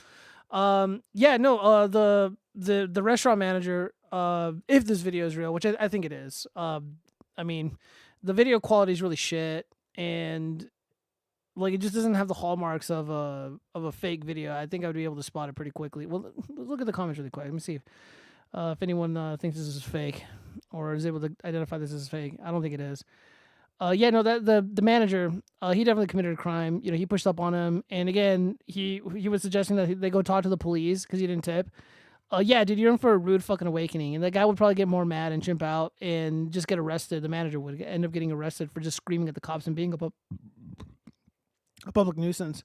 The restaurant manager, if this video is real, which I think it is, I mean, the video quality is really shit, and like it just doesn't have the hallmarks of a fake video. I think I would be able to spot it pretty quickly. Well, let's look at the comments really quick. Let me see if anyone thinks this is fake or is able to identify this as fake. I don't think it is. That the manager, he definitely committed a crime. You know, he pushed up on him, and again, he was suggesting that they go talk to the police because he didn't tip. Yeah, dude, you're in for a rude fucking awakening, and the guy would probably get more mad and chimp out and just get arrested. The manager would end up getting arrested for just screaming at the cops and being a public nuisance.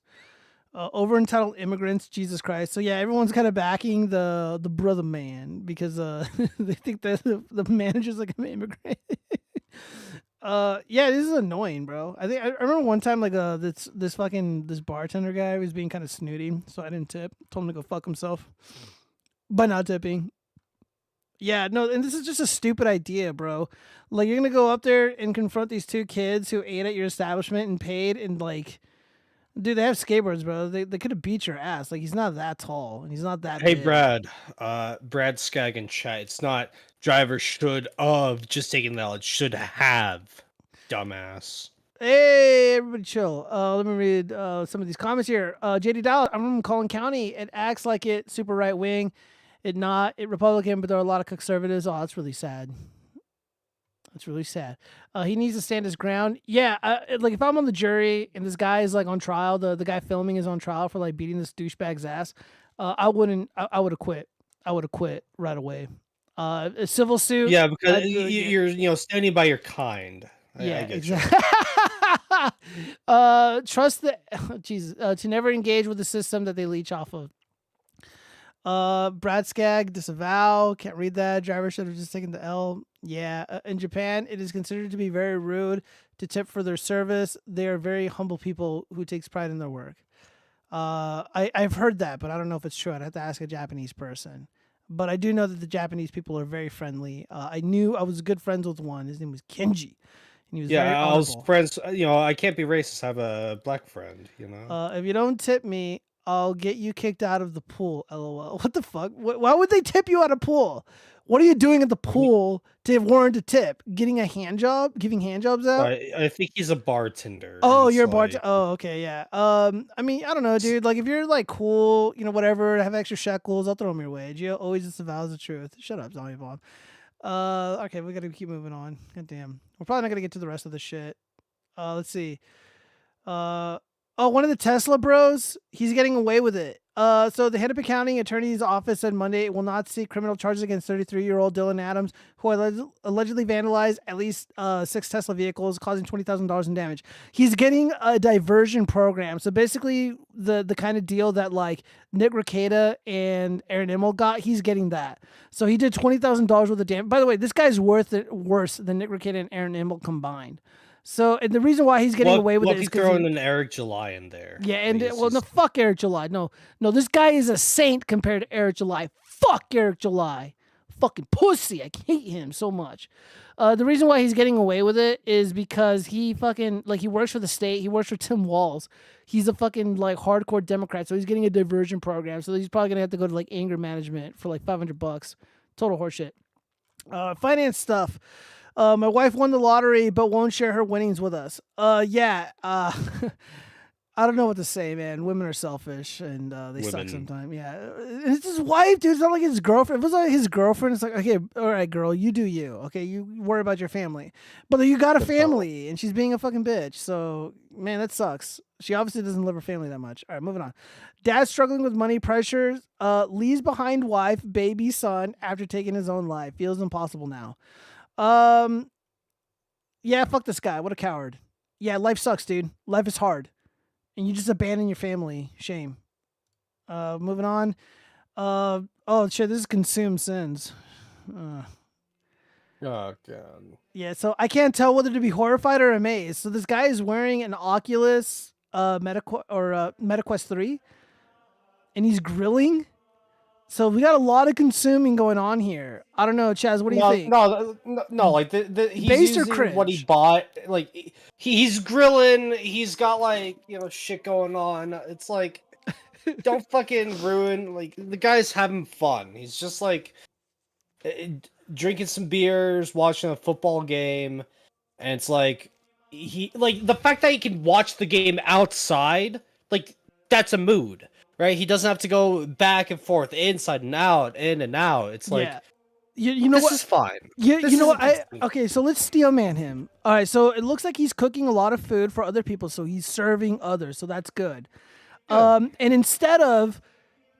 Over entitled immigrants, Jesus Christ. So yeah, everyone's kind of backing the brother man because they think that the manager's like an immigrant. Yeah, this is annoying, bro. I remember one time like this bartender guy was being kind of snooty, so I didn't tip. Told him to go fuck himself by not tipping. Yeah, no, and this is just a stupid idea, bro. Like you're gonna go up there and confront these two kids who ate at your establishment and paid, and like, dude, they have skateboards, bro. They could have beat your ass. Like he's not that tall and he's not that.
Hey
big.
Brad Skag in chat. It's not driver should of just taking knowledge, should have, dumbass.
Hey, everybody chill. Let me read some of these comments here. JD Dallas, I'm from Collin County. It acts like it super right wing. It not. It Republican, but there are a lot of conservatives. Oh, that's really sad. That's really sad. He needs to stand his ground. Yeah, like if I'm on the jury and this guy is like on trial, the guy filming is on trial for like beating this douchebag's ass, I would have quit. I would have quit right away. A civil suit.
Yeah, because you're standing by your kind.
Yeah,
I get
exactly. Trust the Jesus to never engage with the system that they leech off of. Brad Skag, disavow. Can't read that. Driver should have just taken the L. Yeah. In Japan, it is considered to be very rude to tip for their service. They are very humble people who takes pride in their work. I've heard that, but I don't know if it's true. I'd have to ask a Japanese person. But I do know that the Japanese people are very friendly. I was good friends with one. His name was Kenji. And he was very
I was
honorable.
friends. I can't be racist. I have a black friend.
If you don't tip me, I'll get you kicked out of the pool. LOL. What the fuck? Why would they tip you at a pool? What are you doing at the pool to warrant a tip? Getting a hand job? Giving hand jobs out?
I think he's a bartender.
Oh,
It's
you're a
like-
bartender. Oh, okay, yeah. I mean, I don't know, dude. Like, if you're like cool, whatever, have extra shekels, I'll throw them your way. Gio always disavows the truth. Shut up, Zombie Bomb. Okay, we gotta keep moving on. God damn. We're probably not gonna get to the rest of the shit. Let's see. One of the Tesla bros, he's getting away with it. So the Hennepin County Attorney's Office said Monday it will not seek criminal charges against 33-year-old Dylan Adams, who allegedly vandalized at least 6 Tesla vehicles, causing $20,000 in damage. He's getting a diversion program. So basically, the kind of deal that like Nick Rekieta and Aaron Immel got, he's getting that. So he did $20,000 worth of damage. By the way, this guy's worse than Nick Rekieta and Aaron Immel combined. So, and the reason why he's getting away with it is because
throwing an Eric July in there.
Yeah, and no, fuck Eric July. No, this guy is a saint compared to Eric July. Fuck Eric July. Fucking pussy. I hate him so much. The reason why he's getting away with it is because he fucking, like, he works for the state. He works for Tim Walz. He's a fucking, like, hardcore Democrat, so he's getting a diversion program. So he's probably going to have to go to, like, anger management for, like, $500. Total horseshit. Finance stuff. My wife won the lottery, but won't share her winnings with us. I don't know what to say, man. Women are selfish, and they suck sometimes. Yeah, it's his wife, dude. It's not like his girlfriend. If it was like his girlfriend, it's like, okay, all right, girl, you do you. Okay, you worry about your family. But you got a family, and she's being a fucking bitch. So, man, that sucks. She obviously doesn't love her family that much. All right, moving on. Dad struggling with money pressures. Leaves behind wife, baby, son after taking his own life. Feels impossible now. Yeah, fuck this guy. What a coward. Yeah, life sucks, dude. Life is hard. And you just abandon your family. Shame. Moving on. Oh shit, this is consumed sins.
Oh god.
Yeah, so I can't tell whether to be horrified or amazed. So this guy is wearing an Oculus MetaQuest 3, and he's grilling. So we got a lot of consuming going on here. I don't know, Chaz. What do you think?
No. Like he's
Based or
using
cringe?
what he bought. Like he's grilling. He's got like shit going on. It's like don't fucking ruin. Like the guy's having fun. He's just like drinking some beers, watching a football game, and it's like the fact that he can watch the game outside. Like that's a mood. Right, he doesn't have to go back and forth, inside and out, in and out. It's like,
you know
this
what?
is fine.
You know what? Okay, so let's steel man him. All right, so it looks like he's cooking a lot of food for other people, so he's serving others, so that's good. And instead of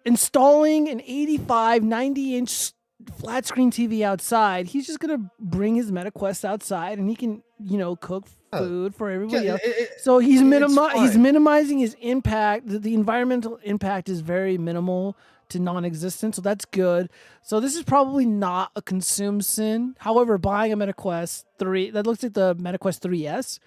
installing an 85, 90-inch flat screen TV outside, he's just gonna bring his MetaQuest outside, and he can, cook food for everybody else. So he's minimizing his impact. The environmental impact is very minimal to non-existent, so that's good. So this is probably not a consumed sin. However, buying a MetaQuest 3, that looks like the MetaQuest 3S,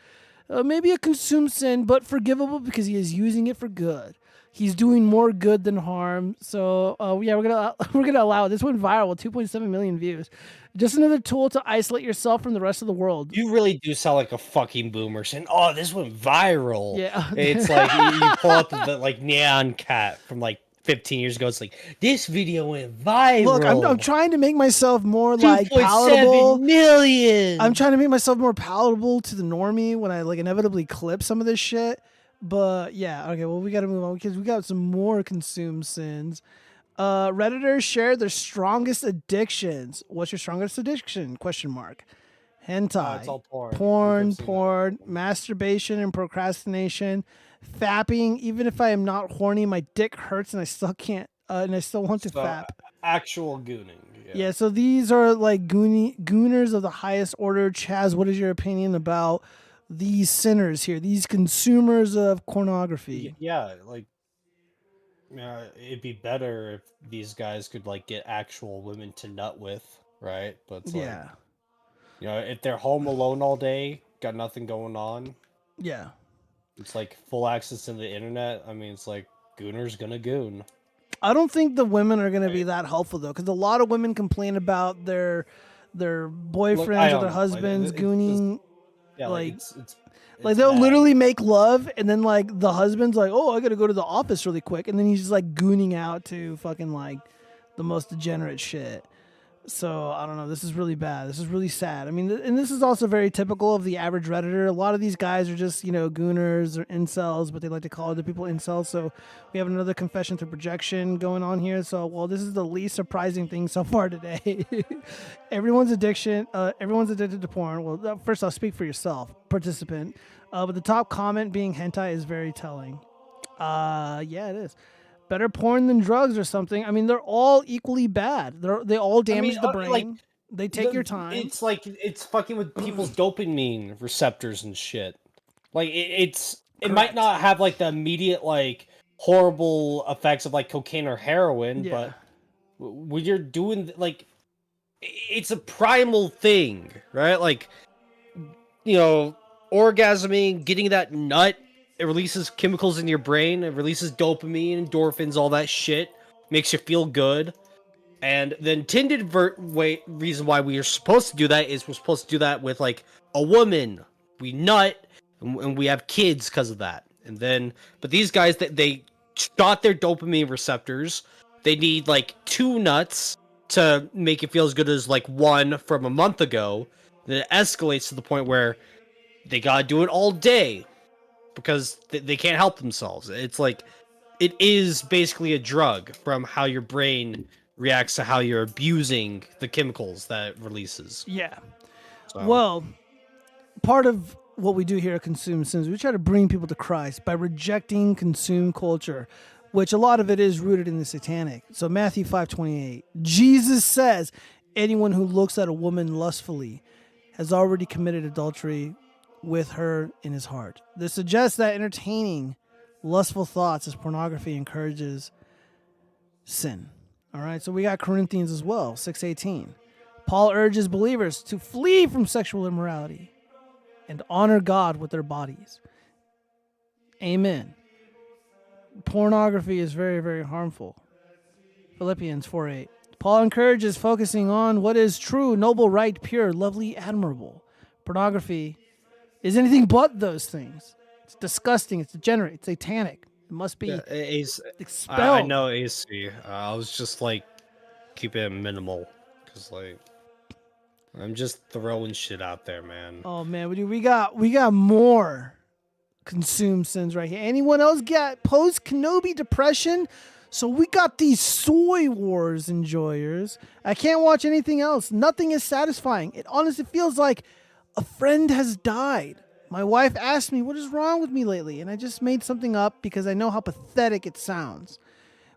maybe a consumed sin, but forgivable because he is using it for good. He's doing more good than harm. So yeah, we're gonna allow it. This went viral with 2.7 million views. Just another tool to isolate yourself from the rest of the world.
You really do sound like a fucking boomer saying, "Oh, this went viral."
Yeah,
it's like you pull out the like Neon Cat from like 15 years ago. It's like this video went viral.
Look, I'm trying to make myself more like palatable.
2.7 million.
I'm trying to make myself more palatable to the normie when I like inevitably clip some of this shit. But yeah, okay, well, we got to move on because we got some more consumed sins. Redditors share their strongest addictions. What's your strongest addiction? Question mark. Hentai.
It's all porn.
Porn, masturbation and procrastination, fapping. Even if I am not horny, my dick hurts and I still can't, and I still want to fap.
Actual gooning.
Yeah, so these are like gooners of the highest order. Chaz, what is your opinion about these sinners here, these consumers of pornography?
Yeah, like, it'd be better if these guys could like get actual women to nut with, right? But it's like, if they're home alone all day, got nothing going on.
Yeah,
it's like full access to the internet. I mean, it's like gooner's gonna goon.
I don't think the women are gonna be that helpful though, because a lot of women complain about their boyfriends or their husbands gooning.
Yeah,
like they'll literally make love, and then like the husband's like, "Oh, I gotta go to the office really quick," and then he's just like gooning out to fucking like the most degenerate shit. So I don't know. This is really bad. This is really sad. I mean, and this is also very typical of the average Redditor. A lot of these guys are just, gooners or incels, but they like to call other people incels. So we have another confession through projection going on here. So, well, this is the least surprising thing so far today. Everyone's addicted to porn. Well, first off, speak for yourself, participant. But the top comment being hentai is very telling. Yeah, it is. Better porn than drugs or something. I mean, they're all equally bad. They all damage the brain. They take your time.
It's like it's fucking with people's dopamine receptors and shit. Like it might not have like the immediate like horrible effects of like cocaine or heroin, but when you're doing like it's a primal thing, right? Like orgasming, getting that nut. It releases chemicals in your brain. It releases dopamine, endorphins, all that shit. Makes you feel good. And the intended reason why we are supposed to do that is we're supposed to do that with, like, a woman. We nut, and we have kids because of that. But these guys, they shot their dopamine receptors. They need, like, 2 nuts to make it feel as good as, like, 1 from a month ago. Then it escalates to the point where they gotta do it all day. Because they can't help themselves. It's like, it is basically a drug from how your brain reacts to how you're abusing the chemicals that it releases.
Yeah.
So.
Well, part of what we do here at Consume Sins, we try to bring people to Christ by rejecting consume culture, which a lot of it is rooted in the satanic. So Matthew 5:28, Jesus says, anyone who looks at a woman lustfully has already committed adultery with her in his heart. This suggests that entertaining lustful thoughts as pornography encourages sin. All right, so we got Corinthians as well, 6:18. Paul urges believers to flee from sexual immorality and honor God with their bodies. Amen. Pornography is very, very harmful. Philippians 4:8. Paul encourages focusing on what is true, noble, right, pure, lovely, admirable. Pornography is anything but those things. It's disgusting. It's degenerate. It's satanic. It must be expelled.
I know AC. I was just like keeping it minimal because like I'm just throwing shit out there, man.
Oh man, we got more consume sins right here. Anyone else got post Kenobi depression? So we got these soy wars enjoyers. I can't watch anything else. Nothing is satisfying. It honestly feels like a friend has died. My wife asked me, what is wrong with me lately? And I just made something up because I know how pathetic it sounds.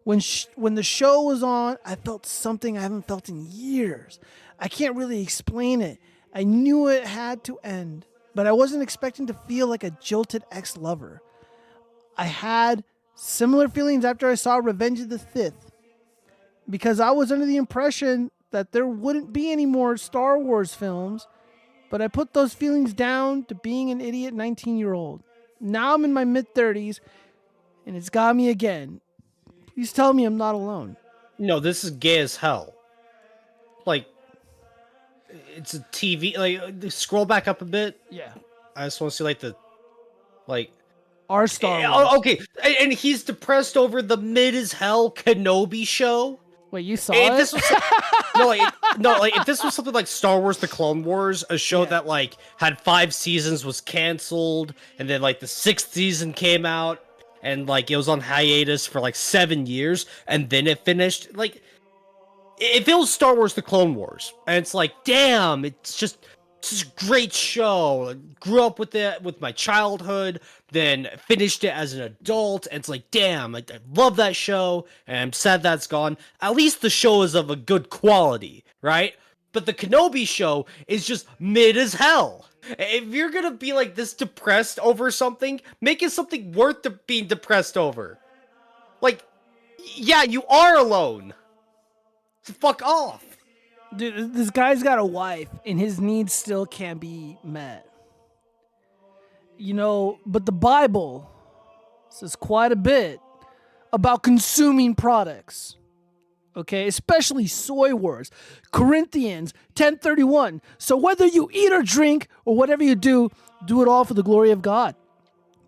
When the show was on, I felt something I haven't felt in years. I can't really explain it. I knew it had to end, but I wasn't expecting to feel like a jilted ex-lover. I had similar feelings after I saw Revenge of the Sith because I was under the impression that there wouldn't be any more Star Wars films. But I put those feelings down to being an idiot 19-year-old. Now I'm in my mid-30s, and it's got me again. Please tell me I'm not alone.
No, this is gay as hell. Like, it's a TV. Like, scroll back up a bit.
Yeah.
I just want to see, like,
Our Star Wars.
Oh, okay. And he's depressed over the mid-as-hell Kenobi show?
Wait, you saw it?
This was, if this was something like Star Wars: The Clone Wars, a show that like had 5 seasons, was canceled, and then like the 6th season came out, and like it was on hiatus for like 7 years, and then it finished. Like, if it was Star Wars: The Clone Wars, and it's like, damn, it's just a great show. I grew up with it with my childhood, then finished it as an adult, and it's like, damn, I love that show, and I'm sad that's gone. At least the show is of a good quality, right? But the Kenobi show is just mid as hell. If you're gonna be like this depressed over something, make it something worth being depressed over. Like, yeah, you are alone. So fuck off.
Dude, this guy's got a wife, and his needs still can't be met. But the Bible says quite a bit about consuming products. Okay, especially soy wars. Corinthians 10:31. So whether you eat or drink or whatever you do it all for the glory of God.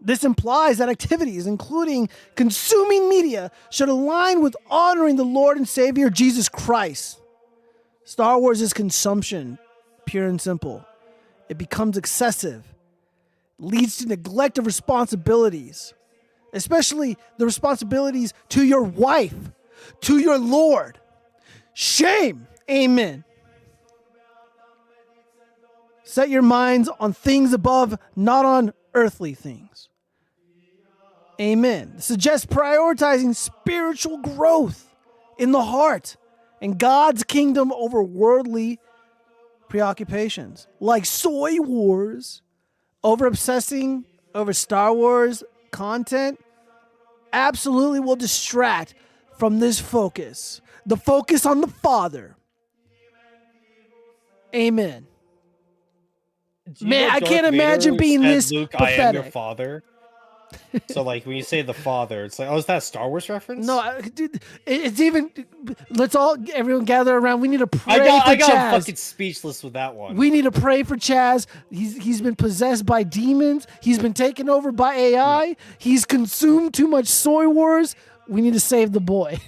This implies that activities, including consuming media, should align with honoring the Lord and Savior Jesus Christ. Star Wars is consumption, pure and simple. It becomes excessive, leads to neglect of responsibilities, especially the responsibilities to your wife, to your Lord. Shame. Amen. Set your minds on things above, not on earthly things. Amen. Suggest prioritizing spiritual growth in the heart and God's kingdom over worldly preoccupations, like soy wars. Over obsessing over Star Wars content absolutely will distract from this focus. The focus on the Father. Amen. Man, I can't imagine being this
Luke,
pathetic.
I am your father. So, like, when you say the father, it's like, oh, is that a Star Wars reference?
No, dude, it's even. Everyone gather around. We need to pray
I
for
got
Chaz.
fucking speechless with that one.
We need to pray for Chaz. He's been possessed by demons. He's been taken over by AI. He's consumed too much soy wars. We need to save the boy.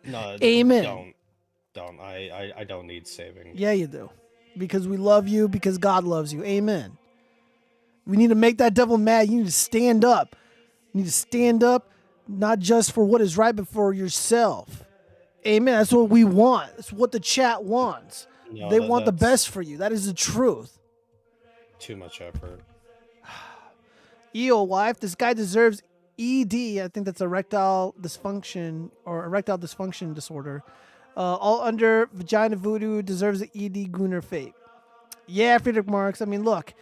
No,
Amen.
Don't. I don't need saving.
Yeah, you do. Because we love you, because God loves you. Amen. We need to make that devil mad. You need to stand up. You need to stand up, not just for what is right, but for yourself. Amen. That's what we want. That's what the chat wants.
No,
They want the best for you. That is the truth.
Too much effort.
EO wife, this guy deserves ED. I think that's erectile dysfunction or erectile dysfunction disorder. All under vagina voodoo, deserves the ED Gooner fate. Yeah, Friedrich Marx. I mean, look.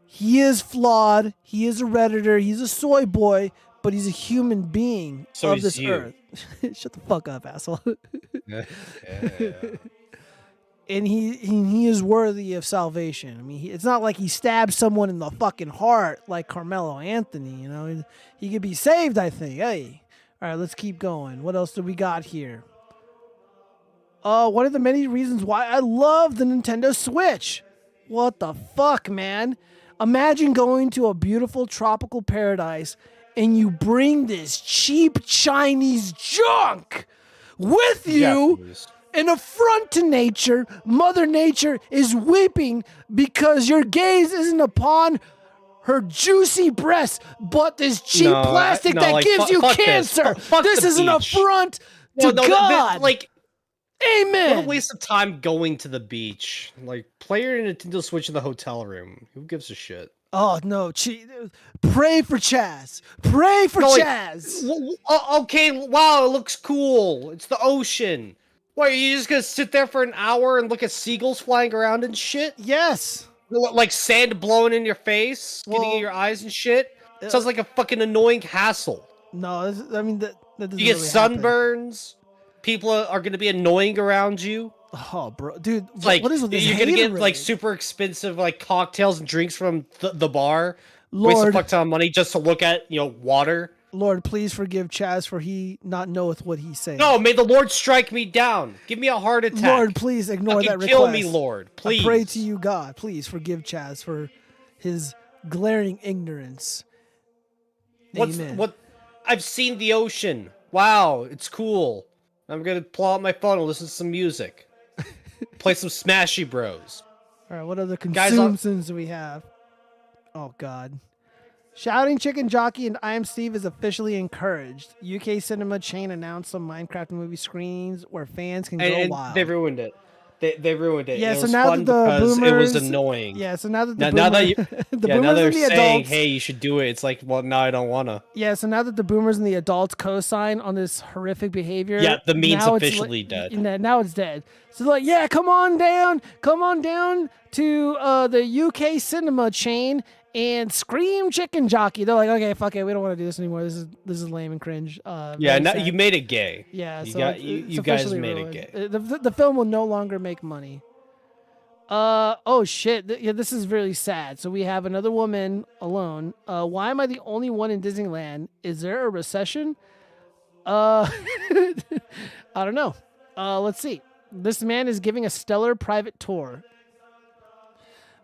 He is flawed. He is a Redditor. He's a soy boy, but he's a human being
So
of
is
this
you.
earth. Shut the fuck up, asshole.
Yeah.
And he is worthy of salvation. I mean, it's not like he stabbed someone in the fucking heart like Carmelo Anthony. You know, he could be saved. I think. Hey, all right, let's keep going. What else do we got here? One of the many reasons why I love the Nintendo Switch. What the fuck, man? Imagine going to a beautiful tropical paradise and you bring this cheap Chinese junk with you.
Japanese.
An affront to nature. Mother Nature is weeping because your gaze isn't upon her juicy breasts, but this cheap plastic that
like,
gives you
fuck
cancer.
Fuck
This
the
is an
beach.
affront to God.
Like,
Amen.
what a waste of time going to the beach. Like, play your Nintendo Switch in the hotel room. Who gives a shit?
Oh no! Pray for Chaz. Pray for Chaz.
Okay, wow, it looks cool. It's the ocean. What, are you just gonna sit there for an hour and look at seagulls flying around and shit?
Yes.
Like sand blowing in your face, getting in your eyes and shit? Sounds like a fucking annoying hassle.
No, I mean that doesn't
You get
really happen.
sunburns. People are gonna be annoying around you.
Oh, bro, dude,
Like,
what is with this
you're gonna get
haterade?
like super expensive like cocktails and drinks from the bar.
Lord.
Waste a fuck ton of money just to look at water.
Lord, please forgive Chaz, for he not knoweth what he says.
No, may the Lord strike me down. Give me a heart attack.
Lord, please ignore
Fucking
that request.
kill me, Lord. Please.
I pray to you, God. Please forgive Chaz for his glaring ignorance. Amen.
What? I've seen the ocean. Wow, it's cool. I'm gonna pull out my phone and listen to some music. Play some Smashy Bros.
All right, what other
Guys,
consumptions do we have? Oh, God. Shouting Chicken Jockey and I Am Steve is officially encouraged. UK cinema chain announced some Minecraft movie screens where fans can go
And
wild.
they ruined it. They ruined it.
Yeah,
It
so
was
now
fun
that the
because
boomers,
it was annoying.
Yeah, so now that the
now that you,
the
yeah,
boomers
now they're
and the
saying,
adults,
hey, you should do it. It's like, well, no, I don't wanna.
yeah, so now that the boomers and the adults co-sign on this horrific behavior,
Yeah, the meme's
now it's
officially dead.
Now it's dead. So like, yeah, come on down to the UK cinema chain and scream Chicken Jockey. They're like, okay, fuck it, we don't want to do this anymore. This is lame and cringe.
Yeah,
very
now
sad.
you made it gay.
Yeah,
you
so
got,
it's
you guys
officially
made
ruined.
it gay.
The film will no longer make money. Oh shit. Yeah, this is really sad. So we have another woman alone. Why am I the only one in Disneyland? Is there a recession? I don't know. Let's see. This man is giving a stellar private tour.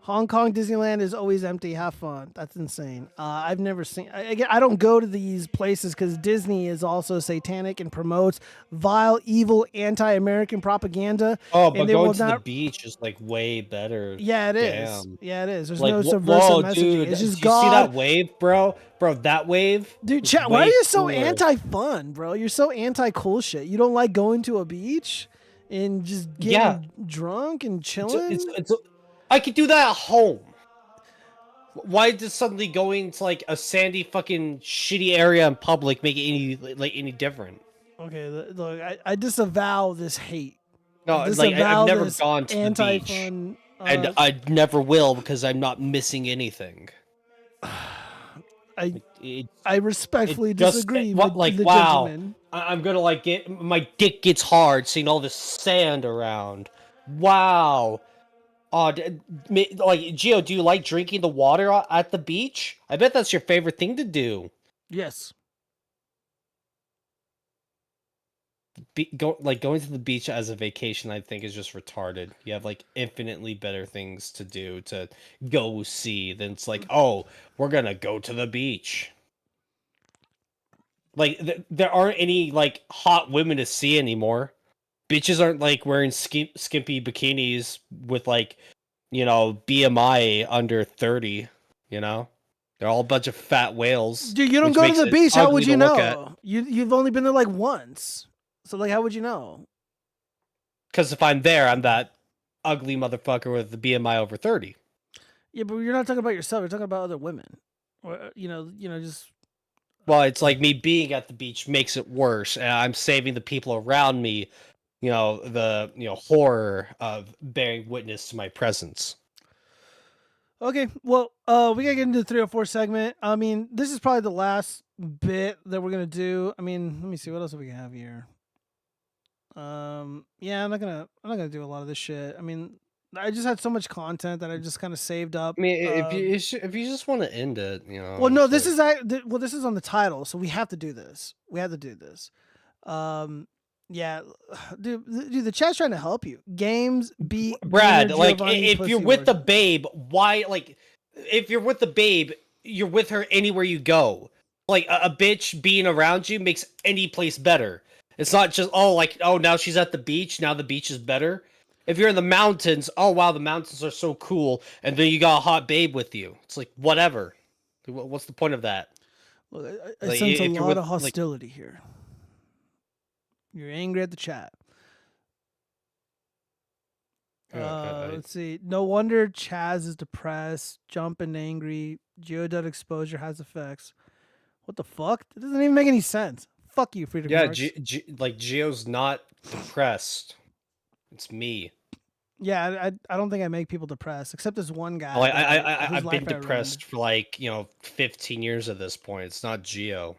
Hong Kong Disneyland is always empty. Have fun. That's insane. I've never seen. Again, I don't go to these places because Disney is also satanic and promotes vile, evil, anti-American propaganda.
Oh, but
and they
going
will
to the
not.
beach is like way better.
Yeah, it is.
Damn.
Yeah, it is. There's
Like,
no
whoa,
subversive messaging.
dude,
It's
do
just
you
God.
see that wave, bro? Bro, that wave.
Dude,
is
chat, why are
way
you so
cooler.
anti-fun, bro? You're so anti-cool shit. You don't like going to a beach and just getting drunk and chilling?
I could do that at home. Why does suddenly going to like a sandy fucking shitty area in public make it any different?
Okay, look, I disavow this hate.
No,
I
like
disavow
I've never
this
gone to the beach,
anti-fun.
and I never will because I'm not missing anything.
I respectfully
It just-
disagree
what,
with
like,
the
wow,
gentleman.
I'm gonna like get my dick gets hard seeing all this sand around. Wow. Oh, like Gio, do you like drinking the water at the beach? I bet that's your favorite thing to do.
Yes.
Going to the beach as a vacation, I think is just retarded. You have like infinitely better things to do to go see than it's like, oh, we're gonna go to the beach. Like there aren't any like hot women to see anymore. Bitches aren't like wearing skimpy bikinis with like, BMI under 30. They're all a bunch of fat whales.
Dude, you don't
which
go to
makes
the
it
beach. How
ugly
would
to
you
look at.
know? You've only been there like once. So like, how would you know?
Because if I'm there, I'm that ugly motherfucker with the BMI over 30.
Yeah, but you're not talking about yourself. You're talking about other women. Or just.
Well, it's like me being at the beach makes it worse, and I'm saving the people around me, the horror of bearing witness to my presence.
Okay, well, we gotta get into the 304 segment. I mean, this is probably the last bit that we're gonna do. I mean, let me see what else do we have here. Yeah, I'm not gonna do a lot of this shit. I mean, I just had so much content that I just kind of saved up.
I mean, if you just want to end it,
Well, no,
it's
this
like-
is this is on the title, so we have to do this. We have to do this. Yeah, dude, the chat's trying to help you. Games beat
Brad,
Gamer
like
Giovanni
if
Pussy
you're with
Word.
the babe, why like if you're with the babe, you're with her anywhere you go. Like a bitch being around you makes any place better. It's not just now she's at the beach, now the beach is better. If you're in the mountains, oh wow, the mountains are so cool, and then you got a hot babe with you. It's like whatever. What's the point of that?
Look, I
Like,
sense a
if you're
lot
with,
of hostility here. You're angry at the chat. Let's see. No wonder Chaz is depressed, jumping angry. Geodude exposure has effects. What the fuck? It doesn't even make any sense. Fuck you, Freedom
Yeah,
Marks.
Gio's not depressed. It's me.
Yeah, I don't think I make people depressed, except this one guy.
Like
whose
I've
life
been
I ruined.
depressed for like 15 years at this point. It's not Gio.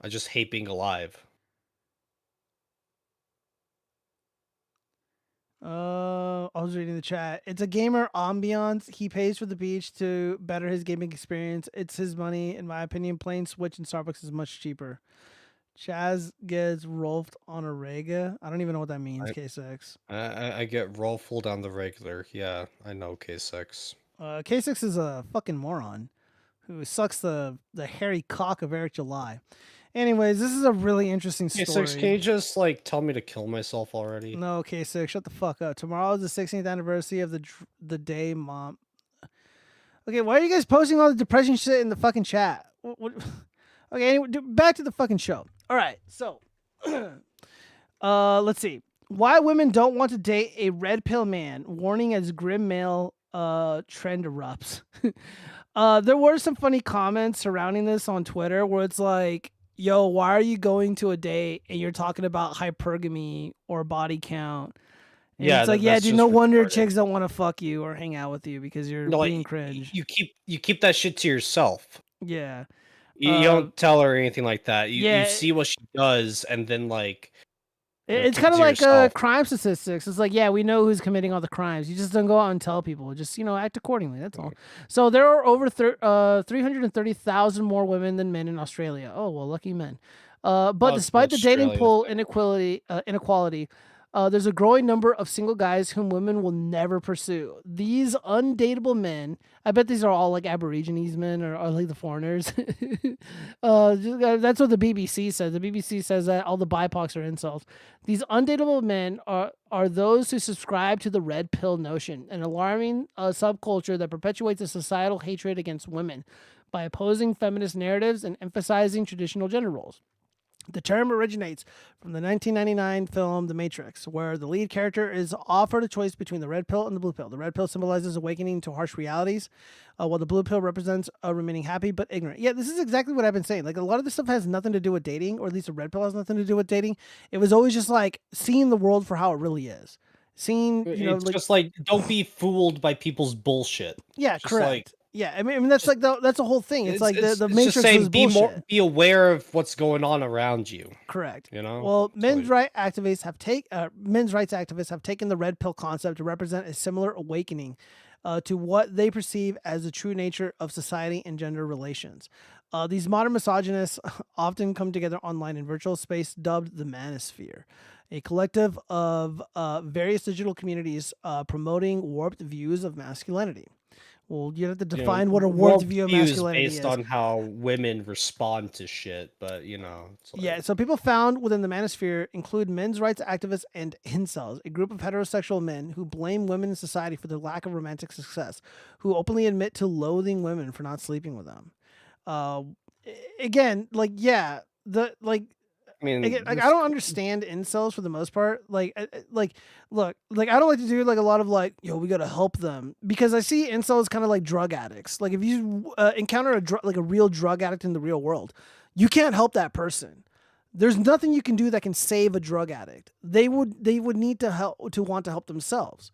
I just hate being alive.
I was reading the chat. It's a gamer ambiance. He pays for the beach to better his gaming experience. It's his money, in my opinion. Playing Switch and Starbucks is much cheaper. Chaz gets rolfed on a rega. I don't even know what that means. K6.
I get rollful on the regular. Yeah, I know K6.
K6 is a fucking moron who sucks the hairy cock of Eric July. Anyways, this is a really interesting story.
K6, can you just tell me to kill myself already?
No, K6, shut the fuck up. Tomorrow is the 16th anniversary of the day, Mom. Okay, why are you guys posting all the depressing shit in the fucking chat? Okay, anyway, back to the fucking show. All right, so let's see. Why women don't want to date a red pill man. Warning as grim male trend erupts. There were some funny comments surrounding this on Twitter where it's like, yo, why are you going to a date and you're talking about hypergamy or body count? And
Yeah,
it's like, yeah,
that's
dude,
just
no wonder
retarded.
chicks don't want to fuck you or hang out with you because you're being cringe.
You keep that shit to yourself.
Yeah.
You don't tell her anything like that.
yeah.
You see what she does, and then
It's kind of like crime statistics. It's like, yeah, we know who's committing all the crimes. You just don't go out and tell people. Just, act accordingly. That's all. So there are over 330,000 more women than men in Australia. Oh, well, lucky men. But despite the dating
Australia.
pool inequality, There's a growing number of single guys whom women will never pursue. These undateable men, I bet these are all like Aborigines men or like the foreigners. That's what the BBC says. The BBC says that all the BIPOCs are incels. These undateable men are those who subscribe to the red pill notion, an alarming subculture that perpetuates a societal hatred against women by opposing feminist narratives and emphasizing traditional gender roles. The term originates from the 1999 film The Matrix, where the lead character is offered a choice between the red pill and the blue pill. The red pill symbolizes awakening to harsh realities, while the blue pill represents remaining happy but ignorant. Yeah, this is exactly what I've been saying. Like, a lot of this stuff has nothing to do with dating, or at least the red pill has nothing to do with dating. It was always just like seeing the world for how it really is. Seeing,
it's just like, don't be fooled by people's bullshit.
Yeah,
Just
correct.
like,
Yeah, I mean that's like that's the whole thing. It's like the
it's
Matrix
just saying,
was
be
bullshit.
be aware of what's going on around you.
Correct.
You know.
Well, men's rights activists have taken the red pill concept to represent a similar awakening to what they perceive as the true nature of society and gender relations. These modern misogynists often come together online in virtual space dubbed the manosphere, a collective of various digital communities promoting warped views of masculinity. Well, you have to define what a warped view of masculinity is.
based on how women respond to shit, but it's like,
Yeah, so people found within the manosphere include men's rights activists and incels, a group of heterosexual men who blame women in society for their lack of romantic success, who openly admit to loathing women for not sleeping with them. Again,
I mean,
again, I don't understand incels for the most part. Look, I don't like to do like a lot of like, yo, we gotta help them, because I see incels kind of like drug addicts. Like if you encounter a real drug addict in the real world, you can't help that person. There's nothing you can do that can save a drug addict. They would need to want to help themselves.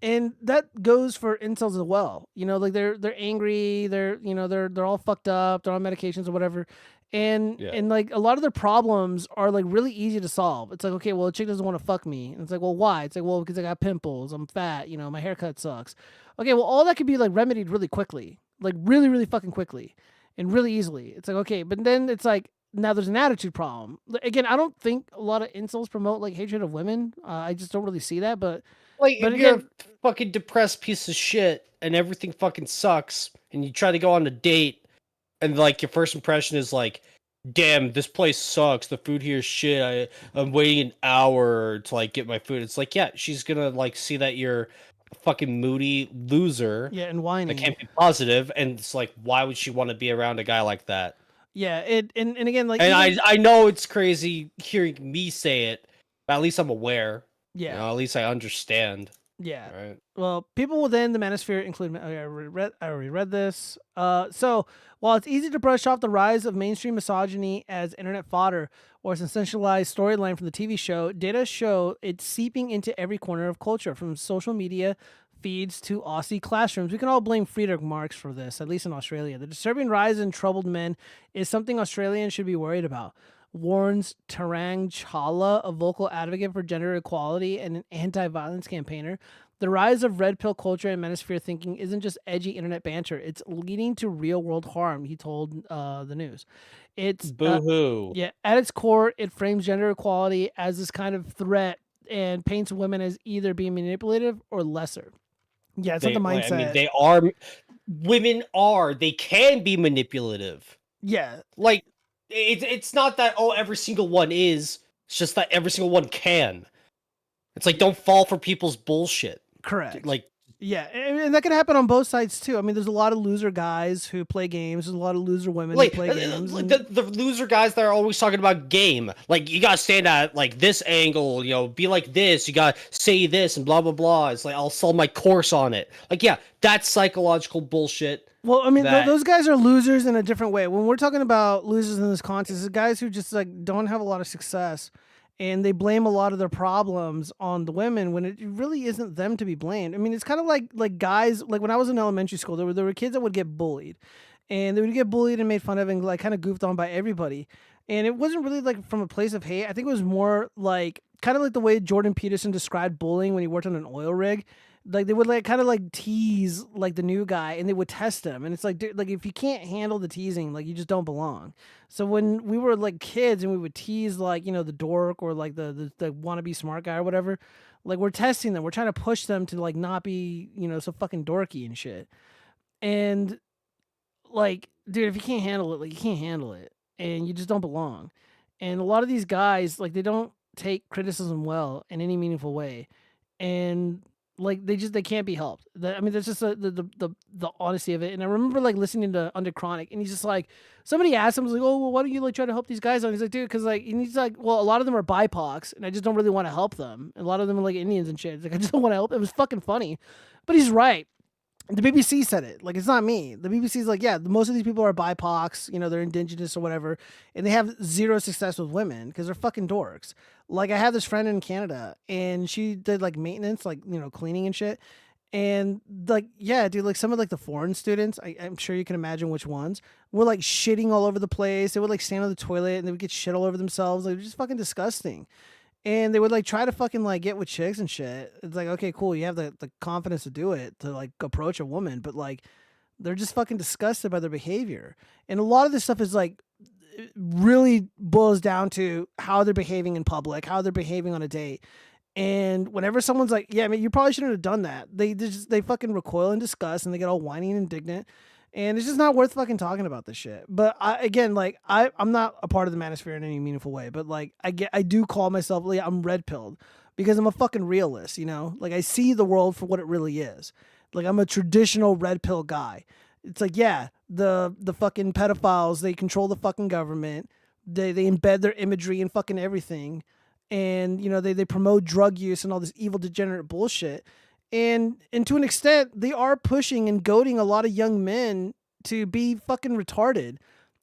And that goes for incels as well. Like they're angry, they're all fucked up, they're on medications or whatever. And like a lot of their problems are like really easy to solve. It's like, okay, well, a chick doesn't want to fuck me. And it's like, well, why? It's like, well, because I got pimples, I'm fat, my haircut sucks. Okay, well, all that could be like remedied really quickly. Like really, really fucking quickly and really easily. It's like, okay, but then it's like, now there's an attitude problem. Again, I don't think a lot of incels promote like hatred of women. I just don't really see that, but
if you're a fucking depressed piece of shit and everything fucking sucks, and you try to go on a date, and like your first impression is like, damn, this place sucks, the food here is shit, I'm waiting an hour to like get my food. It's like, yeah, she's gonna like see that you're a fucking moody loser.
Yeah, and whiny.
That can't be positive, and it's like, why would she want to be around a guy like that?
Yeah, and again, like,
and I know it's crazy hearing me say it, but at least I'm aware.
Yeah.
At least I understand.
Yeah.
Right.
Well, people within the manosphere include. I already read this. So while it's easy to brush off the rise of mainstream misogyny as internet fodder or a sensationalized storyline from the TV show, data show it's seeping into every corner of culture, from social media feeds to Aussie classrooms. We can all blame Friedrich Marx for this, at least in Australia. The disturbing rise in troubled men is something Australians should be worried about, warns Tarang Chawla, a vocal advocate for gender equality and an anti-violence campaigner. The rise of red pill culture and manosphere thinking isn't just edgy internet banter. It's leading to real-world harm, he told the news. It's
boo-hoo.
At its core, it frames gender equality as this kind of threat and paints women as either being manipulative or lesser. Yeah, it's not the mindset.
I mean, they can be manipulative.
Yeah.
Like, it's not that, every single one is. It's just that every single one can. It's like, don't fall for people's bullshit.
Correct.
Like,
yeah, and that can happen on both sides too. I mean, there's a lot of loser guys who play games. There's a lot of loser women who play games.
The loser guys that are always talking about game. Like, you gotta stand at like this angle, be like this. You gotta say this and blah blah blah. It's like, I'll sell my course on it. Like, yeah, that's psychological bullshit.
Well, I mean, those guys are losers in a different way. When we're talking about losers in this contest, it's guys who just like don't have a lot of success, and they blame a lot of their problems on the women when it really isn't them to be blamed. I mean, it's kind of like guys, like when I was in elementary school, there were kids that would get bullied, and they would get bullied and made fun of and like kind of goofed on by everybody. And it wasn't really like from a place of hate. I think it was more like kind of like the way Jordan Peterson described bullying when he worked on an oil rig. Like they would like kind of like tease like the new guy and they would test him. And it's like, dude, like if you can't handle the teasing, like you just don't belong. So when we were like kids and we would tease like, you know, the dork or like the wannabe smart guy or whatever, like we're testing them. We're trying to push them to like not be, you know, so fucking dorky and shit. And like, dude, if you can't handle it, like you can't handle it, and you just don't belong. And a lot of these guys, like, they don't take criticism well in any meaningful way, and like they can't be helped. I mean, that's just the honesty of it. And I remember like listening to Under Chronic, and he's just like, somebody asked him, was like, oh, well, why don't you like try to help these guys out? He's like, dude, because like, and he's like, well, a lot of them are BIPOCs, and I just don't really want to help them. And a lot of them are like Indians and shit. It's like I just don't want to help. It was fucking funny, but he's right. The BBC said it. Like, it's not me. The BBC's like, yeah, most of these people are BIPOCs, you know, they're indigenous or whatever, and they have zero success with women because they're fucking dorks. Like, I have this friend in Canada, and she did, like, maintenance, like, you know, cleaning and shit. And, like, yeah, dude, like, some of, like, the foreign students, I'm sure you can imagine which ones, were, like, shitting all over the place. They would, like, stand on the toilet, and they would get shit all over themselves. Like, it was just fucking disgusting. And they would like try to fucking like get with chicks and shit. It's like, okay, cool. You have the confidence to do it, to like approach a woman, but like they're just fucking disgusted by their behavior. And a lot of this stuff is like it really boils down to how they're behaving in public, how they're behaving on a date. And whenever someone's like, yeah, I mean, you probably shouldn't have done that, they fucking recoil in disgust and they get all whiny and indignant. And it's just not worth fucking talking about this shit. But I'm not a part of the manosphere in any meaningful way. But like, I do call myself, like, I'm red pilled because I'm a fucking realist, you know? Like, I see the world for what it really is. Like, I'm a traditional red pill guy. It's like, yeah, the fucking pedophiles, they control the fucking government. They embed their imagery in fucking everything. And, you know, they promote drug use and all this evil, degenerate bullshit. And to an extent, they are pushing and goading a lot of young men to be fucking retarded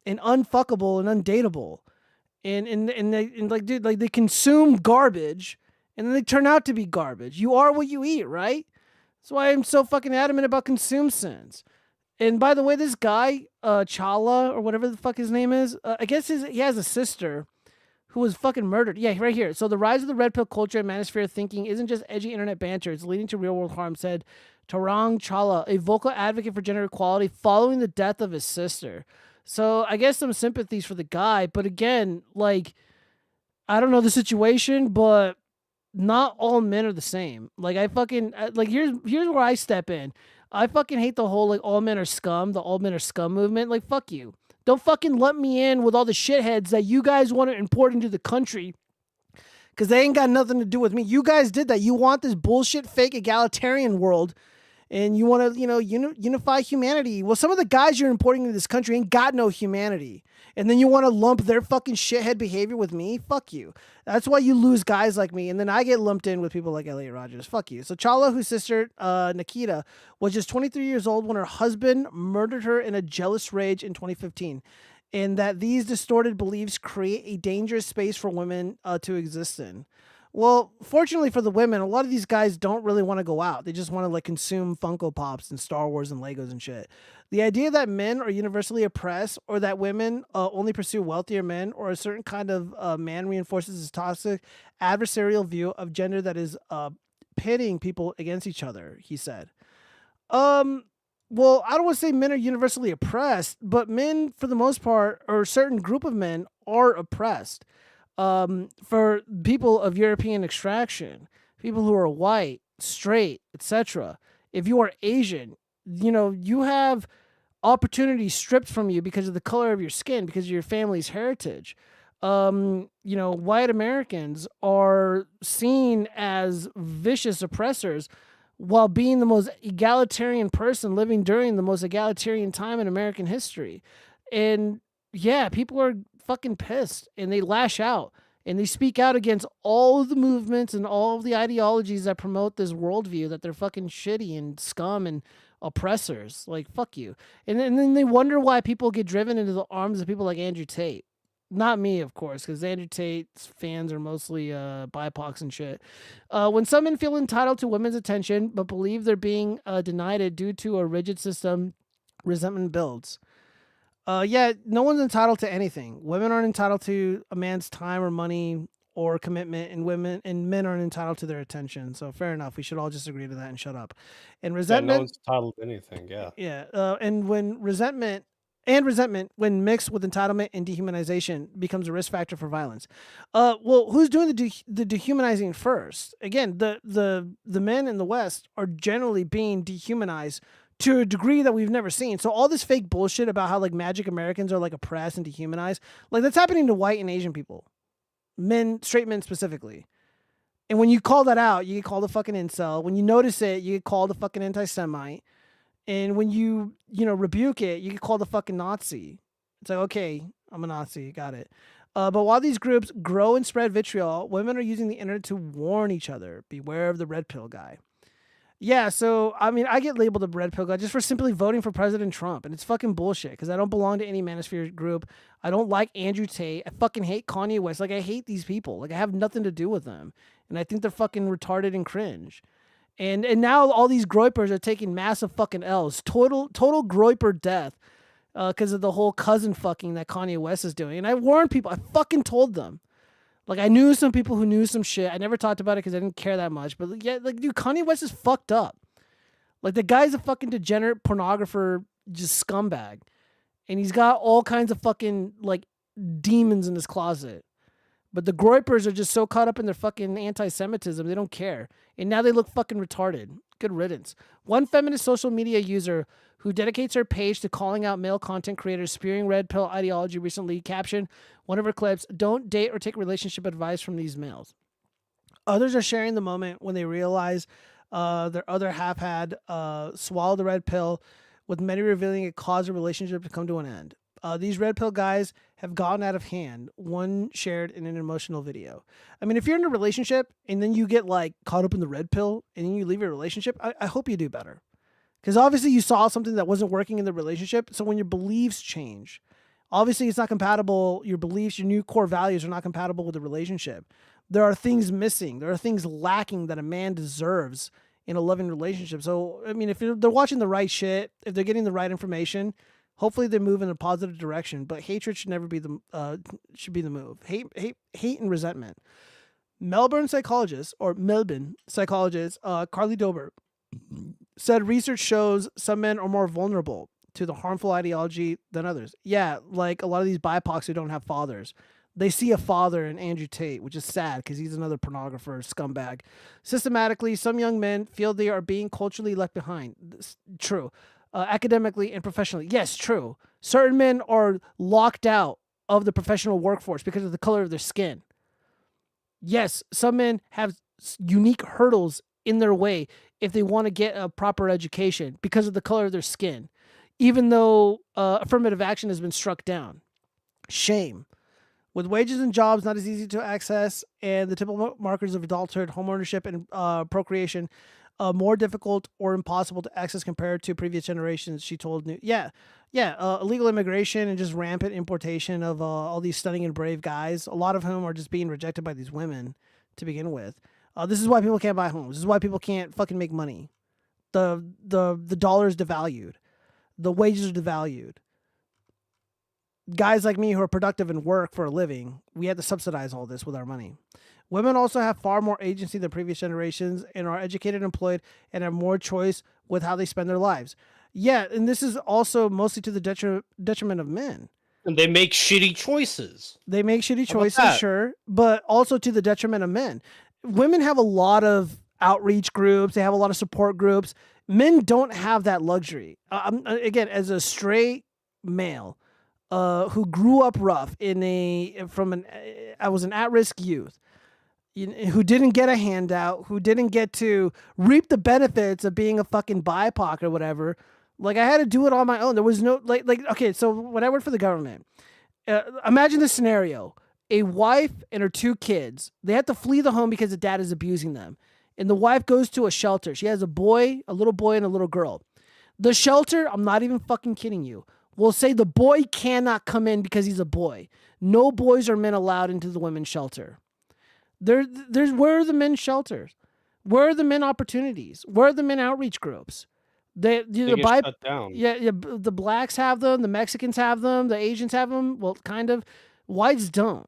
and unfuckable and undateable. And like, dude, like they consume garbage and then they turn out to be garbage. You are what you eat, right? That's why I'm so fucking adamant about consume sense. And by the way, this guy, Chala or whatever the fuck his name is, I guess he has a sister who was fucking murdered. Yeah, right here. So the rise of the red pill culture and manosphere thinking isn't just edgy internet banter. It's leading to real world harm, said Tarang Chala, a vocal advocate for gender equality following the death of his sister. So I guess some sympathies for the guy. But again, like, I don't know the situation, but not all men are the same. Like, I fucking, like, here's where I step in. I fucking hate the whole, like, all men are scum, the all men are scum movement. Like, fuck you. Don't fucking let me in with all the shitheads that you guys want to import into the country because they ain't got nothing to do with me. You guys did that. You want this bullshit, fake egalitarian world, and you want to, you know, unify humanity. Well, some of the guys you're importing into this country ain't got no humanity. And then you want to lump their fucking shithead behavior with me? Fuck you. That's why you lose guys like me. And then I get lumped in with people like Elliot Rogers. Fuck you. So Chala, whose sister, Nikita, was just 23 years old when her husband murdered her in a jealous rage in 2015. And that these distorted beliefs create a dangerous space for women to exist in. Well, fortunately for the women, a lot of these guys don't really want to go out. They just want to like consume Funko Pops and Star Wars and Legos and shit. The idea that men are universally oppressed or that women only pursue wealthier men or a certain kind of man reinforces this toxic adversarial view of gender that is pitting people against each other, he said. Well, I don't want to say men are universally oppressed, but men, for the most part, or a certain group of men, are oppressed. For people of European extraction, people who are white, straight, etc. If you are Asian, you know, you have opportunities stripped from you because of the color of your skin, because of your family's heritage. You know, white Americans are seen as vicious oppressors while being the most egalitarian person living during the most egalitarian time in American history. And yeah, people are fucking pissed and they lash out and they speak out against all of the movements and all of the ideologies that promote this worldview that they're fucking shitty and scum and oppressors. Like, fuck you. And then they wonder why people get driven into the arms of people like Andrew Tate. Not me, of course, because Andrew Tate's fans are mostly BIPOCs and shit. When some men feel entitled to women's attention but believe they're being denied it due to a rigid system, resentment builds. Yeah, no one's entitled to anything. Women aren't entitled to a man's time or money or commitment, and men aren't entitled to their attention. So fair enough. We should all just agree to that and shut up. And
Yeah, no
resentment,
one's entitled to anything. Yeah.
yeah, and when resentment, when mixed with entitlement and dehumanization, becomes a risk factor for violence. Well, who's doing the dehumanizing first? Again, the men in the West are generally being dehumanized to a degree that we've never seen. So all this fake bullshit about how like magic Americans are like oppressed and dehumanized, like that's happening to white and Asian people, straight men specifically. And when you call that out, you get called a fucking incel. When you notice it, you get called a fucking anti-Semite. And when you rebuke it, you get called a fucking Nazi. It's like, okay, I'm a Nazi, got it. But while these groups grow and spread vitriol, women are using the internet to warn each other. Beware of the red pill guy. Yeah, so, I mean, I get labeled a red pill guy just for simply voting for President Trump, and it's fucking bullshit, because I don't belong to any manosphere group. I don't like Andrew Tate. I fucking hate Kanye West. Like, I hate these people. Like, I have nothing to do with them, and I think they're fucking retarded and cringe. And now all these groypers are taking massive fucking L's. Total groyper death, because of the whole cousin fucking that Kanye West is doing. And I warned people. I fucking told them. Like, I knew some people who knew some shit. I never talked about it because I didn't care that much. But yeah, like, dude, Kanye West is fucked up. Like, the guy's a fucking degenerate pornographer, just scumbag. And he's got all kinds of fucking, like, demons in his closet. But the groypers are just so caught up in their fucking anti-Semitism, they don't care. And now they look fucking retarded. Good riddance. One feminist social media user who dedicates her page to calling out male content creators spewing red pill ideology recently captioned one of her clips, "Don't date or take relationship advice from these males." Others are sharing the moment when they realize their other half had swallowed the red pill, with many revealing it caused a relationship to come to an end. These red pill guys have gotten out of hand, one shared in an emotional video. I mean, if you're in a relationship and then you get like caught up in the red pill and then you leave your relationship, I hope you do better. Because obviously you saw something that wasn't working in the relationship. So when your beliefs change, obviously it's not compatible. Your beliefs, your new core values are not compatible with the relationship. There are things missing. There are things lacking that a man deserves in a loving relationship. So, I mean, if they're watching the right shit, if they're getting the right information, hopefully they move in a positive direction. But hatred should never be the move. Hate and resentment. Melbourne psychologist Carly Dober said research shows some men are more vulnerable to the harmful ideology than others. Yeah, like a lot of these BIPOCs who don't have fathers. They see a father in Andrew Tate, which is sad because he's another pornographer, scumbag. Systematically, some young men feel they are being culturally left behind. True. Academically and professionally. Yes, true. Certain men are locked out of the professional workforce because of the color of their skin. Yes, some men have unique hurdles in their way if they want to get a proper education because of the color of their skin, even though affirmative action has been struck down. Shame. With wages and jobs not as easy to access and the typical markers of adulthood, homeownership, and procreation more difficult or impossible to access compared to previous generations, she told illegal immigration and just rampant importation of all these stunning and brave guys, a lot of whom are just being rejected by these women to begin with. This is why people can't buy homes. This is why people can't fucking make money. The dollar is devalued. The wages are devalued. Guys like me who are productive and work for a living, we had to subsidize all this with our money. Women also have far more agency than previous generations and are educated and employed and have more choice with how they spend their lives. Yeah, and this is also mostly to the detriment of men.
And they make shitty choices.
They make shitty choices, sure, but also to the detriment of men. Women have a lot of outreach groups. They have a lot of support groups. Men don't have that luxury. Again, as a straight male, who grew up rough I was an at-risk youth, who didn't get a handout, who didn't get to reap the benefits of being a fucking BIPOC or whatever. Like, I had to do it on my own. There was no okay. So when I worked for the government, imagine this scenario: a wife and her 2 kids. They have to flee the home because the dad is abusing them, and the wife goes to a shelter. She has a little boy, and a little girl. The shelter, I'm not even fucking kidding you, will say the boy cannot come in because he's a boy. No boys or men allowed into the women's shelter. Where are the men's shelters? Where are the men opportunities? Where are the men outreach groups? They
They
the
get
bi
shut down.
yeah, the blacks have them, the Mexicans have them, the Asians have them. Well, kind of. Whites don't.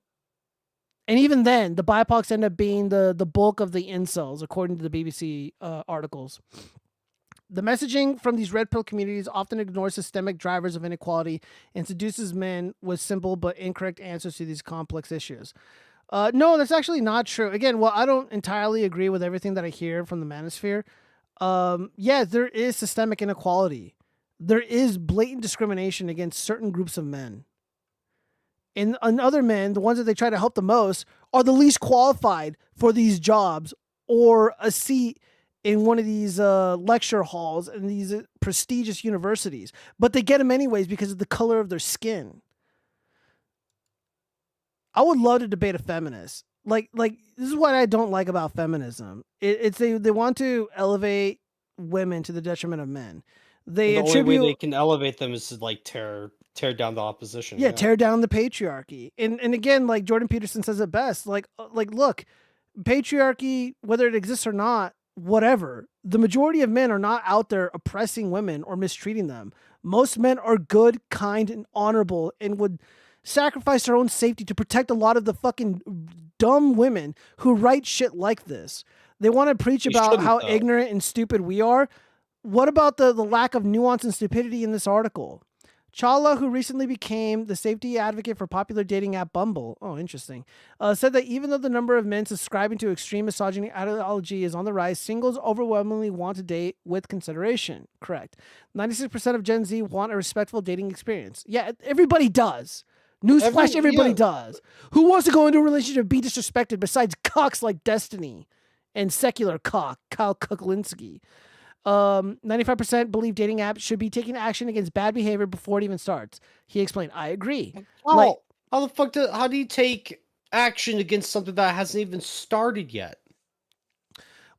And even then, the BIPOCs end up being the bulk of the incels, according to the BBC articles. The messaging from these red pill communities often ignores systemic drivers of inequality and seduces men with simple but incorrect answers to these complex issues. No, that's actually not true. Again, well, I don't entirely agree with everything that I hear from the manosphere. Yeah, there is systemic inequality. There is blatant discrimination against certain groups of men. And other men, the ones that they try to help the most, are the least qualified for these jobs or a seat in one of these lecture halls in these prestigious universities. But they get them anyways because of the color of their skin. I would love to debate a feminist. Like this is what I don't like about feminism. It's they want to elevate women to the detriment of men. They
And the only way
attribute
they can elevate them is to like tear down the opposition.
yeah, tear down the patriarchy. And again, like Jordan Peterson says it best, like look, patriarchy, whether it exists or not, whatever. The majority of men are not out there oppressing women or mistreating them. Most men are good, kind, and honorable and would sacrifice their own safety to protect a lot of the fucking dumb women who write shit like this. They want to preach
They
about
shouldn't,
how
though.
ignorant and stupid we are. What about the lack of nuance and stupidity in this article? Chala, who recently became the safety advocate for popular dating app Bumble, interesting, said that even though the number of men subscribing to extreme misogyny ideology is on the rise, singles overwhelmingly want to date with consideration. Correct. 96% of Gen Z want a respectful dating experience. Yeah, everybody does. Newsflash, everybody does. Who wants to go into a relationship and be disrespected besides cocks like Destiny and secular cock, Kyle Kuklinski? 95% believe dating apps should be taking action against bad behavior before it even starts. He explained, I agree.
How the fuck how do you take action against something that hasn't even started yet?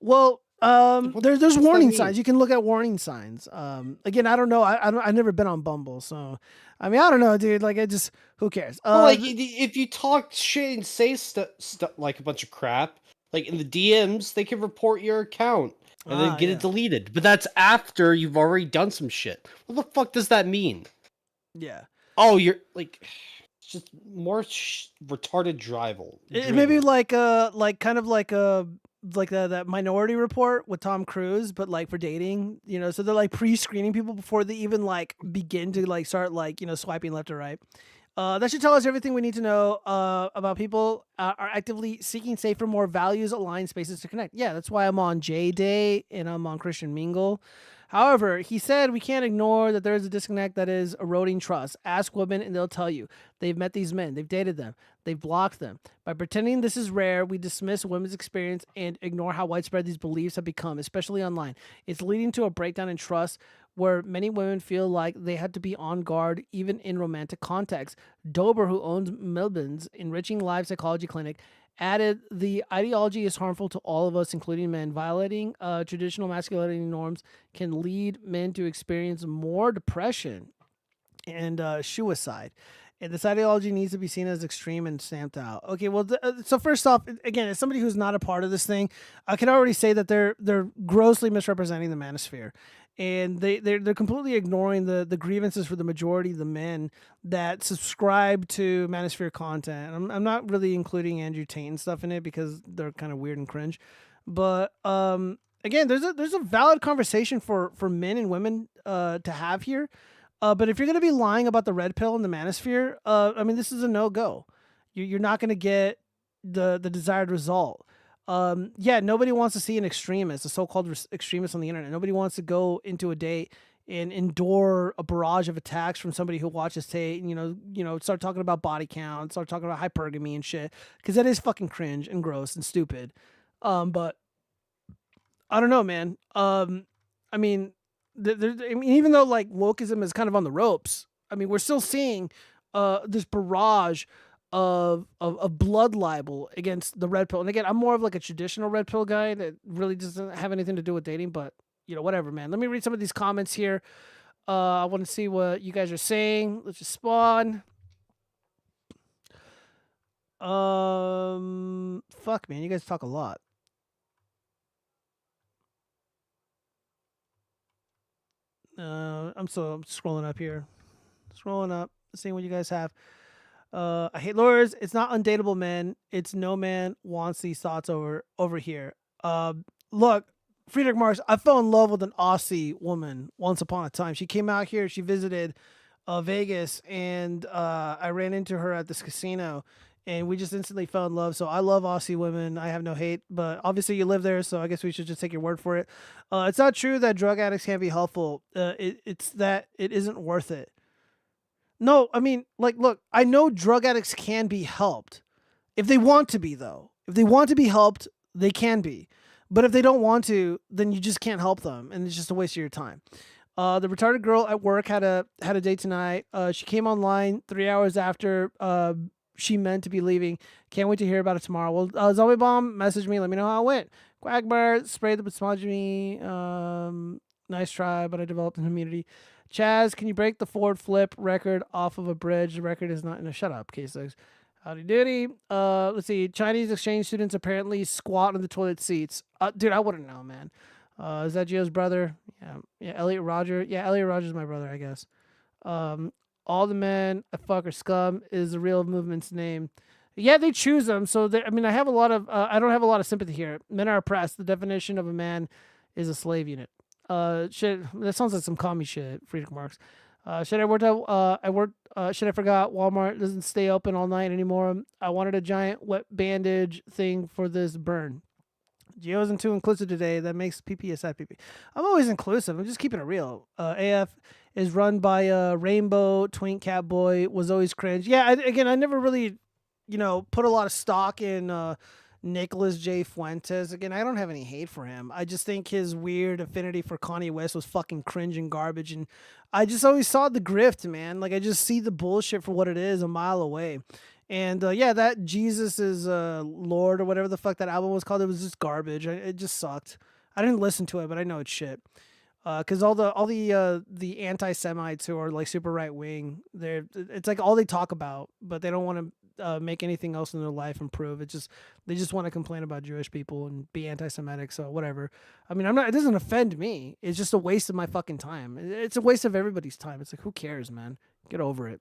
Well, there's warning
mean?
signs. You can look at warning signs. Again, I don't know. I've never been on Bumble, so I mean, I don't know, dude. Like, who cares?
Well, like if you talk shit and say stuff like a bunch of crap, like in the DMs, they can report your account and then get it deleted. But that's after you've already done some shit. What the fuck does that mean?
Yeah.
Oh, you're like, it's just more retarded drivel.
Maybe like kind of like that Minority Report with Tom Cruise, but like for dating, so they're like pre-screening people before they even like begin to like start like, swiping left or right. That should tell us everything we need to know about people are actively seeking safer, more values-aligned spaces to connect. Yeah, that's why I'm on J-Day and I'm on Christian Mingle. However, he said we can't ignore that there is a disconnect that is eroding trust. Ask women and they'll tell you. They've met these men. They've dated them. They've blocked them. By pretending this is rare, we dismiss women's experience and ignore how widespread these beliefs have become, especially online. It's leading to a breakdown in trust where many women feel like they had to be on guard even in romantic context. Dober, who owns Melbourne's Enriching Live Psychology Clinic, added the ideology is harmful to all of us, including men. Violating traditional masculinity norms can lead men to experience more depression and suicide. And this ideology needs to be seen as extreme and stamped out. Okay, well, so first off, again, as somebody who's not a part of this thing, I can already say that they're grossly misrepresenting the manosphere. And they're completely ignoring the grievances for the majority of the men that subscribe to manosphere content. I'm not really including Andrew Tate and stuff in it because they're kind of weird and cringe. But again, there's a valid conversation for men and women to have here. But if you're going to be lying about the red pill and the manosphere, I mean, this is a no-go. You're not going to get the desired result. Yeah, nobody wants to see an extremist, a so-called extremist on the internet. Nobody wants to go into a date and endure a barrage of attacks from somebody who watches Tate and, start talking about body count, start talking about hypergamy and shit, because that is fucking cringe and gross and stupid. But I don't know, man. I mean, even though like wokeism is kind of on the ropes, I mean, we're still seeing this barrage of blood libel against the red pill. And again, I'm more of like a traditional red pill guy that really doesn't have anything to do with dating, but whatever, man. Let me read some of these comments here. I want to see what you guys are saying. Let's just spawn. Fuck, man. You guys talk a lot. I'm scrolling up here. Scrolling up, seeing what you guys have. I hate lawyers. It's not undateable men. It's no man wants these thoughts over here. Look, Friedrich Marx, I fell in love with an Aussie woman once upon a time. She came out here. She visited Vegas, and I ran into her at this casino, and we just instantly fell in love. So I love Aussie women. I have no hate, but obviously you live there, so I guess we should just take your word for it. It's not true that drug addicts can't be helpful. It's that it isn't worth it. No, I mean, like, look, I know drug addicts can be helped if they want to be, though. If they want to be helped, they can be. But if they don't want to, then you just can't help them, and it's just a waste of your time. The retarded girl at work had a date tonight. She came online 3 hours after she meant to be leaving. Can't wait to hear about it tomorrow. Well, Zombie Bomb, message me. Let me know how it went. Quagmire sprayed the smudge me. Nice try, but I developed an immunity. Chaz, can you break the forward flip record off of a bridge? The record is not in a shut up. K6. Howdy doody. Let's see. Chinese exchange students apparently squat on the toilet seats. Dude, I wouldn't know, man. Is that Gio's brother? Yeah. Elliot Roger. Yeah, Elliot Roger's my brother, I guess. All the men I fuck are scum is the real movement's name. Yeah, they choose them. So I mean, I have a lot of. I don't have a lot of sympathy here. Men are oppressed. The definition of a man is a slave unit. Shit, that sounds like some commie shit, Friedrich Marx. Shit, shit, I forgot Walmart doesn't stay open all night anymore. I wanted a giant wet bandage thing for this burn. Gio isn't too inclusive today. That makes PP a sad PP. I'm always inclusive. I'm just keeping it real. AF is run by Rainbow Twink Cat Boy. Was always cringe. Yeah, I never really, put a lot of stock in Nicholas J. Fuentes. Again, I don't have any hate for him. I just think his weird affinity for Kanye West was fucking cringe and garbage. And I just always saw the grift, man. Like, I just see the bullshit for what it is a mile away. And yeah, that Jesus is Lord or whatever the fuck that album was called, it was just garbage. It just sucked. I didn't listen to it, but I know it's shit. Because all the anti-Semites who are like super right wing, it's like all they talk about, but they don't want to make anything else in their life improve. They just want to complain about Jewish people and be anti-Semitic. So whatever. I mean, it doesn't offend me. It's just a waste of my fucking time. It's a waste of everybody's time. It's like, who cares, man? Get over it.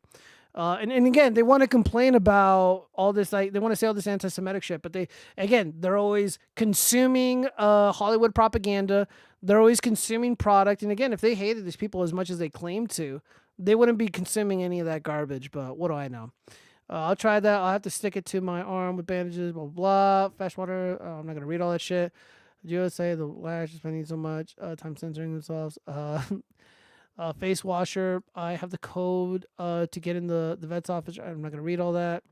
And again, they want to complain about all this, like they want to say all this anti-Semitic shit, but they're always consuming Hollywood propaganda. They're always consuming product. And again, if they hated these people as much as they claim to, they wouldn't be consuming any of that garbage. But what do I know? I'll try that. I'll have to stick it to my arm with bandages, blah, blah, blah. Fast water. I'm not going to read all that shit. USA, the lash is spending so much time censoring themselves. Face washer. I have the code to get in the vet's office. I'm not going to read all that.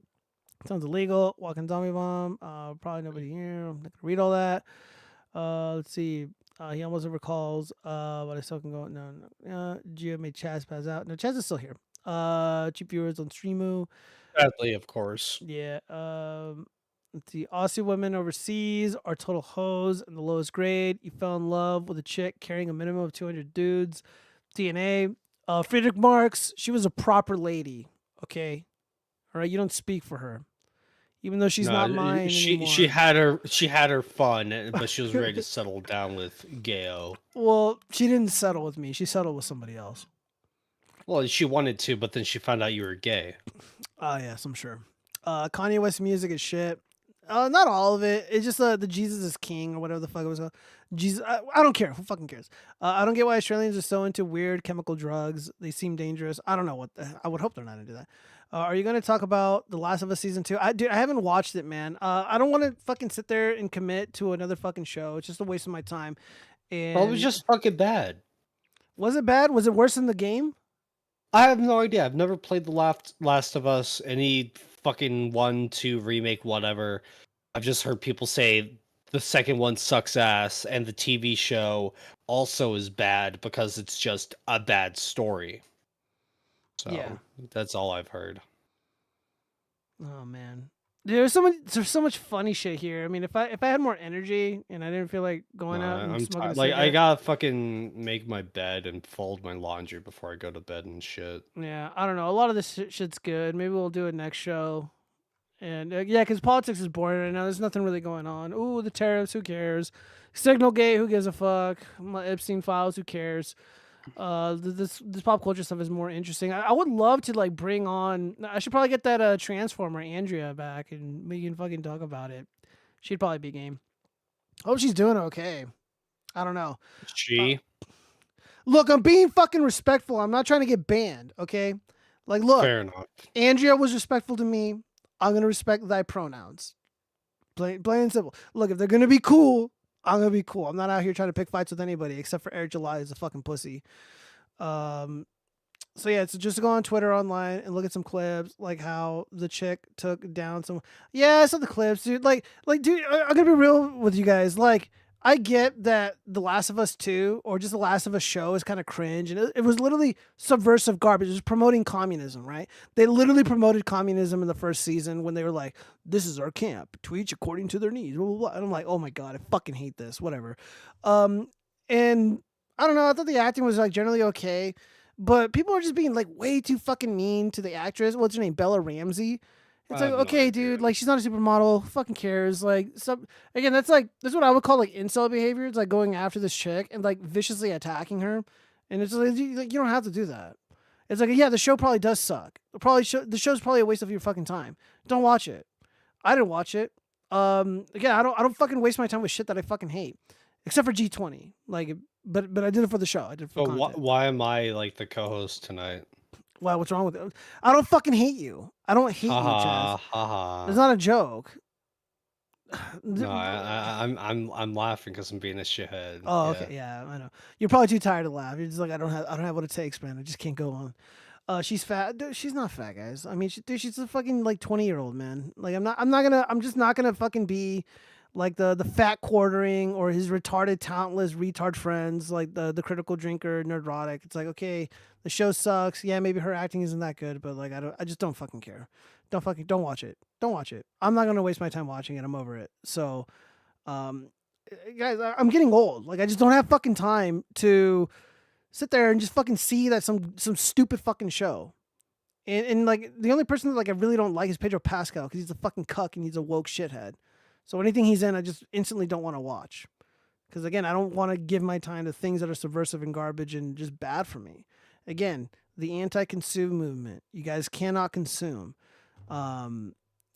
Sounds illegal. Walking zombie bomb. Probably nobody here. I'm not going to read all that. Let's see. He almost recalls, but I still can go. No. Gio made Chaz pass out. No, Chaz is still here. Cheap viewers on Streamu.
Sadly, of course.
Yeah. Let's see. Aussie women overseas are total hoes in the lowest grade. You fell in love with a chick carrying a minimum of 200 dudes. DNA. Friedrich Marx. She was a proper lady. Okay. All right. You don't speak for her. Even though she's not mine anymore.
She had her fun, but she was ready to settle down with Gayo.
Well, she didn't settle with me. She settled with somebody else.
Well, she wanted to, but then she found out you were gay.
Yes, I'm sure. Kanye West music is shit. Not all of it. It's just the Jesus is King or whatever the fuck it was called. Jesus, I don't care. Who fucking cares? I don't get why Australians are so into weird chemical drugs. They seem dangerous. I don't know I would hope they're not into that. Are you going to talk about The Last of Us Season 2? I haven't watched it, man. I don't want to fucking sit there and commit to another fucking show. It's just a waste of my time. And
Well, it was just fucking bad.
Was it bad? Was it worse than the game?
I have no idea. I've never played The Last of Us, any fucking 1, 2 remake, whatever. I've just heard people say the second one sucks ass, and the TV show also is bad because it's just a bad story. So
Yeah.
that's all I've heard.
Oh man, there's so much funny shit here. I mean, if I had more energy and I didn't feel like going out and
I'm
smoking a
tired. Like I
cigarette-
gotta fucking make my bed and fold my laundry before I go to bed and shit.
Yeah, I don't know. A lot of this shit's good. Maybe we'll do it next show. And yeah, because politics is boring right now. There's nothing really going on. Ooh, the tariffs. Who cares? Signal Gate. Who gives a fuck? Epstein files. Who cares? This pop culture stuff is more interesting. I would love to like bring on. I should probably get that Transformer Andrea back, and we can fucking talk about it. She'd probably be game. Hope she's doing okay. I don't know.
She.
Look, I'm being fucking respectful. I'm not trying to get banned, okay? Like, look.
Fair enough.
Andrea was respectful to me. I'm gonna respect thy pronouns. Plain and simple. Look, if they're gonna be cool, I'm gonna be cool. I'm not out here trying to pick fights with anybody except for Eric July is a fucking pussy. So yeah, so just go on Twitter online and look at some clips, like how the chick took down some. Yeah, I saw the clips, dude. Like, dude, I'm gonna be real with you guys. Like, I get that The Last of Us 2 or just The Last of Us show is kind of cringe, and it was literally subversive garbage. It was promoting communism, right? They literally promoted communism in the first season when they were like, "This is our camp, to each according to their needs." Blah, blah, blah. And I'm like, "Oh my god, I fucking hate this." Whatever. And I don't know. I thought the acting was like generally okay, but people are just being like way too fucking mean to the actress. What's her name? Bella Ramsey. It's like, okay, dude, like she's not a supermodel. Who fucking cares? Like, again, that's what I would call like incel behavior. It's like going after this chick and like viciously attacking her, and it's like you don't have to do that. It's like, yeah, the show probably does suck. The show's probably a waste of your fucking time. Don't watch it. I didn't watch it. Again, I don't fucking waste my time with shit that I fucking hate, except for G20. Like, but I did it for the show. I did it for content.
Why am I like the co-host tonight?
Wow, what's wrong with it? I don't fucking hate you. I don't hate you, Chaz. It's not a joke.
No, I'm laughing because I'm being a shithead.
Oh, okay, yeah, I know. You're probably too tired to laugh. You're just like, I don't have what it takes, man. I just can't go on. She's fat. Dude, she's not fat, guys. I mean, she's a fucking like 20-year-old, man. Like, I'm just not gonna fucking be like the fat quartering or his retarded, talentless retard friends, like the critical drinker, nerdrotic. It's like, okay, the show sucks. Yeah, maybe her acting isn't that good, but like I just don't fucking care. Don't watch it. Don't watch it. I'm not gonna waste my time watching it. I'm over it. So, guys, I'm getting old. Like, I just don't have fucking time to sit there and just fucking see that some stupid fucking show. And like the only person that like I really don't like is Pedro Pascal because he's a fucking cuck and he's a woke shithead. So anything he's in, I just instantly don't want to watch. Because again, I don't want to give my time to things that are subversive and garbage and just bad for me. Again, the anti-consume movement. You guys cannot consume.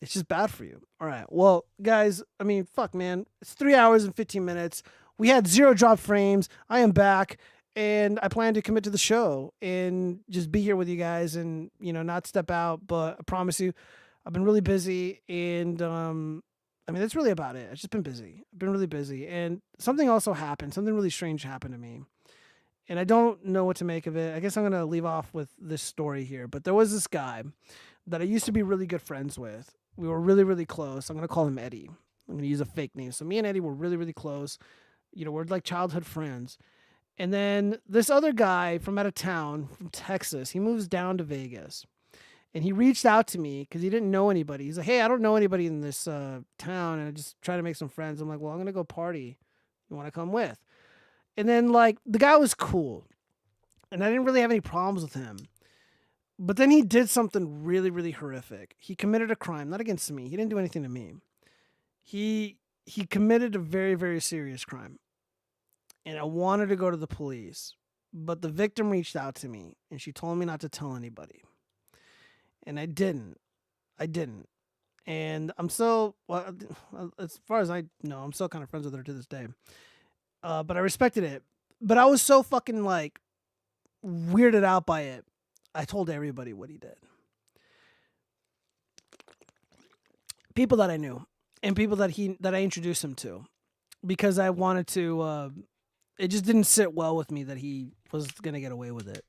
It's just bad for you. All right. Well, guys, I mean, fuck, man. It's 3 hours and 15 minutes. We had 0 drop frames. I am back. And I plan to commit to the show and just be here with you guys and, not step out. But I promise you, I've been really busy. And, I mean, that's really about it. I've just been busy. I've been really busy. And something also happened. Something really strange happened to me. And I don't know what to make of it. I guess I'm going to leave off with this story here. But there was this guy that I used to be really good friends with. We were really, really close. I'm going to call him Eddie. I'm going to use a fake name. So me and Eddie were really, really close. We're like childhood friends. And then this other guy from out of town, from Texas, he moves down to Vegas. And he reached out to me because he didn't know anybody. He's like, hey, I don't know anybody in this town, and I just try to make some friends. I'm like, well, I'm going to go party. You want to come with? And then, like, the guy was cool. And I didn't really have any problems with him. But then he did something really, really horrific. He committed a crime, not against me. He didn't do anything to me. He committed a very, very serious crime. And I wanted to go to the police. But the victim reached out to me, and she told me not to tell anybody. And I didn't. And I'm still, well, as far as I know, I'm still kind of friends with her to this day. But I respected it. But I was so fucking, like, weirded out by it. I told everybody what he did. People that I knew. And people that I introduced him to. Because I wanted to, it just didn't sit well with me that he was going to get away with it.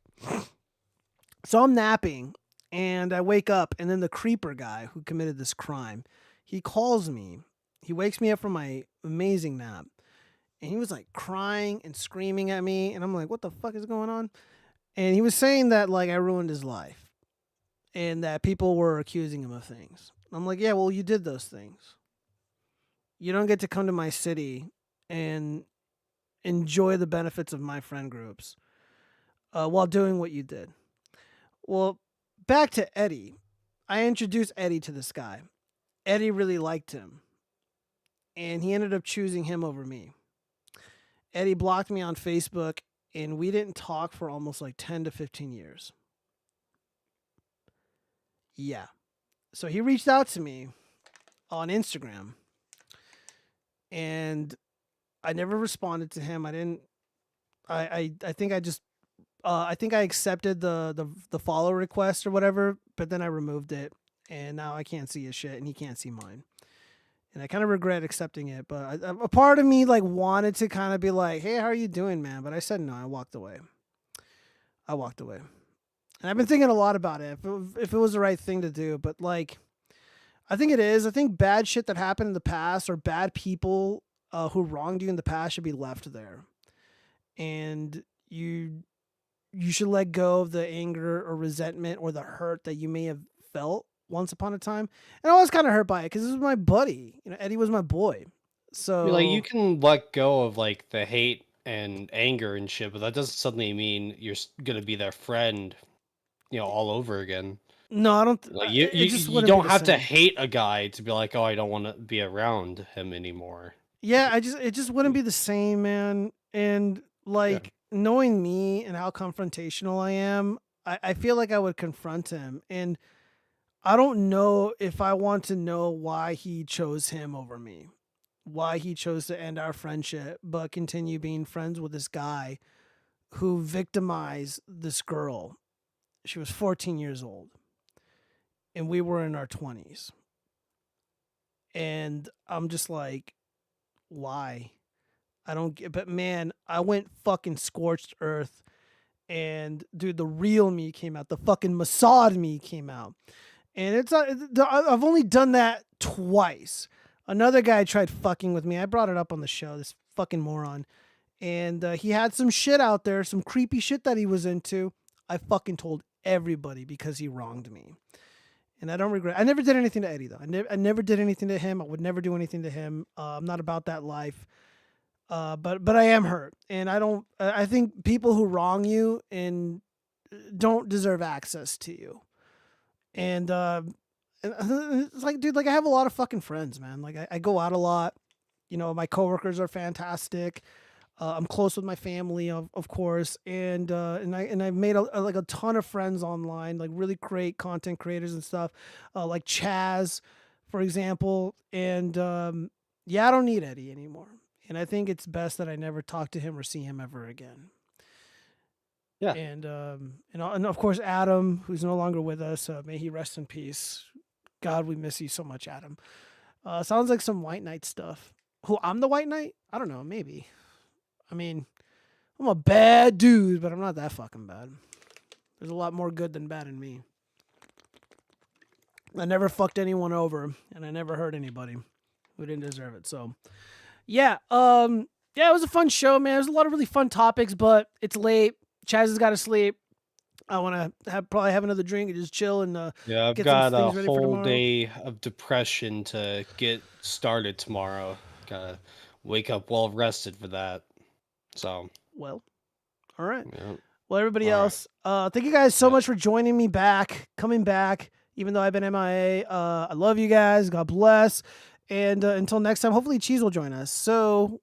So I'm napping. And I wake up, and then the creeper guy who committed this crime, he calls me. He wakes me up from my amazing nap. And he was like crying and screaming at me. And I'm like, what the fuck is going on? And he was saying that like I ruined his life. And that people were accusing him of things. I'm like, yeah, well, you did those things. You don't get to come to my city and enjoy the benefits of my friend groups while doing what you did. Well, back to Eddie. I introduced Eddie to this guy. Eddie really liked him. And he ended up choosing him over me. Eddie blocked me on Facebook and we didn't talk for almost like 10 to 15 years. Yeah. So he reached out to me on Instagram, and I never responded to him. I didn't. I think I just. I think I accepted the follow request or whatever, but then I removed it, and now I can't see his shit, and he can't see mine. And I kind of regret accepting it, but a part of me like wanted to kind of be like, "Hey, how are you doing, man?" But I said no. I walked away. And I've been thinking a lot about it, if it was the right thing to do. But like, I think it is. I think bad shit that happened in the past or bad people who wronged you in the past should be left there, and you should let go of the anger or resentment or the hurt that you may have felt once upon a time. And I was kind of hurt by it because this was my buddy. You know, Eddie was my boy. So
Like you can let go of like the hate and anger and shit, but that doesn't suddenly mean you're gonna be their friend, all over again.
No, I don't.
Like
It just
you
wouldn't be
don't
the
have to
same.
hate a guy to be like, oh, I don't want to be around him anymore.
Yeah, it just wouldn't be the same, man. And like knowing me and how confrontational I am, I feel like I would confront him. And I don't know if I want to know why he chose him over me, why he chose to end our friendship, but continue being friends with this guy who victimized this girl. She was 14 years old, and we were in our 20s. And I'm just like, why? I don't get, but man, I went fucking scorched earth, and dude, the real me came out. The fucking Mossad me came out, and I've only done that twice. Another guy tried fucking with me. I brought it up on the show. This fucking moron, and he had some shit out there, some creepy shit that he was into. I fucking told everybody because he wronged me. And I don't regret. I never did anything to Eddie though. I never did anything to him. I would never do anything to him. I'm not about that life. But I am hurt, and I don't. I think people who wrong you and don't deserve access to you. And it's like, dude, like I have a lot of fucking friends, man. Like I go out a lot. You know, my coworkers are fantastic. I'm close with my family, of course, and I've made a ton of friends online, like really great content creators and stuff, like Chaz, for example. And yeah, I don't need Eddie anymore, and I think it's best that I never talk to him or see him ever again.
Yeah,
and of course Adam, who's no longer with us, may he rest in peace. God, we miss you so much, Adam. Sounds like some White Knight stuff. Who, I'm the White Knight? I don't know, maybe. I mean, I'm a bad dude, but I'm not that fucking bad. There's a lot more good than bad in me. I never fucked anyone over, and I never hurt anybody who didn't deserve it. So, yeah, it was a fun show, man. There's a lot of really fun topics, but it's late. Chaz has got to sleep. I want to probably have another drink and just chill and
Yeah, I've
get
got
some
a
things ready for
whole
tomorrow.
day of depression to get started tomorrow. Gotta wake up well rested for that. So,
Well, all right.
yeah.
Well, everybody
All right.
else, thank you guys so much for joining me coming back, even though I've been MIA. I love you guys. God bless. And until next time, hopefully Cheese will join us. So